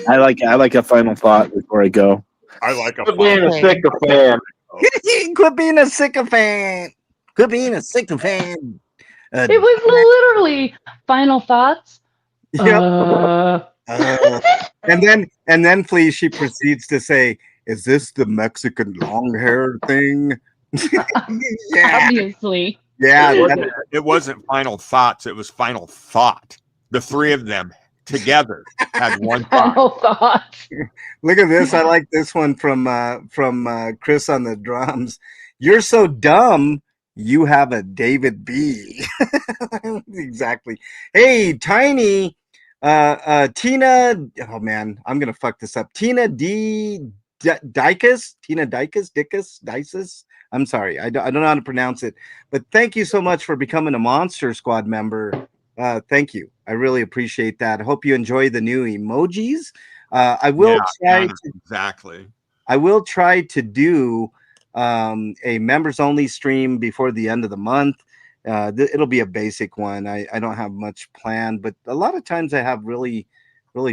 I like a final thought before I go. I like a being a sycophant. Quit being a sycophant. Quit being a sycophant. It was literally final thoughts. Yep. And then please, she proceeds to say, "Is this the Mexican long hair thing?" Yeah, Obviously. yeah. It wasn't final thoughts. It was final thought. The three of them together had one thought. Final thoughts. Look at this. I like this one from Chris on the drums. You're so dumb. You have a David B. Exactly. Hey, Tiny. Tina. Oh man, I'm gonna fuck this up. Tina Dicus. Tina Dicus. I'm sorry. I don't know how to pronounce it. But thank you so much for becoming a Monster Squad member. Thank you. I really appreciate that. I hope you enjoy the new emojis. I will try to, exactly. I will try to do a members only stream before the end of the month. It'll be a basic one. I don't have much planned, but a lot of times I have really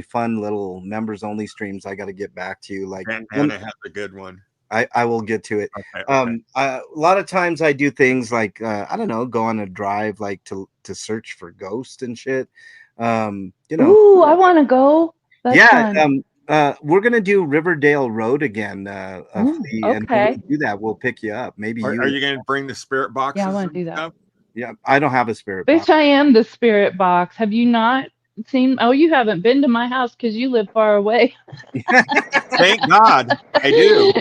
fun little members only streams. I got to get back to you. Like Anna has a good one. I will get to it. Okay. A lot of times I do things like I don't know, go on a drive like to search for ghosts and shit. You know. Ooh, I want to go. That's fun. We're gonna do Riverdale Road again. Ooh, And when okay. we do that, we'll pick you up. Maybe Are you going to bring the spirit boxes? Yeah, I want to do that. Stuff? Yeah, I don't have a spirit Bitch, box. I am the spirit box. Have you not seen? Oh, you haven't been to my house because you live far away. Thank God I do.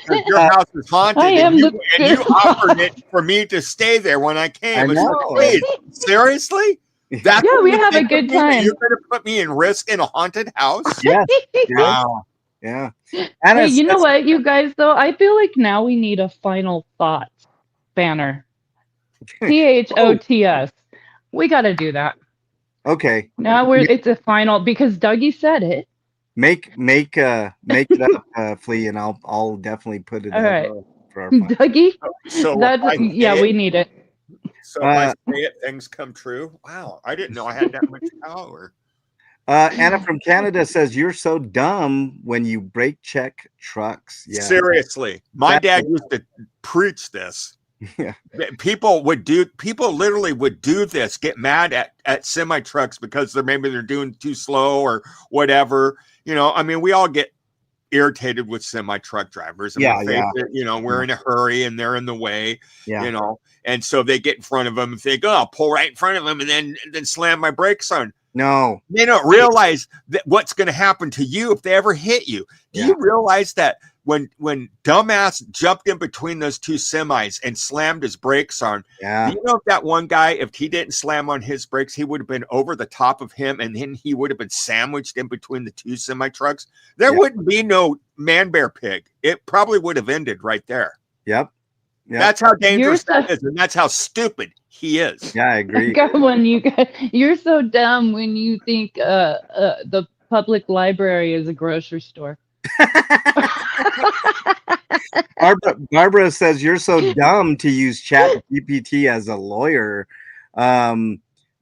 'Cause your house is haunted, I am and you, the and you spirit offered it for me to stay there when I came. I It's like, know. wait, seriously? That's Yeah, what we you have a think of good me, that time. You're going to put me in risk in a haunted house? Yes. Wow. Yeah. Hey, you know what, you guys, though? I feel like now we need a final thoughts banner. THOTS. We got to do that. Okay. Now it's a final because Dougie said it. Make it up, Flea, and I'll definitely put it All up right. for our final. Dougie, So that's, if I yeah, say we it, need it. so if I say it, things come true. Wow, I didn't know I had that much power. Anna from Canada says you're so dumb when you brake check trucks. Yeah. Seriously, my dad used to preach this. Yeah. People literally would do this, get mad at semi trucks because they're doing too slow or whatever. You know, I mean, we all get irritated with semi truck drivers. I mean, face it, you know, we're in a hurry and they're in the way. Yeah. You know, and so they get in front of them and think, "Oh, I'll pull right in front of them and then slam my brakes on." No, they don't realize that what's going to happen to you if they ever hit you. Do you realize that when dumbass jumped in between those two semis and slammed his brakes on, do you know if that one guy, if he didn't slam on his brakes, he would have been over the top of him and then he would have been sandwiched in between the two semi trucks? There wouldn't be no man bear pig. It probably would have ended right there. Yep. That's how dangerous that is, and that's how stupid he is. Yeah, I agree. You're so dumb when you think the public library is a grocery store. Barbara says you're so dumb to use Chat GPT as a lawyer.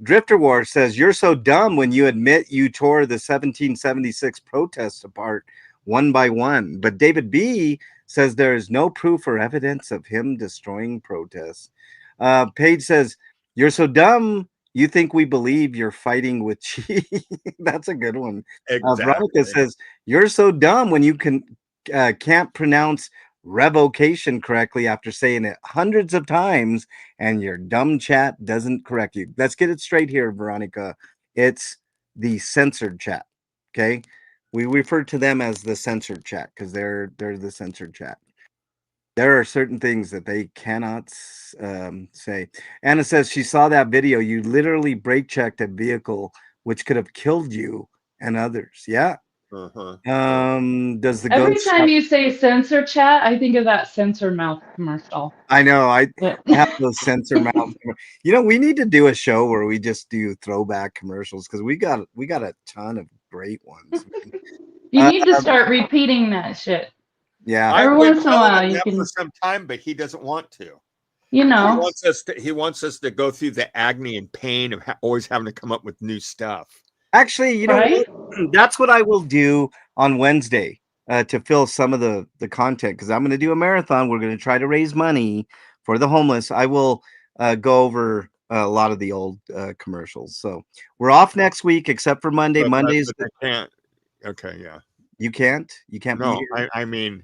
Drifter War says you're so dumb when you admit you tore the 1776 protests apart one by one. But David B says there is no proof or evidence of him destroying protests. Paige says you're so dumb you think we believe you're fighting with Chi. That's a good one. Exactly. Veronica says you're so dumb when you can't pronounce revocation correctly after saying it hundreds of times and your dumb chat doesn't correct you. Let's get it straight here, Veronica. It's the censored chat. Okay, we refer to them as the censored chat because they're the censored chat. There are certain things that they cannot say. Anna says she saw that video. You literally brake checked a vehicle which could have killed you and others. Yeah. Does the Every ghost time you say censor chat, I think of that censor mouth commercial. I know. I have those censor mouth. You know, we need to do a show where we just do throwback commercials because we got a ton of great ones. You need to start repeating that shit. Yeah. Every once in a while you can for some time, but he doesn't want to. You know. He wants us to go through the agony and pain of always having to come up with new stuff. Actually, you know, that's what I will do on Wednesday to fill some of the content because I'm going to do a marathon. We're going to try to raise money for the homeless. I will go over a lot of the old commercials. So we're off next week except for Monday. Mondays. Okay, yeah. You can't be No, here? I mean,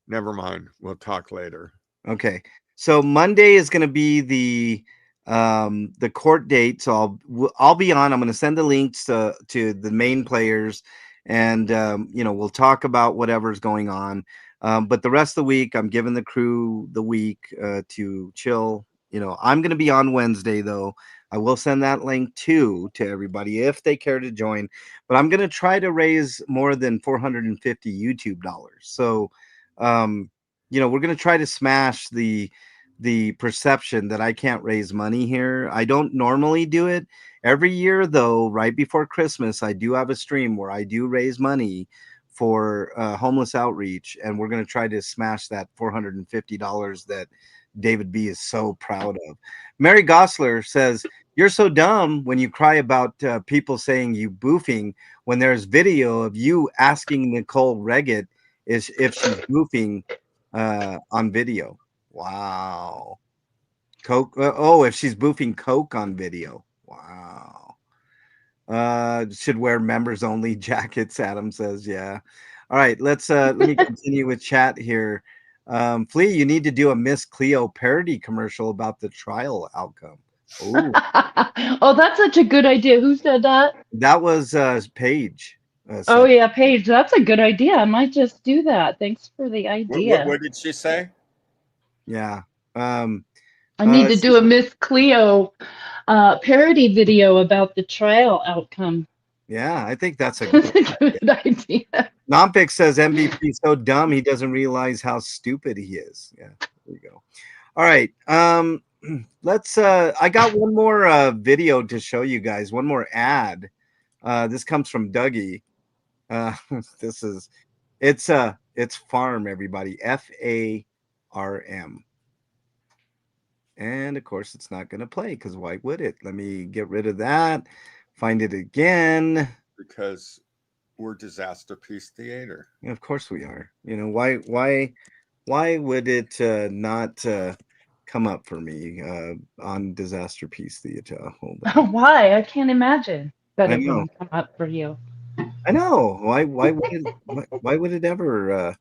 never mind. We'll talk later. Okay. So Monday is going to be the court date. So I'll be on. I'm going to send the links to the main players, and we'll talk about whatever's going on. But the rest of the week, I'm giving the crew the week to chill. I'm going to be on Wednesday though. I will send that link to everybody if they care to join. But I'm going to try to raise more than 450 YouTube dollars. So we're going to try to smash the perception that I can't raise money here. I don't normally do it. Every year though, right before Christmas, I do have a stream where I do raise money for homeless outreach, and we're going to try to smash that $450 that David B is so proud of. Mary Gosler says, "You're so dumb when you cry about people saying you boofing when there's video of you asking Nicole Reggett is if she's boofing on video." Wow. Coke. If she's boofing Coke on video. Wow. Should wear members only jackets, Adam says. Yeah. All right, let me continue with chat here. Flea, you need to do a Miss Cleo parody commercial about the trial outcome. Ooh. Oh, that's such a good idea. Who said that? That was Paige. Oh yeah, Paige. That's a good idea. I might just do that. Thanks for the idea. What did she say? Yeah. I need to do a Miss Cleo parody video about the trial outcome. Yeah, I think that's a good idea. Nompik says MVP is so dumb he doesn't realize how stupid he is. Yeah, there you go. All right. Let's I got one more video to show you guys, one more ad. This comes from Dougie. It's Farm, everybody. FARM. And of course it's not going to play because why would it? Let me get rid of that. Find it again. Because we're Disasterpiece Theater. Of course we are. Why would it not come up for me on Disasterpiece Theater? Hold on. Why? I can't imagine that it won't come up for you. I know. Why would it ever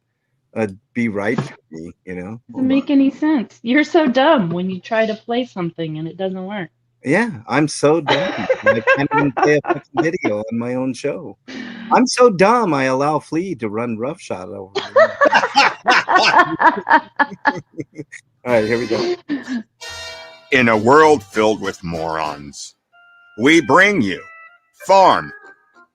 be right for me? Doesn't make any sense. You're so dumb when you try to play something and it doesn't work. Yeah, I'm so dumb. I can't even play a fucking video on my own show. I'm so dumb. I allow Flea to run roughshod over me. All right, here we go. In a world filled with morons, we bring you Farm,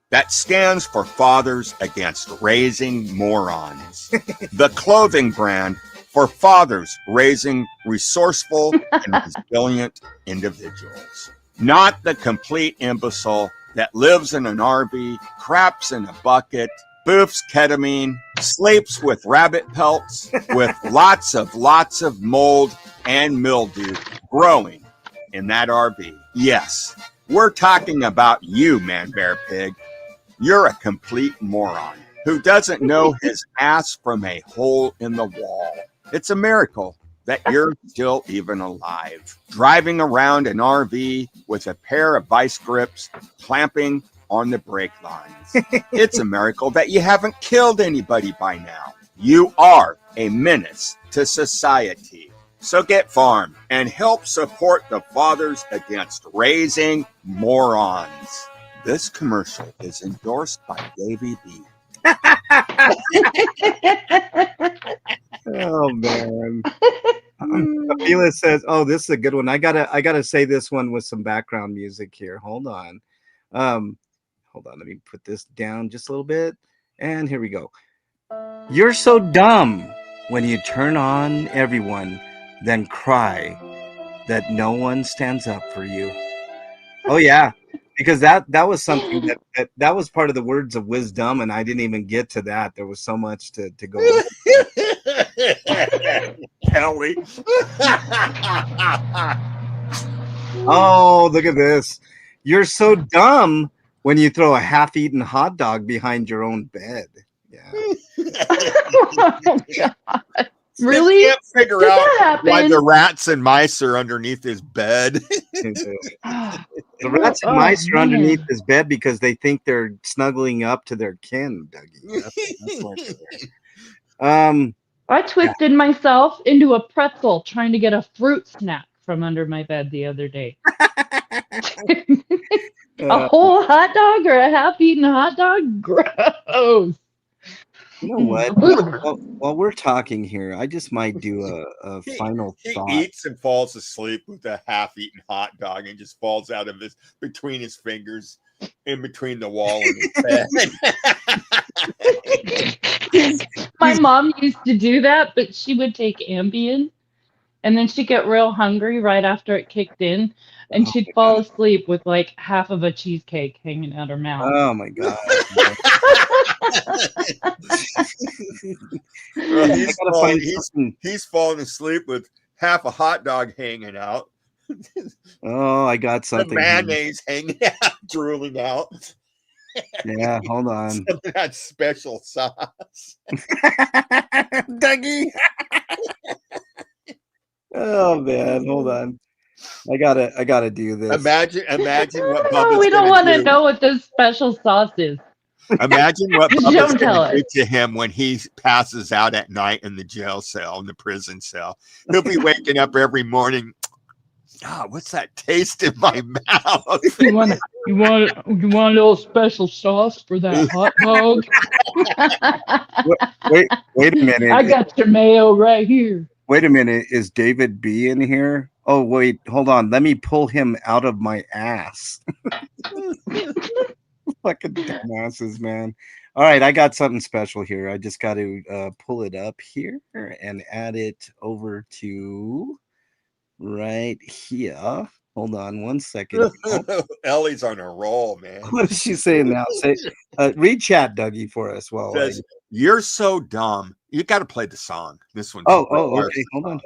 that stands for Fathers Against Raising Morons. The clothing brand for fathers raising resourceful and resilient individuals. Not the complete imbecile that lives in an RV, craps in a bucket, boofs ketamine, sleeps with rabbit pelts, with lots of mold and mildew growing in that RV. Yes, we're talking about you, Man Bear Pig. You're a complete moron who doesn't know his ass from a hole in the wall. It's a miracle that you're still even alive. Driving around an RV with a pair of vice grips clamping on the brake lines. It's a miracle that you haven't killed anybody by now. You are a menace to society. So get Farm and help support the Fathers Against Raising Morons. This commercial is endorsed by Davey B. Oh man. Felix says, "Oh, this is a good one. I gotta say this one with some background music here. Hold on. Let me put this down just a little bit. And here we go. You're so dumb when you turn on everyone, then cry that no one stands up for you." Oh yeah. Because that was something that was part of the words of wisdom, and I didn't even get to that. There was so much to go. Kelly. Oh, look at this. You're so dumb when you throw a half-eaten hot dog behind your own bed. Yeah. Oh, God. Really? Can't figure Did out that why happen? the rats and mice are underneath his bed. The rats and mice are underneath his bed because they think they're snuggling up to their kin, Dougie. That's why they're there. I twisted myself into a pretzel trying to get a fruit snack from under my bed the other day. A whole hot dog or a half-eaten hot dog? Gross. You know what? While we're talking here, I just might do a final He thought. eats and falls asleep with a half-eaten hot dog and just falls out of between his fingers, in between the wall and his bed. My mom used to do that, but she would take Ambien, and then she'd get real hungry right after it kicked in, and she'd fall asleep with like half of a cheesecake hanging out her mouth. Oh my god. Well, he's falling asleep with half a hot dog hanging out. Oh, I got something. The mayonnaise hanging out, drooling out. Yeah, hold on. Some of that special sauce. Dougie. Oh man, hold on. I gotta do this. Imagine what No, Bubba's we don't gonna want to do. know what this special sauce is. Imagine what Just Bubba's don't tell gonna do us. to him when he passes out at night in the jail cell, in the prison cell. He'll be waking up every morning. Ah, what's that taste in my mouth? You want a little special sauce for that hot dog? Wait a minute. I got your mayo right here. Wait a minute. Is David B in here? Oh wait, hold on. Let me pull him out of my ass. Fucking dumbasses, man. All right, I got something special here. I just got to pull it up here and add it over to right here. Hold on one second. Ellie's on a roll, man. What is she saying now? Say, read chat, Dougie, for us. Well, Says, you're so dumb. You got to play the song. This one's okay. Hold on.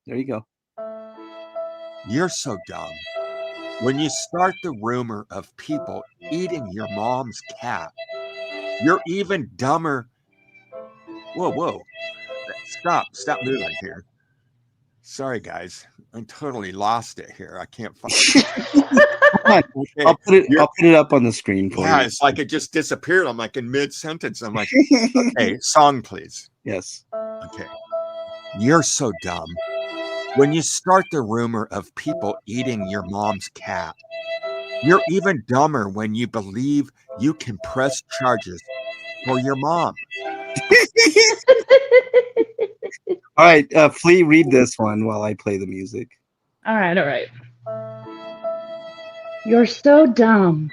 There you go. You're so dumb. When you start the rumor of people eating your mom's cat, you're even dumber. Whoa. Stop moving here. Sorry, guys. I totally lost it here. I can't find it. Okay. I'll put it up on the screen for you. Yeah, it's like it just disappeared. I'm like in mid-sentence. I'm like, okay, song, please. Yes. Okay. You're so dumb. When you start the rumor of people eating your mom's cat, you're even dumber when you believe you can press charges for your mom. All right, Flea, read this one while I play the music. All right. You're so dumb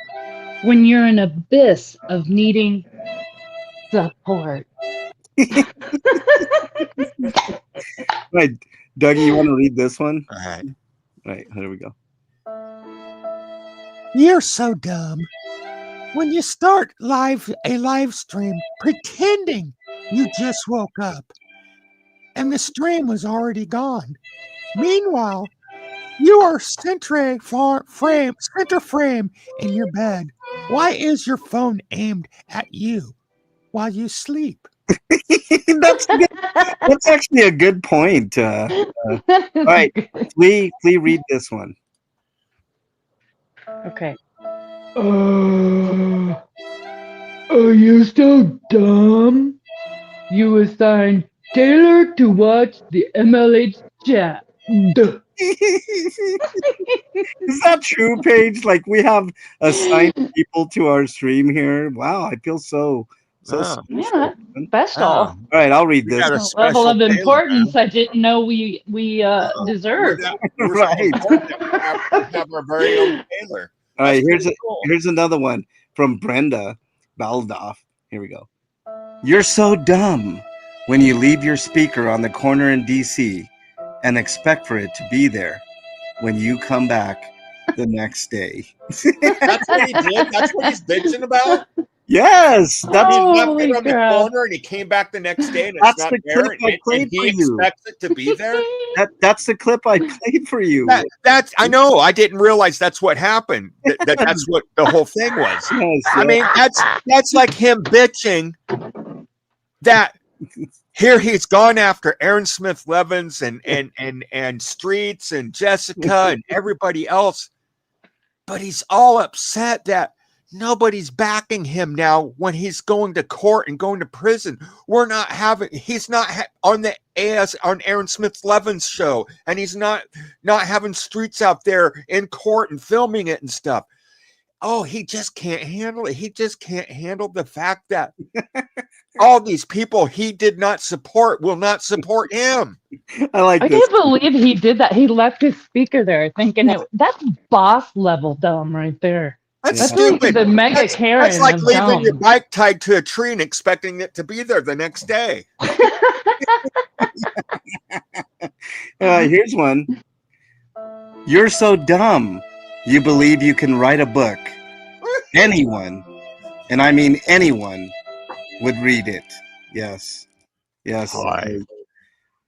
when you're an abyss of needing support. Right, Dougie, you want to read this one? All right. All right, here we go. You're so dumb when you start a live stream pretending you just woke up and the stream was already gone. Meanwhile, you are center frame in your bed. Why is your phone aimed at you while you sleep? That's actually a good point. All right, Flea, read this one. Okay. Are you so dumb? You assigned Taylor to watch the MLH chat. Duh. Is that true, Paige? Like we have assigned people to our stream here. Wow, I feel so special. Yeah, special. All right, I'll read this. A level of importance I didn't know we deserved. Right. Have our very own Taylor. All right, here's another one from Brenda Baldoff. Here we go. You're so dumb when you leave your speaker on the corner in DC and expect for it to be there when you come back the next day. That's what he did? That's what he's bitching about? Yes, that's he left it on the corner and he came back the next day and it's not there and he expects it to be there. That's the clip I played for you. That's I know. I didn't realize that's what happened. That's what the whole thing was. Yes, I mean, that's like him bitching that here he's gone after Aaron Smith Levins and Streets and Jessica and everybody else, but he's all upset that nobody's backing him now when he's going to court and going to prison. He's not on the on Aaron Smith Levins show, and he's not having Streets out there in court and filming it and stuff. Oh, he just can't handle it. He just can't handle the fact that all these people he did not support will not support him. I can't believe he did that. He left his speaker there thinking that's boss level dumb right there. That's like stupid. the mega Karen. That's like of leaving dumb. your bike tied to a tree and expecting it to be there the next day. Here's one. You're so dumb. You believe you can write a book. Anyone, and I mean anyone, would read it. Yes. Yes. Hi.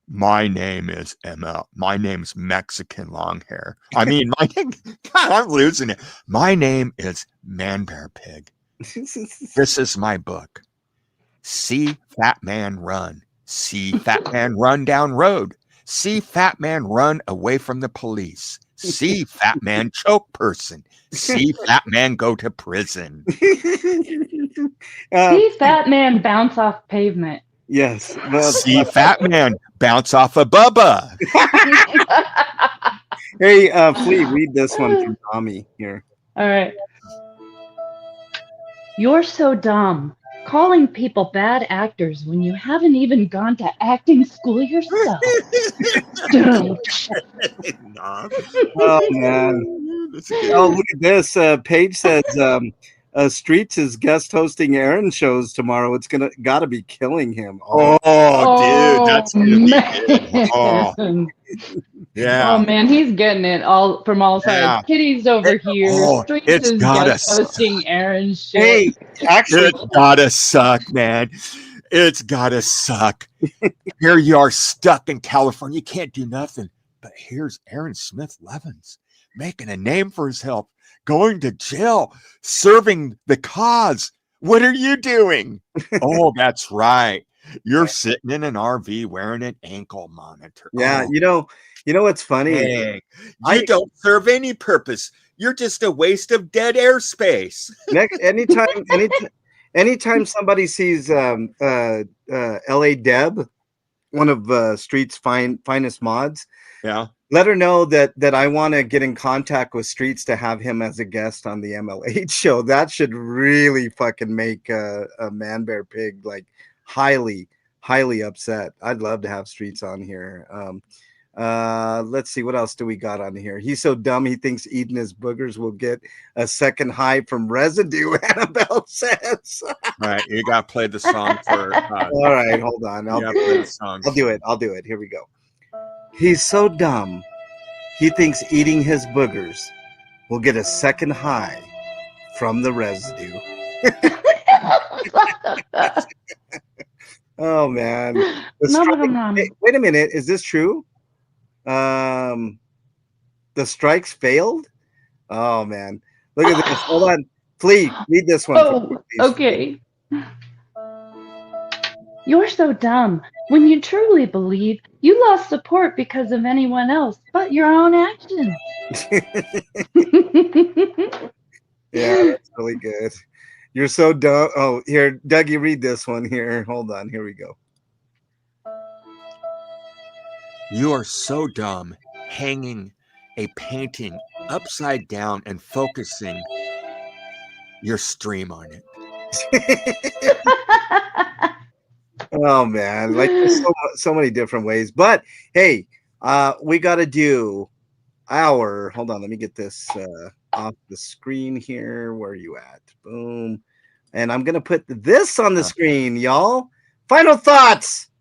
My name is Emma. My name's Mexican long hair. I mean, my name, God, I'm losing it. My name is Man Bear Pig. This is my book. See Fat Man run. See Fat Man run down road. See Fat Man run away from the police. See Fat Man choke person. See Fat Man go to prison. See Fat Man bounce off pavement. Yes. See Fat Man bounce off a Bubba. Hey, Flea, read this one from Tommy here. All right. You're so dumb. Calling people bad actors when you haven't even gone to acting school yourself. Oh, man. Oh, look at this. Paige says Streets is guest hosting Aaron shows tomorrow. It's gotta be killing him. Dude, that's gonna be good. Oh. Yeah. Oh man, he's getting it all from all sides. Yeah. Kitty's over here. Streets it's is gotta guest hosting Aaron's shit. Hey, actually, it's gotta suck, man. It's gotta suck. Here you are stuck in California. You can't do nothing. But here's Aaron Smith Levins making a name for himself, going to jail, serving the cause. What are you doing? Oh, that's right. You're sitting in an RV wearing an ankle monitor. Yeah, Oh, you know what's funny? dang. You don't serve any purpose. You're just a waste of dead airspace. Anytime somebody sees LA Deb, one of Street's finest mods, Yeah. let her know that I want to get in contact with Streets to have him as a guest on the MLH show. That should really fucking make a Man Bear Pig like highly upset. I'd love to have Streets on here. Let's see, what else do we got on here? He's so dumb he thinks eating his boogers will get a second high from residue. Annabelle says. All right, you got to play the song for. All right, hold on. I'll do it. Here we go. He's so dumb he thinks eating his boogers will get a second high from the residue. Oh man. Wait a minute, is this true? The strikes failed? Oh man. Look at this. Hold on. Flea, read this one. Oh, okay. You're so dumb when you truly believe you lost support because of anyone else but your own actions. Yeah, that's really good. You're so dumb. Oh, here, Dougie, read this one here. Hold on. Here we go. You are so dumb hanging a painting upside down and focusing your stream on it. Oh man, like there's so many different ways. But hey, we got to do our. Hold on, let me get this off the screen here. Where are you at? Boom, and I'm gonna put this on the screen, y'all. Final thoughts.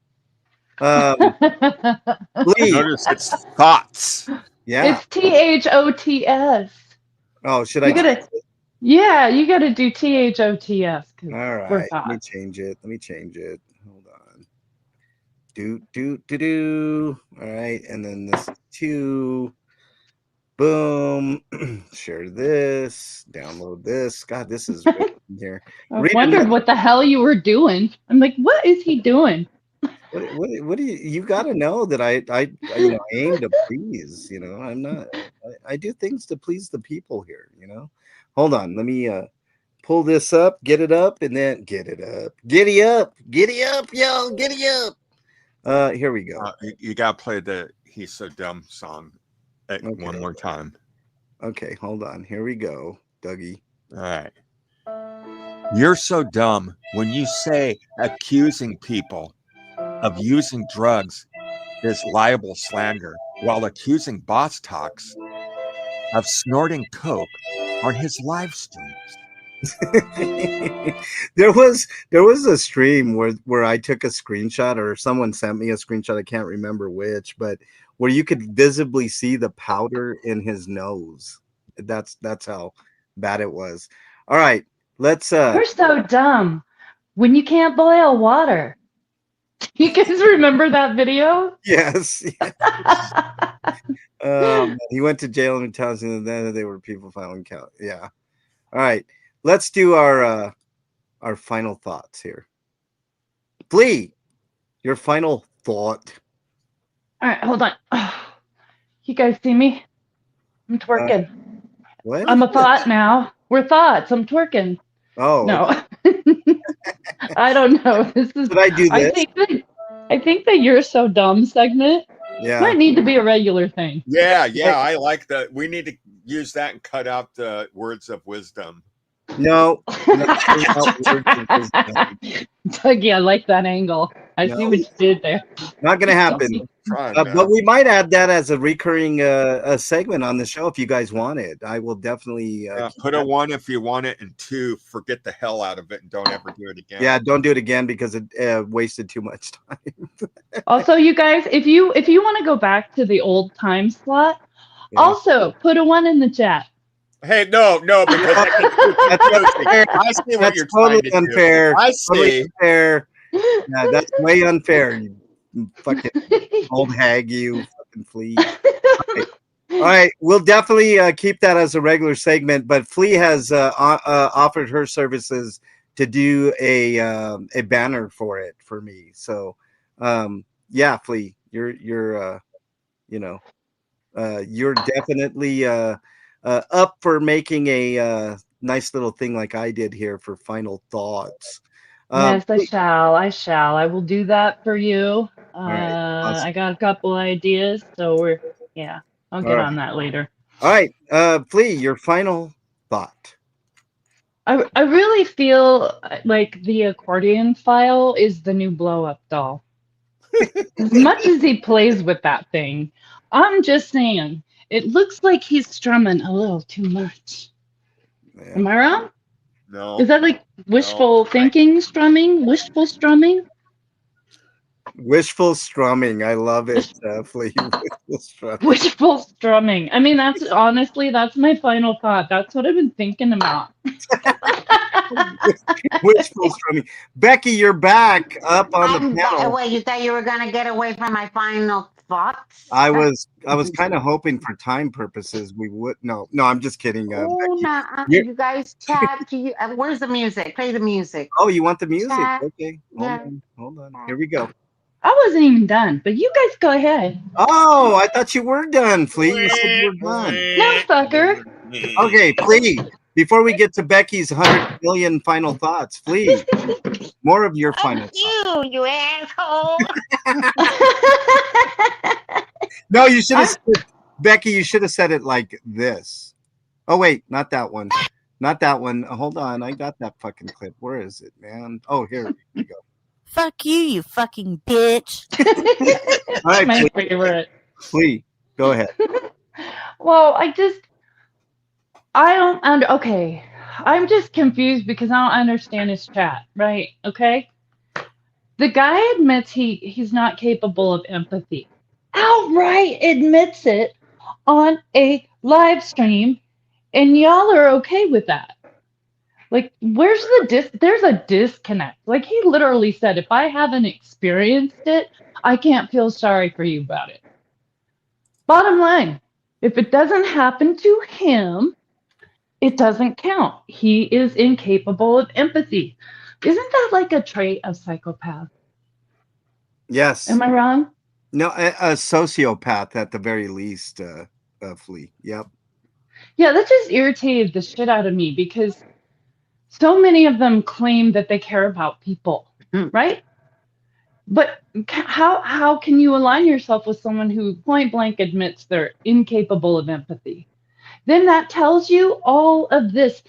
Notice it's thoughts. Yeah, it's THOTS. Oh, should you gotta do THOTS. All right, let me change it. Hold on. Do. All right, and then this 2. Boom. Share this. Download this. God, this is here. I wondered what the hell you were doing. I'm like, what is he doing? What do you got to know that I aim to please, I'm not, I do things to please the people here, Hold on. Let me, pull this up, get it up, and then get it up. Giddy up, y'all, giddy up. Here we go. You got to play the He's So Dumb song one more time. Okay, hold on. Here we go, Dougie. All right. You're so dumb when you say accusing people of using drugs is liable slander, while accusing Boss Talks of snorting coke on his live streams. there was a stream where I took a screenshot, or someone sent me a screenshot, I can't remember which, but where you could visibly see the powder in his nose. That's how bad it was. All right, let's You're so dumb when you can't boil water. You guys remember that video? Yes. He went to jail in Townsend, and then there were people filing count. Yeah. All right. Let's do our final thoughts here. Flea, your final thought. All right, hold on. You guys see me? I'm twerking. What? I'm a thought now. We're thoughts. I'm twerking. Oh. No. I don't know. This is. Did I do this? I think the You're So Dumb segment might need to be a regular thing. Yeah, I like that. We need to use that and cut out the words of wisdom. No. Dougie, I like that angle. I see what you did there. Not going to happen. But we might add that as a recurring segment on the show if you guys want it. I will definitely put a 1 if you want it, and 2, forget the hell out of it and don't ever do it again. Yeah, don't do it again because it wasted too much time. Also, you guys, if you want to go back to the old time slot, also put a 1 in the chat. Hey, no, because I see what you're totally trying to unfair. Do. I see. Totally unfair. Yeah, that's way unfair. You fucking old hag, you fucking Flea. All right, we'll definitely keep that as a regular segment. But Flea has offered her services to do a banner for it for me. So, yeah, Flea, you're definitely up for making a nice little thing like I did here for final thoughts. Yes, I shall. I will do that for you. Right, awesome. I got a couple ideas, so I'll get on that later. All right, Flea, your final thought. I really feel like the accordion file is the new blow up doll. As much as he plays with that thing, I'm just saying, it looks like he's strumming a little too much. Yeah. Am I wrong? No. Is that like wishful thinking strumming? Wishful strumming? Wishful strumming. I love it, Flea. Wishful strumming. Wishful strumming. I mean, that's my final thought. That's what I've been thinking about. Wishful strumming. Becky, you're back up on the panel. Wait, you thought you were gonna get away from my final thoughts? I was kind of hoping for time purposes we would. No, I'm just kidding. You guys chat. Where's the music? Play the music. Oh, you want the music? Chat. Okay, hold on. Here we go. I wasn't even done, but you guys go ahead. Oh, I thought you were done, Flea. You said you were done. No, fucker. Okay, Flea. Before we get to Becky's 100 million final thoughts, Flea, more of your final thoughts. You asshole. No, you should have said, Becky, you should have said it like this. Oh, wait, not that one. Not that one. Hold on. I got that fucking clip. Where is it, man? Oh, here we go. Fuck you, you fucking bitch. All right, my favorite. Flea, go ahead. Well, okay. I'm just confused because I don't understand his chat, right? Okay. The guy admits he's not capable of empathy. Outright admits it on a live stream, and y'all are okay with that. Like, where's there's a disconnect. Like, he literally said, if I haven't experienced it, I can't feel sorry for you about it. Bottom line, if it doesn't happen to him, it doesn't count. He is incapable of empathy. Isn't that like a trait of psychopath? Yes. Am I wrong? No, a sociopath at the very least, Flea. Yep. Yeah, that just irritated the shit out of me because so many of them claim that they care about people, right? But how can you align yourself with someone who point blank admits they're incapable of empathy? Then that tells you all of this.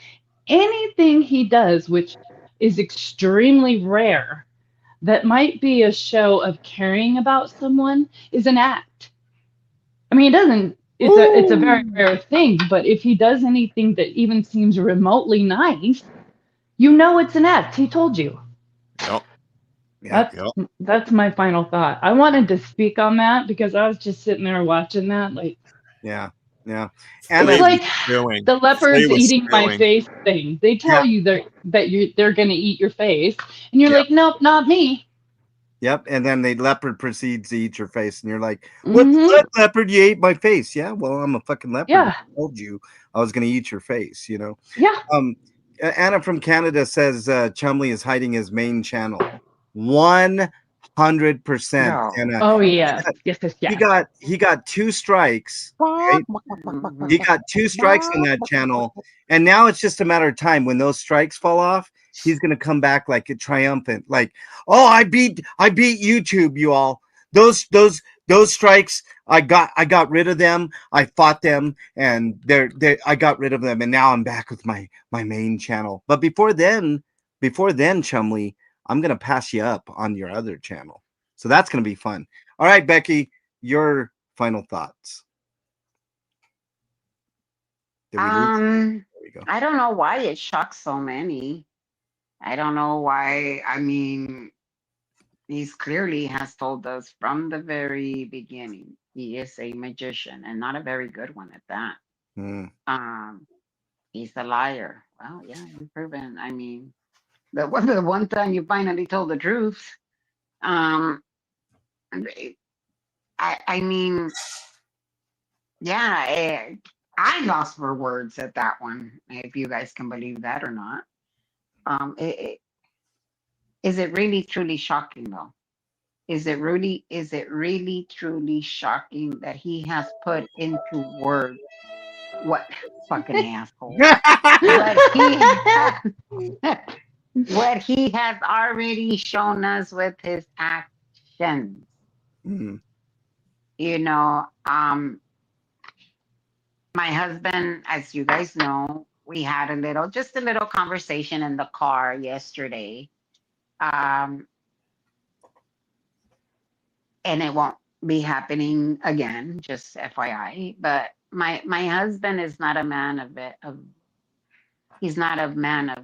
Anything he does, which is extremely rare, that might be a show of caring about someone, is an act. I mean, it doesn't. It's a very rare thing. But if he does anything that even seems remotely nice, you know it's an act. He told you. Yep. Yep. That's my final thought. I wanted to speak on that because I was just sitting there watching that, like, Yeah. Yeah. it's And like the Flea leopards was eating my spewing. face thing. They tell you they're gonna eat your face, and you're Yep. like, nope, not me. Yep. And then the leopard proceeds to eat your face, and you're like, "What, Mm-hmm. leopard? You ate my face." Yeah. Well, I'm a fucking leopard. Yeah. I told you I was going to eat your face. Yeah. Anna from Canada says Chumley is hiding his main channel. 100%. No. And Oh yeah. Yes. he got 2 strikes. Right? He got 2 strikes on that channel, and now it's just a matter of time when those strikes fall off. He's gonna come back like a triumphant, like, oh, I beat YouTube, you all. Those strikes, I got rid of them. I fought them, and I got rid of them, and now I'm back with my main channel. But before then, Chumley, I'm gonna pass you up on your other channel, so that's gonna be fun. All right, Becky, your final thoughts. There we go. I don't know why it shocks so many. I don't know why. I mean, he's clearly has told us from the very beginning he is a magician and not a very good one at that. He's a liar. Well, yeah, you've proven. I mean, the one time you finally told the truth. Um, I mean, yeah, I lost for words at that one. If you guys can believe that or not. Is it really truly shocking though? Is it really truly shocking that he has put into words what fucking asshole what he has already shown us with his actions? You know, my husband, as you guys know, we had just a little conversation in the car yesterday. And it won't be happening again, just FYI. But my husband is not a man he's not a man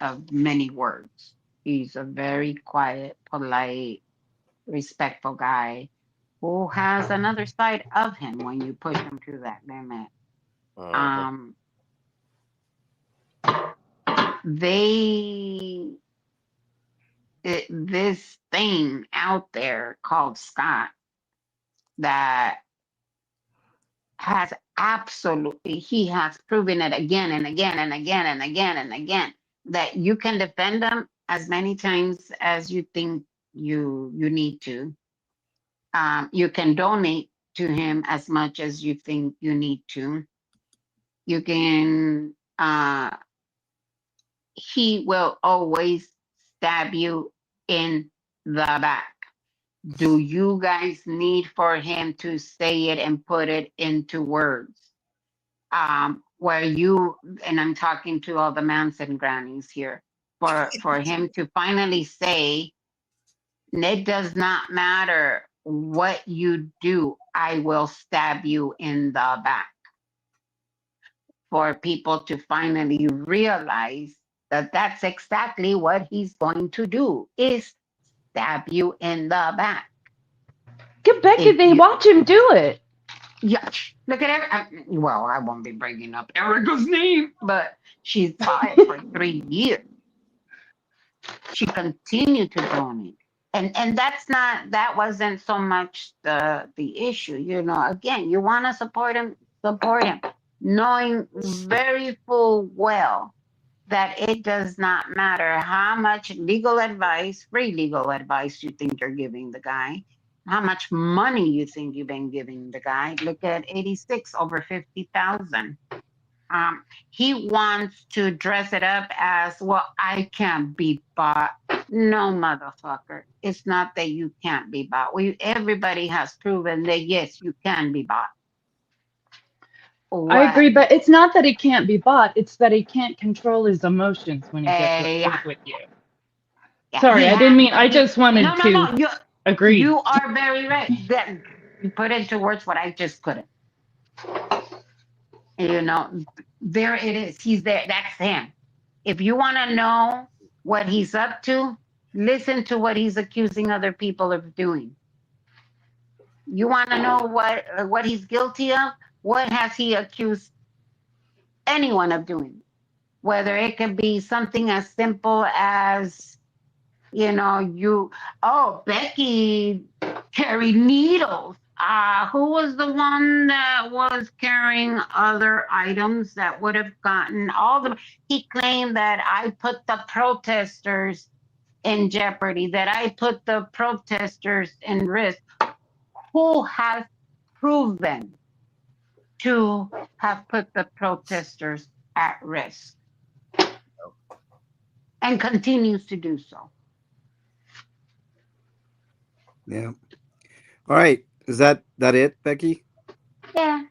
of many words. He's a very quiet, polite, respectful guy who has another side of him when you push him to that limit. This thing out there called Scott that has he has proven it again and again and again and again and again that you can defend them as many times as you think you need to. You can donate to him as much as you think you need to. You can he will always stab you in the back. Do you guys need for him to say it and put it into words? Where you, and I'm talking to all the Manson grannies here, for him to finally say, it does not matter what you do, I will stab you in the back. For people to finally realize that that's exactly what he's going to do, is stab you in the back. Get Becky, they watch him do it. Yeah, look at it. Well, I won't be bringing up Erica's name, but she's fought it for 3 years. She continued to donate, and that wasn't so much the issue. You know, again, you want to support him, knowing very full well that it does not matter how much legal advice, free legal advice you think you're giving the guy, how much money you think you've been giving the guy. Look at 86 over 50,000. He wants to dress it up as, well, I can't be bought. No, motherfucker. It's not that you can't be bought. Everybody has proven that, yes, you can be bought. I agree, but it's not that he can't be bought. It's that he can't control his emotions when he gets upset with you. Yeah, Sorry, I didn't mean. I just wanted to No. agree. You are very right. That you put into words what I just couldn't. You know, there it is. He's there. That's him. If you want to know what he's up to, listen to what he's accusing other people of doing. You want to know what he's guilty of? What has he accused anyone of doing? Whether it could be something as simple as, Becky carried needles. Who was the one that was carrying other items that would have gotten he claimed that I put the protesters in jeopardy, that I put the protesters in risk. Who has proven to have put the protesters at risk and continues to do so? Yeah. All right. Is that it, Becky? Yeah.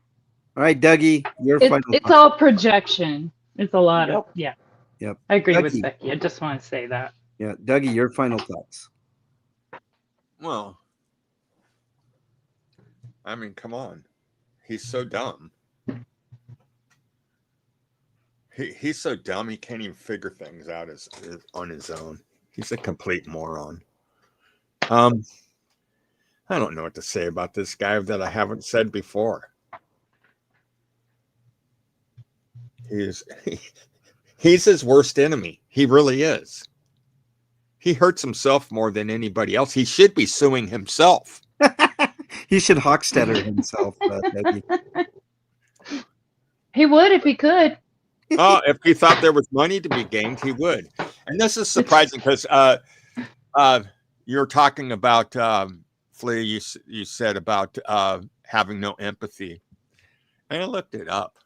All right, Dougie, your final It's thoughts. all projection. It's a lot of, yeah. Yep. I agree Dougie. with Becky. I just want to say that. Yeah. Dougie, your final thoughts. Well, I mean, come on. He's so dumb. He's so dumb he can't even figure things out on his own. He's a complete moron. I don't know what to say about this guy that I haven't said before. He's his worst enemy. He really is. He hurts himself more than anybody else. He should be suing himself. He should Hochstetter himself, Dougie. He would if he could. Oh, if he thought there was money to be gained, he would. And this is surprising because you're talking about Flea. You said about having no empathy, and I looked it up.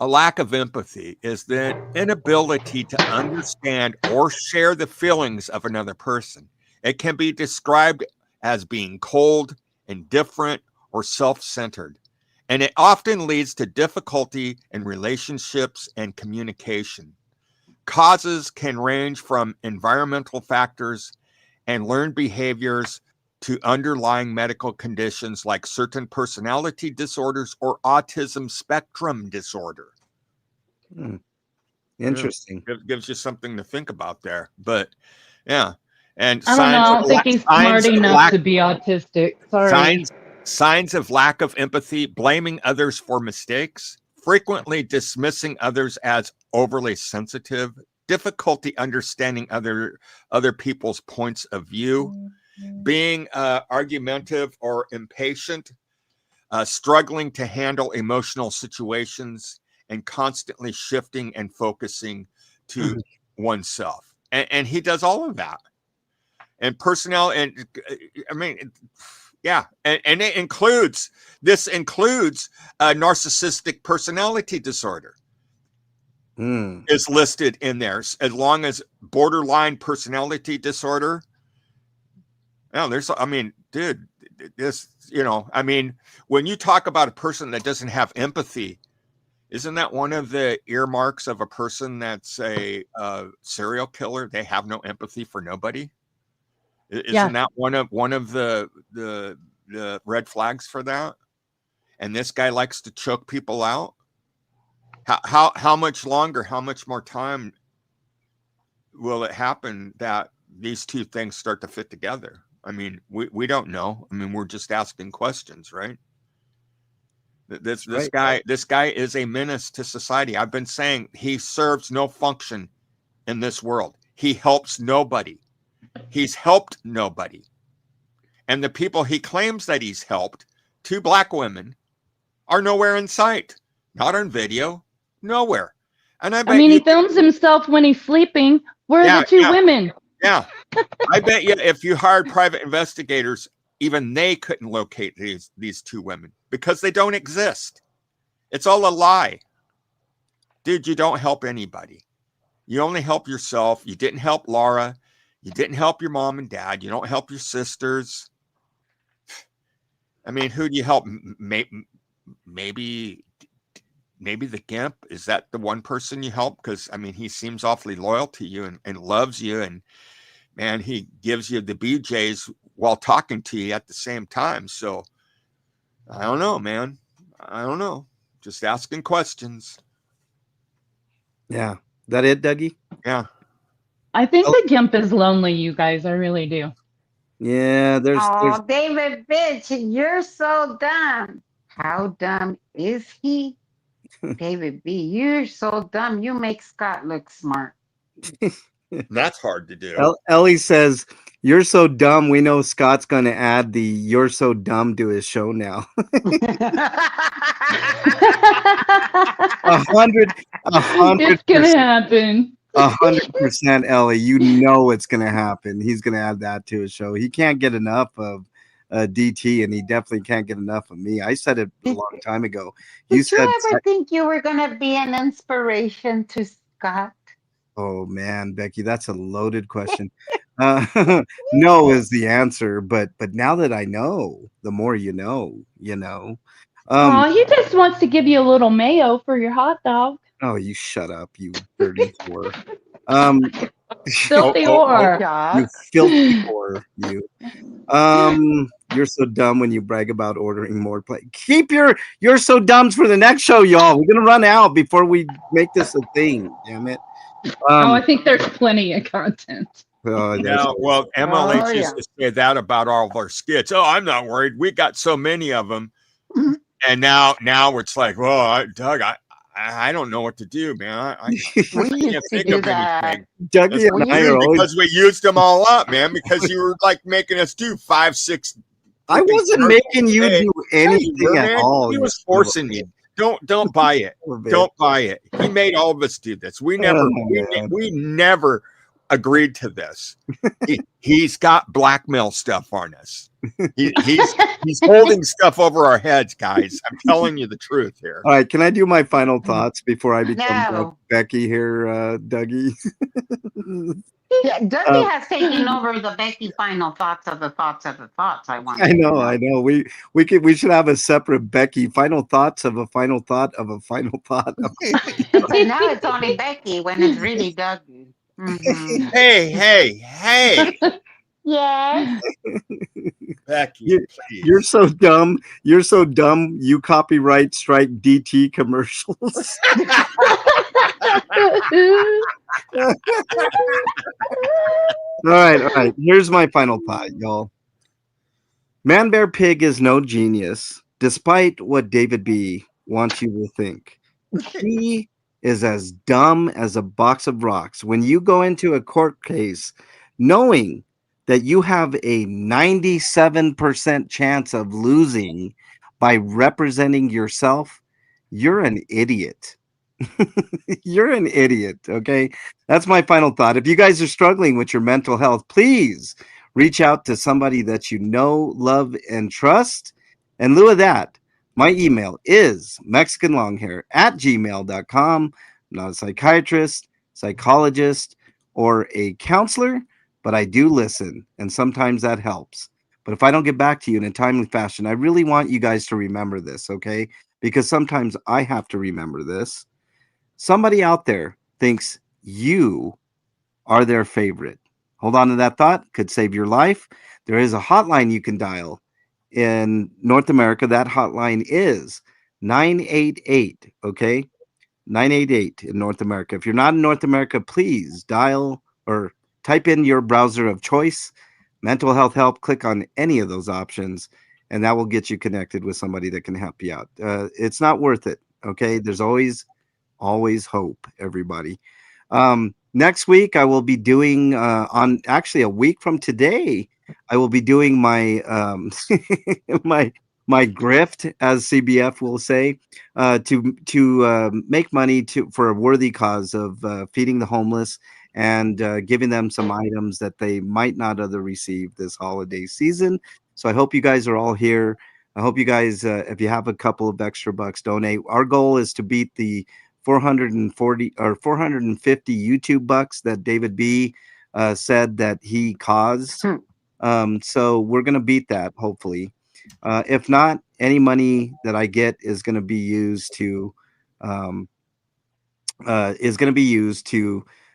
A lack of empathy is the inability to understand or share the feelings of another person. It can be described as being cold, indifferent, or self-centered. And it often leads to difficulty in relationships and communication. Causes can range from environmental factors and learned behaviors to underlying medical conditions like certain personality disorders or autism spectrum disorder. Interesting. It gives you something to think about there. But yeah. And I don't know. I don't think he's smart enough to be autistic. Sorry. Signs of lack of empathy: blaming others for mistakes, frequently dismissing others as overly sensitive, difficulty understanding other people's points of view, being argumentative or impatient, struggling to handle emotional situations, and constantly shifting and focusing to oneself. And he does all of that. And personality, and I mean, yeah, and it includes narcissistic personality disorder. Is listed in there, as long as borderline personality disorder. No, dude, this, when you talk about a person that doesn't have empathy, isn't that one of the earmarks of a person that's a serial killer? They have no empathy for nobody. Isn't that one of the red flags for that? And this guy likes to choke people out. How much longer? How much more time will it happen that these two things start to fit together? I mean, we don't know. I mean, we're just asking questions, right? This guy is a menace to society. I've been saying he serves no function in this world. He helps nobody. He's helped nobody. And the people he claims that he's helped, 2 black women, are nowhere in sight. Not on video. Nowhere. And I I bet mean, you, he films himself when he's sleeping. Where are Yeah, the two yeah. women? yeah, I bet you if you hired private investigators, even they couldn't locate these two women because they don't exist. It's all a lie. Dude, you don't help anybody. You only help yourself. You didn't help Laura. You didn't help your mom and dad. You don't help your sisters. I mean, who do you help? Maybe the Gimp. Is that the one person you help? Because I mean, he seems awfully loyal to you and loves you, and man, he gives you the BJs while talking to you at the same time. So I don't know, man. I don't know. Just asking questions. Yeah. That it, Dougie? Yeah. I think Oh. the Gimp is lonely, you guys. I really do. Yeah, there's Oh, David, bitch, you're so dumb. How dumb is he? David B, you're so dumb. You make Scott look smart. That's hard to do. Ellie says, "You're so dumb. We know Scott's going to add the 'you're so dumb' to his show now." 100, It's gonna happen. 100%, Ellie. You know it's going to happen. He's going to add that to his show. He can't get enough of DT, and he definitely can't get enough of me. I said it a long time ago. Did you ever think you were gonna be an inspiration to Scott? Oh man, Becky, that's a loaded question. No is the answer, but now that I know, the more you know, you know. Oh, he just wants to give you a little mayo for your hot dog. Oh, you shut up, you dirty whore. Filthy whore. You filthy whore, you. You're so dumb when you brag about ordering more play. Keep you're so dumbs for the next show, y'all. We're gonna run out before we make this a thing. Damn it. I think there's plenty of content. Yeah, well, MLH used to say that about all of our skits. Oh, I'm not worried. We got so many of them, and now it's like, well, Doug, I don't know what to do, man. I can't think of anything. Dougie and I are always, because we used them all up, man. Because you were like making us do 5, 6. I wasn't making you do anything at all. He was forcing you. Don't buy it. Don't buy it. He made all of us do this. We never agreed to this. He's got blackmail stuff on us. He's holding stuff over our heads, guys. I'm telling you the truth here. All right, can I do my final thoughts before I become Becky here, Dougie? Yeah, Dougie has taken over the Becky final thoughts of the thoughts of the thoughts. I know. We should have a separate Becky final thoughts of a final thought of a final thought. But now it's only Becky when it's really Dougie. Mm-hmm. Hey. Yes. Becky, you're so dumb. You're so dumb. You copyright strike DT commercials. All right. Here's my final thought, y'all. Man Bear Pig is no genius, despite what David B wants you to think. He is as dumb as a box of rocks. When you go into a court case, knowing that you have a 97% chance of losing by representing yourself, you're an idiot. You're an idiot, okay? That's my final thought. If you guys are struggling with your mental health, please reach out to somebody that you know, love, and trust. In lieu of that, my email is mexicanlonghair@gmail.com. I'm not a psychiatrist, psychologist, or a counselor, but I do listen, and sometimes that helps. But if I don't get back to you in a timely fashion, I really want you guys to remember this, okay? Because sometimes I have to remember this. Somebody out there thinks you are their favorite. Hold on to that thought. Could save your life. There is a hotline you can dial in North America. That hotline is 988, okay? 988 in North America. If you're not in North America, please dial or type in your browser of choice, mental health help, click on any of those options, and that will get you connected with somebody that can help you out. It's not worth it, okay? There's always hope, everybody. Next week, I will be doing, on actually a week from today, I will be doing my my grift, as CBF will say, to make money for a worthy cause of feeding the homeless and giving them some items that they might not other receive this holiday season. So I hope you guys are all here. I hope you guys, if you have a couple of extra bucks, donate. Our goal is to beat the 440 or 450 YouTube bucks that David B said that he caused. So we're gonna beat that, hopefully. If not, any money that I get is gonna be used to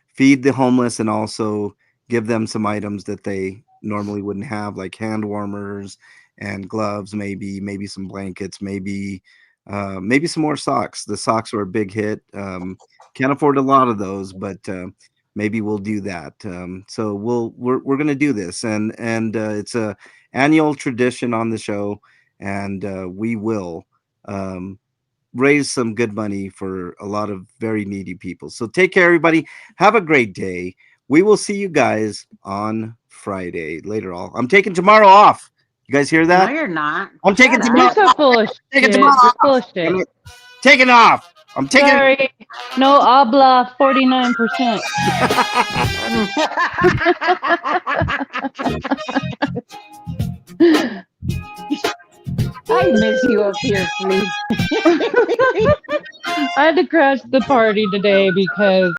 feed the homeless and also give them some items that they normally wouldn't have, like hand warmers and gloves, maybe some blankets, maybe some more socks. The socks are a big hit. Can't afford a lot of those, but maybe we'll do that. So we're gonna do this, and it's a annual tradition on the show, and we will raise some good money for a lot of very needy people. So take care, everybody. Have a great day. We will see you guys on Friday later on. I'm taking tomorrow off. You guys hear that? No, you're not. I'm taking Shut tomorrow. up. You're so full of Taking shit. tomorrow You're off. full of shit. Taking off. I'm taking. Sorry. No habla 49%. I miss you up here, please. I had to crash the party today because